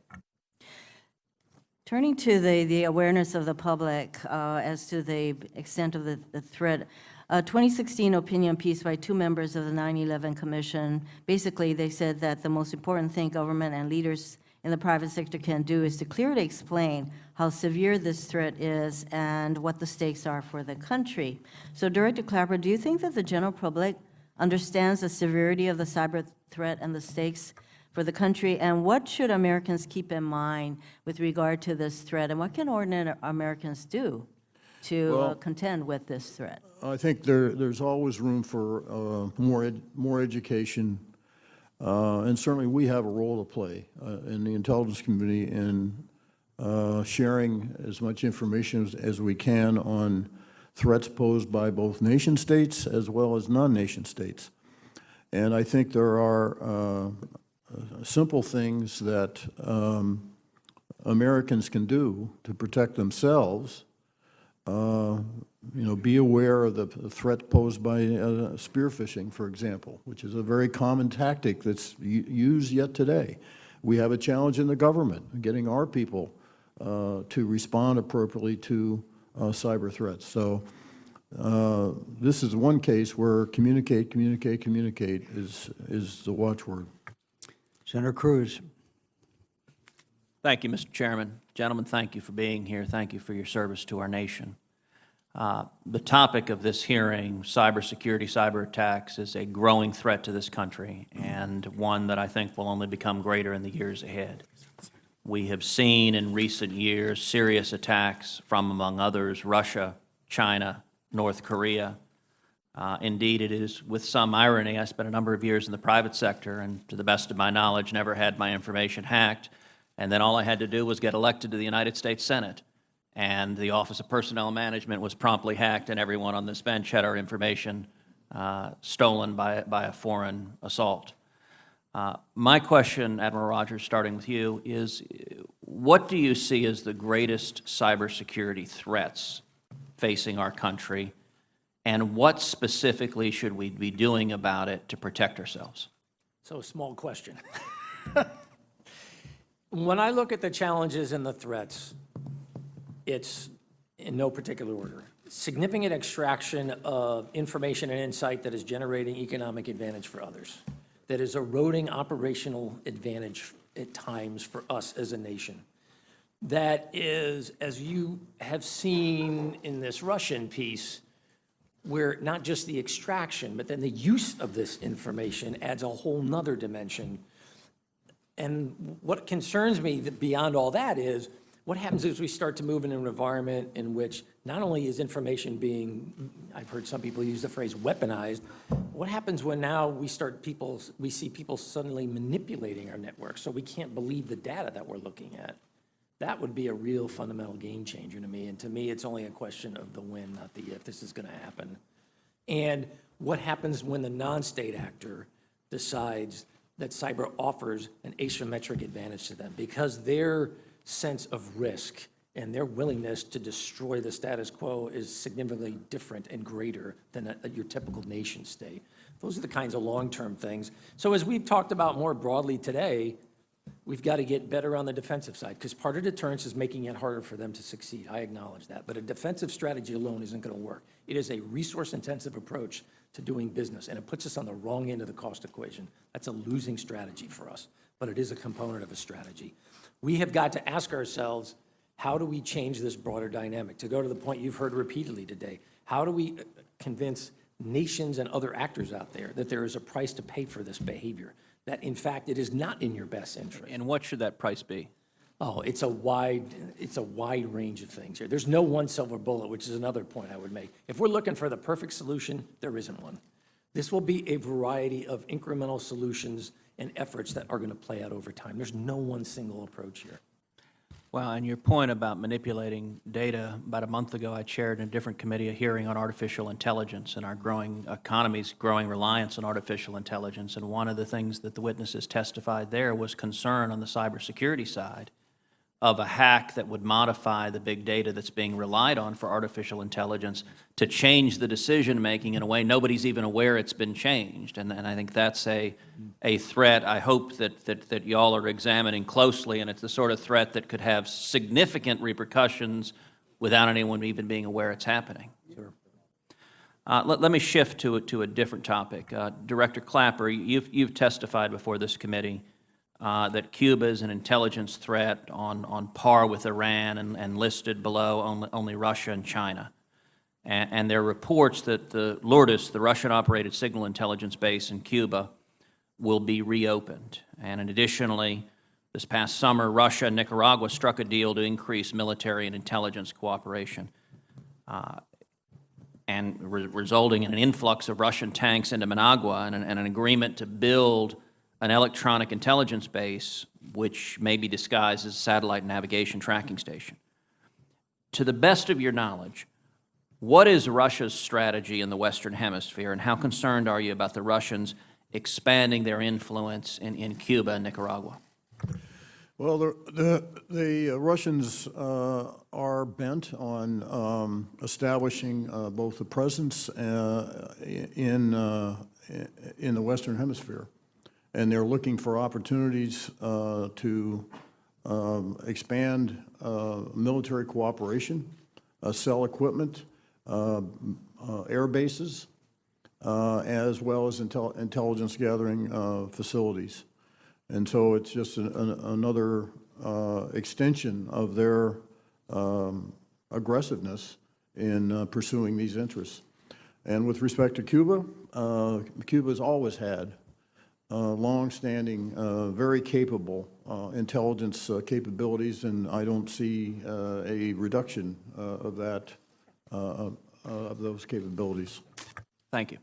Turning to the awareness of the public as to the extent of the threat, A 2016 opinion piece by 2 members of the 9/11 Commission, basically they said that the most important thing government and leaders in the private sector can do is to clearly explain how severe this threat is and what the stakes are for the country. So Director Clapper, do you think that the general public understands the severity of the cyber threat and the stakes for the country? And what should Americans keep in mind with regard to this threat? And what can ordinary Americans do to contend with this threat? I think there's always room for more education, and certainly we have a role to play in the intelligence community in sharing as much information as we can on threats posed by both nation states as well as non-nation states. And I think there are simple things that Americans can do to protect themselves. Be aware of the threat posed by spearfishing, for example, which is a very common tactic that's used yet today. We have a challenge in the government, getting our people to respond appropriately to cyber threats. So this is one case where communicate is the watchword. Senator Cruz. Thank you, Mr. Chairman. Gentlemen, thank you for being here. Thank you for your service to our nation. The topic of this hearing, cybersecurity, cyber attacks, is a growing threat to this country, and one that I think will only become greater in the years ahead. We have seen in recent years serious attacks from, among others, Russia, China, North Korea. Indeed, it is with some irony. I spent a number of years in the private sector and, to the best of my knowledge, never had my information hacked. And then all I had to do was get elected to the United States Senate. And the Office of Personnel Management was promptly hacked, and everyone on this bench had our information stolen by a foreign assault. My question, Admiral Rogers, starting with you, is what do you see as the greatest cybersecurity threats facing our country, and what specifically should we be doing about it to protect ourselves? So, a small question. When I look at the challenges and the threats, it's in no particular order. Significant extraction of information and insight that is generating economic advantage for others, that is eroding operational advantage at times for us as a nation. That is, as you have seen in this Russian piece, where not just the extraction, but then the use of this information adds a whole nother dimension. And what concerns me beyond all that is, what happens as we start to move in an environment in which not only is information being, I've heard some people use the phrase weaponized, what happens when now we see people suddenly manipulating our networks so we can't believe the data that we're looking at? That would be a real fundamental game changer to me. And to me, it's only a question of the when, not the if this is going to happen. And what happens when the non-state actor decides that cyber offers an asymmetric advantage to them because their sense of risk and their willingness to destroy the status quo is significantly different and greater than your typical nation state. Those are the kinds of long-term things. So as we've talked about more broadly today, we've got to get better on the defensive side because part of deterrence is making it harder for them to succeed. I acknowledge that. But a defensive strategy alone isn't going to work. It is a resource-intensive approach to doing business, and it puts us on the wrong end of the cost equation. That's a losing strategy for us, but it is a component of a strategy. We have got to ask ourselves, how do we change this broader dynamic? To go to the point you've heard repeatedly today, how do we convince nations and other actors out there that there is a price to pay for this behavior, that in fact it is not in your best interest? And what should that price be? Oh, it's a wide range of things here. There's no one silver bullet, which is another point I would make. If we're looking for the perfect solution, there isn't one. This will be a variety of incremental solutions and efforts that are going to play out over time. There's no one single approach here. Well, and your point about manipulating data, about a month ago I chaired in a different committee a hearing on artificial intelligence and our growing economy's growing reliance on artificial intelligence. And one of the things that the witnesses testified there was concern on the cybersecurity side of a hack that would modify the big data that's being relied on for artificial intelligence to change the decision-making in a way nobody's even aware it's been changed. And I think that's a threat I hope that y'all are examining closely, and it's the sort of threat that could have significant repercussions without anyone even being aware it's happening. Sure. Let me shift to a different topic. Director Clapper, you've testified before this committee that Cuba is an intelligence threat on par with Iran and listed below only Russia and China. And there are reports that the Lourdes, the Russian-operated signal intelligence base in Cuba, will be reopened. And additionally, this past summer, Russia and Nicaragua struck a deal to increase military and intelligence cooperation, resulting in an influx of Russian tanks into Managua and an agreement to build an electronic intelligence base, which may be disguised as a satellite navigation tracking station. To the best of your knowledge, what is Russia's strategy in the Western Hemisphere, and how concerned are you about the Russians expanding their influence in Cuba and Nicaragua? Well, the Russians are bent on establishing both a presence in the Western Hemisphere, and they're looking for opportunities to expand military cooperation, sell equipment, air bases, as well as intelligence gathering facilities. And so it's just another extension of their aggressiveness in pursuing these interests. And with respect to Cuba, Cuba's always had long-standing, very capable intelligence capabilities, and I don't see a reduction of that, of those capabilities. Thank you.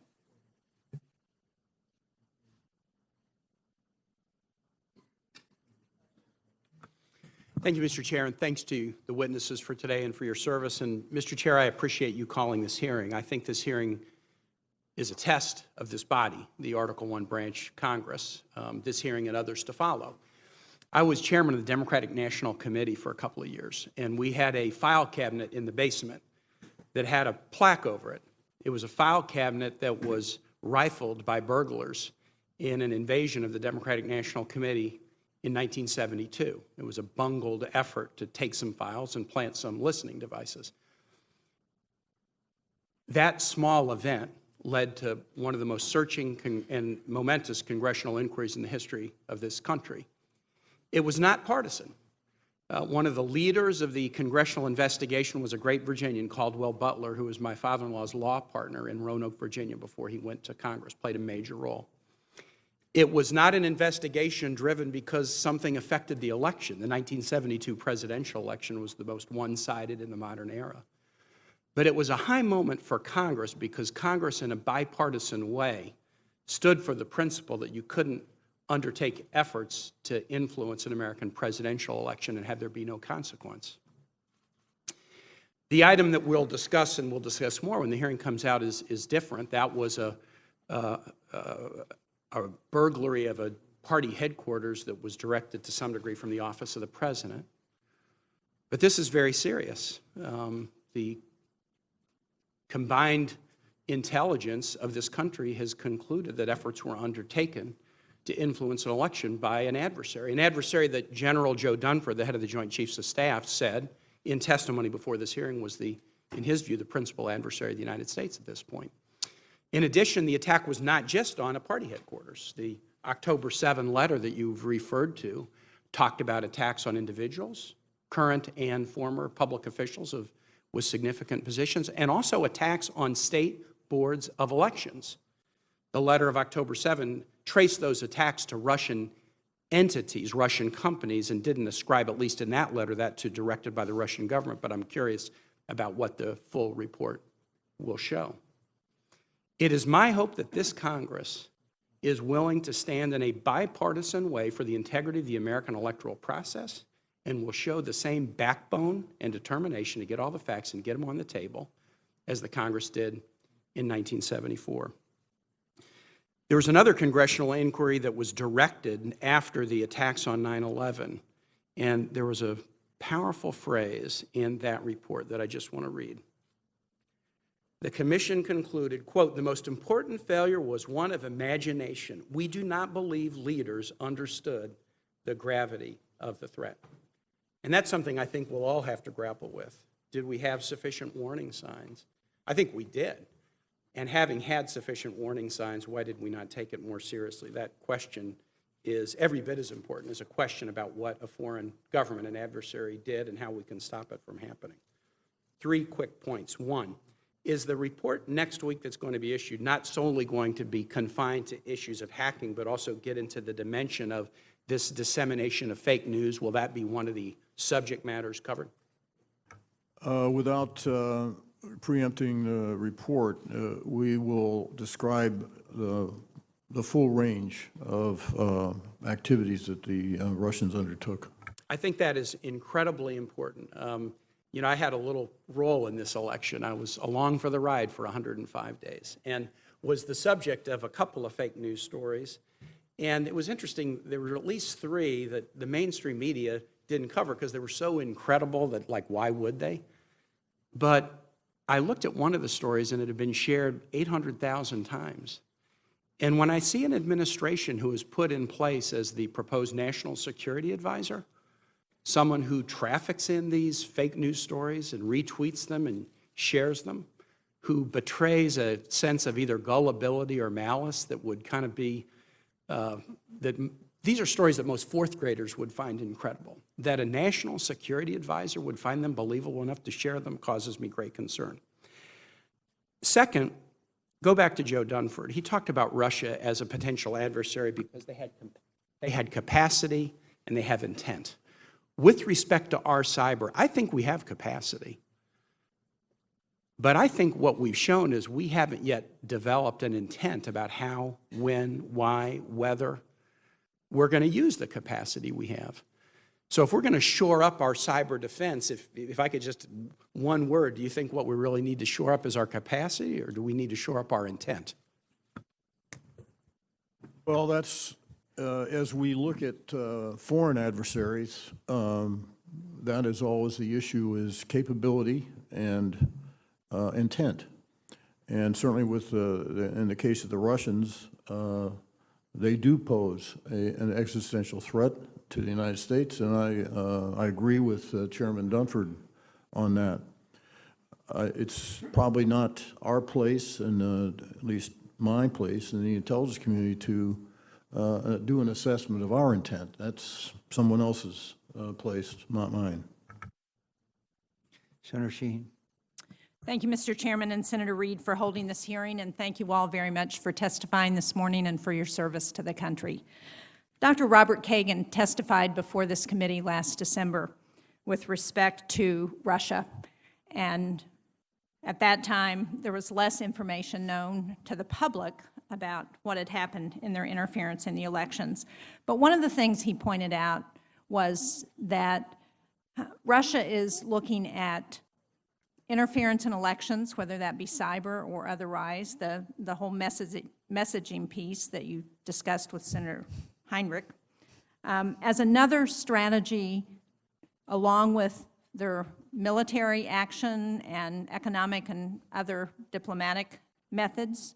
Thank you, Mr. Chair, and thanks to the witnesses for today and for your service. And Mr. Chair, I appreciate you calling this hearing. I think this hearing is a test of this body, the Article I branch Congress, this hearing and others to follow. I was chairman of the Democratic National Committee for a couple of years, and we had a file cabinet in the basement that had a plaque over it. It was a file cabinet that was rifled by burglars in an invasion of the Democratic National Committee in 1972. It was a bungled effort to take some files and plant some listening devices. That small event led to one of the most searching and momentous congressional inquiries in the history of this country. It was not partisan. One of the leaders of the congressional investigation was a great Virginian, Caldwell Butler, who was my father-in-law's law partner in Roanoke, Virginia, before he went to Congress, played a major role. It was not an investigation driven because something affected the election. The 1972 presidential election was the most one-sided in the modern era. But it was a high moment for Congress because Congress, in a bipartisan way, stood for the principle that you couldn't undertake efforts to influence an American presidential election and have there be no consequence. The item that we'll discuss, and we'll discuss more when the hearing comes out, is different. That was a burglary of a party headquarters that was directed to some degree from the office of the president. But this is very serious. The combined intelligence of this country has concluded that efforts were undertaken to influence an election by an adversary that General Joe Dunford, the head of the Joint Chiefs of Staff, said in testimony before this hearing was, in his view, the principal adversary of the United States at this point. In addition, the attack was not just on a party headquarters. The October 7 letter that you've referred to talked about attacks on individuals, current and former public officials with significant positions, and also attacks on state boards of elections. The letter of October 7 traced those attacks to Russian entities, Russian companies, and didn't ascribe, at least in that letter, that to directed by the Russian government, but I'm curious about what the full report will show. It is my hope that this Congress is willing to stand in a bipartisan way for the integrity of the American electoral process and will show the same backbone and determination to get all the facts and get them on the table as the Congress did in 1974. There was another congressional inquiry that was directed after the attacks on 9/11, and there was a powerful phrase in that report that I just want to read. The commission concluded, quote, "The most important failure was one of imagination. We do not believe leaders understood the gravity of the threat." And that's something I think we'll all have to grapple with. Did we have sufficient warning signs? I think we did. And having had sufficient warning signs, why did we not take it more seriously? That question is every bit as important as a question about what a foreign government, an adversary, did and how we can stop it from happening. 3 quick points. 1, is the report next week that's going to be issued not solely going to be confined to issues of hacking, but also get into the dimension of this dissemination of fake news? Will that be one of the subject matters covered? Without preempting the report, we will describe the full range of activities that the Russians undertook. I think that is incredibly important. You know, I had a little role in this election. I was along for the ride for 105 days and was the subject of a couple of fake news stories. And it was interesting, there were at least 3 that the mainstream media didn't cover because they were so incredible that, like, why would they? But I looked at one of the stories and it had been shared 800,000 times. And when I see an administration who is put in place as the proposed national security advisor, someone who traffics in these fake news stories and retweets them and shares them, who betrays a sense of either gullibility or malice that would kind of be, these are stories that most 4th graders would find incredible. That a national security advisor would find them believable enough to share them causes me great concern. Second, go back to Joe Dunford. He talked about Russia as a potential adversary because they had capacity and they have intent. With respect to our cyber, I think we have capacity. But I think what we've shown is we haven't yet developed an intent about how, when, why, whether we're going to use the capacity we have. So if we're going to shore up our cyber defense, if I could just, one word, do you think what we really need to shore up is our capacity, or do we need to shore up our intent? Well, that's, as we look at foreign adversaries, that is always the issue, is capability and intent. And certainly with in the case of the Russians, they do pose an existential threat to the United States, and I agree with Chairman Dunford on that. It's probably not our place, and at least my place in the intelligence community, to do an assessment of our intent. That's someone else's place, not mine. Senator Sheen. Thank you, Mr. Chairman, and Senator Reid for holding this hearing, and thank you all very much for testifying this morning and for your service to the country. Dr. Robert Kagan testified before this committee last December with respect to Russia, and at that time there was less information known to the public about what had happened in their interference in the elections. But one of the things he pointed out was that Russia is looking at interference in elections, whether that be cyber or otherwise, the whole messaging piece that you discussed with Senator Heinrich, as another strategy, along with their military action and economic and other diplomatic methods,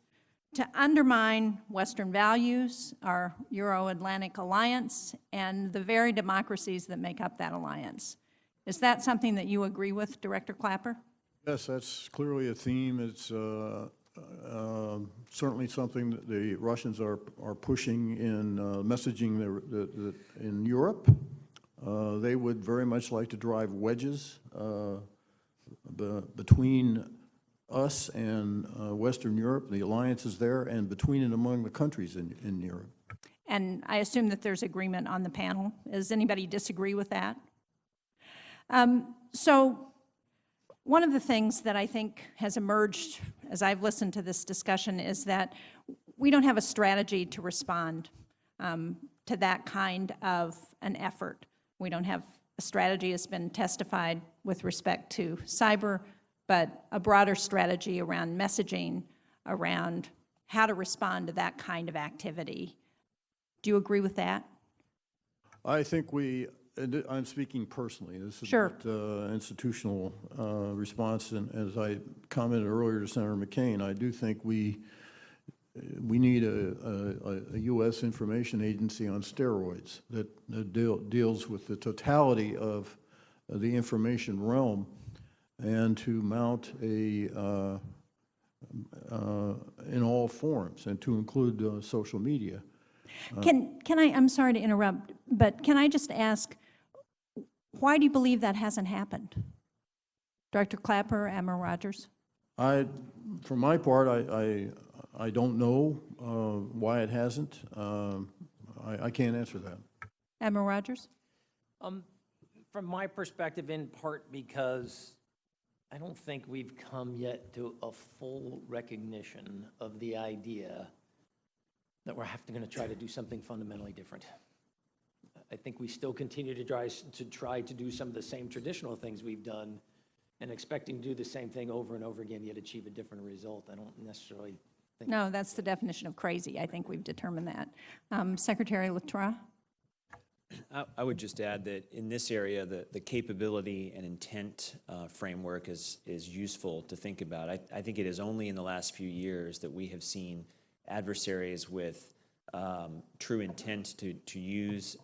to undermine Western values, our Euro-Atlantic alliance, and the very democracies that make up that alliance. Is that something that you agree with, Director Clapper? Yes, that's clearly a theme. It's certainly something that the Russians are pushing in messaging in Europe. They would very much like to drive wedges between us and Western Europe, the alliances there, and between and among the countries in Europe. And I assume that there's agreement on the panel. Does anybody disagree with that? So one of the things that I think has emerged as I've listened to this discussion is that we don't have a strategy to respond to that kind of an effort. We don't have a strategy that's been testified with respect to cyber, but a broader strategy around messaging, around how to respond to that kind of activity. Do you agree with that? I think I'm speaking personally. This is sure. not institutional response. And as I commented earlier to Senator McCain, I do think we need a U.S. information agency on steroids that deals with the totality of the information realm, and to mount a in all forms, and to include social media. I'm sorry to interrupt, but can I just ask, why do you believe that hasn't happened? Director Clapper, Admiral Rogers? For my part, I don't know why it hasn't. I can't answer that. Admiral Rogers? From my perspective, in part because I don't think we've come yet to a full recognition of the idea that we're going to try to do something fundamentally different. I think we still continue to try to do some of the same traditional things we've done and expecting to do the same thing over and over again, yet achieve a different result. I don't necessarily think. No, that's the definition of crazy. I think we've determined that. Secretary Lettre? I would just add that in this area, the capability and intent framework is useful to think about. I think it is only in the last few years that we have seen adversaries with true intent to use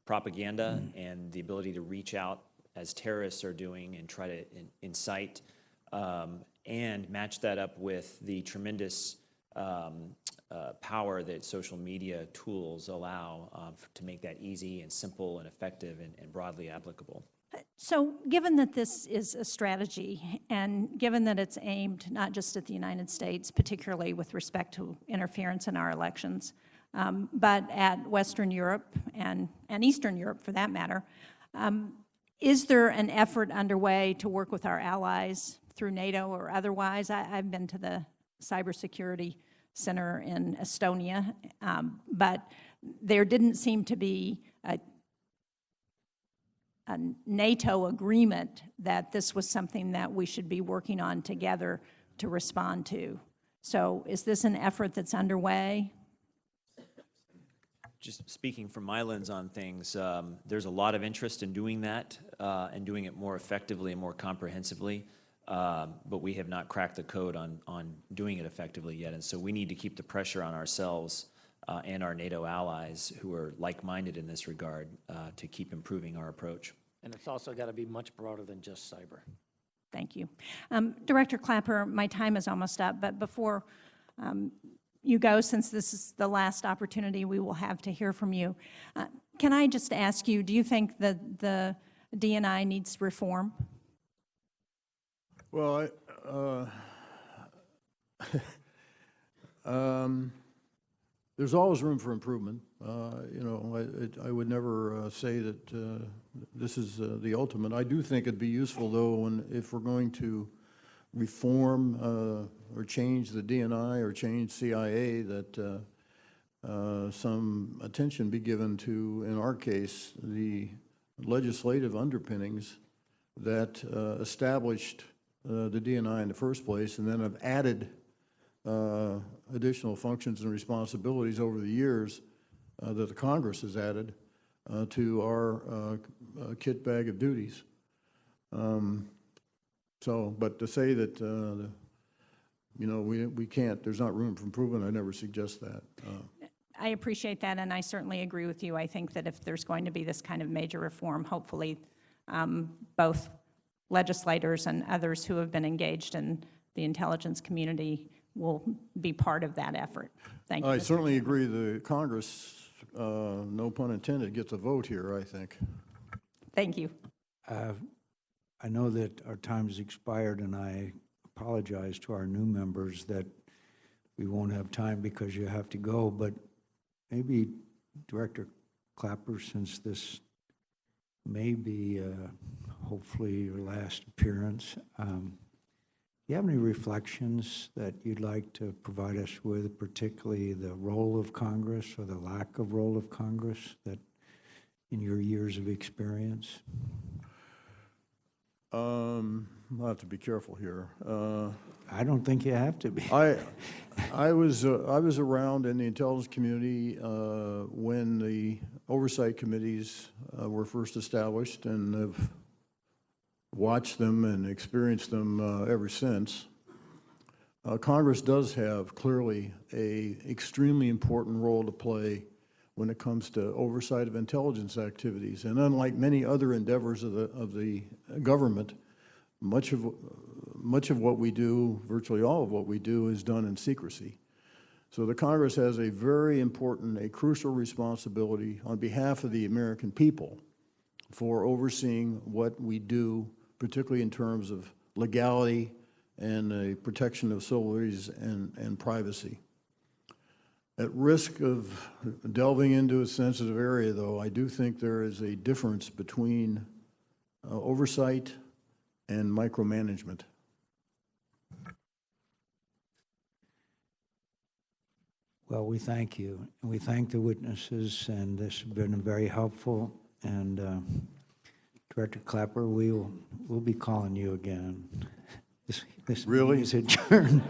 propaganda and the ability to reach out as terrorists are doing and try to incite and match that up with the tremendous power that social media tools allow to make that easy and simple and effective and broadly applicable. So given that this is a strategy, and given that it's aimed not just at the United States, particularly with respect to interference in our elections, but at Western Europe and Eastern Europe for that matter, is there an effort underway to work with our allies through NATO or otherwise? I've been to the Cybersecurity Center in Estonia, but there didn't seem to be a NATO agreement that this was something that we should be working on together to respond to. So is this an effort that's underway? Just speaking from my lens on things, there's a lot of interest in doing that and doing it more effectively and more comprehensively, but we have not cracked the code on doing it effectively yet. And so we need to keep the pressure on ourselves and our NATO allies who are like-minded in this regard to keep improving our approach. And it's also got to be much broader than just cyber. Thank you. Director Clapper, my time is almost up, but before you go, since this is the last opportunity we will have to hear from you, can I just ask you, do you think that the D&I needs reform? Well, there's always room for improvement. You know, I would never say that this is the ultimate. I do think it'd be useful, though, if we're going to reform or change the D&I or change CIA, that some attention be given to, in our case, the legislative underpinnings that established the D&I in the first place, and then have added additional functions and responsibilities over the years that the Congress has added to our kit bag of duties. But to say that, you know, we can't, there's not room for improvement, I never suggest that. I appreciate that, and I certainly agree with you. I think that if there's going to be this kind of major reform, hopefully both legislators and others who have been engaged in the intelligence community will be part of that effort. Thank you. I certainly agree the Congress, no pun intended, gets a vote here, I think. Thank you. I know that our time has expired, and I apologize to our new members that we won't have time because you have to go, but maybe Director Clapper, since this may be hopefully your last appearance, do you have any reflections that you'd like to provide us with, particularly the role of Congress or the lack of role of Congress that in your years of experience? I'll have to be careful here. I don't think you have to be. I was around in the intelligence community when the oversight committees were first established, and have watched them and experienced them ever since. Congress does have clearly an extremely important role to play when it comes to oversight of intelligence activities. And unlike many other endeavors of the government, much of much of what we do, virtually all of what we do, is done in secrecy. So the Congress has a very important, a crucial responsibility on behalf of the American people for overseeing what we do, particularly in terms of legality and the protection of civil liberties and privacy. At risk of delving into a sensitive area, though, I do think there is a difference between oversight and micromanagement. Well, we thank you, and we thank the witnesses, and this has been very helpful. And Director Clapper, we'll be calling you again. This Really? meeting is adjourned.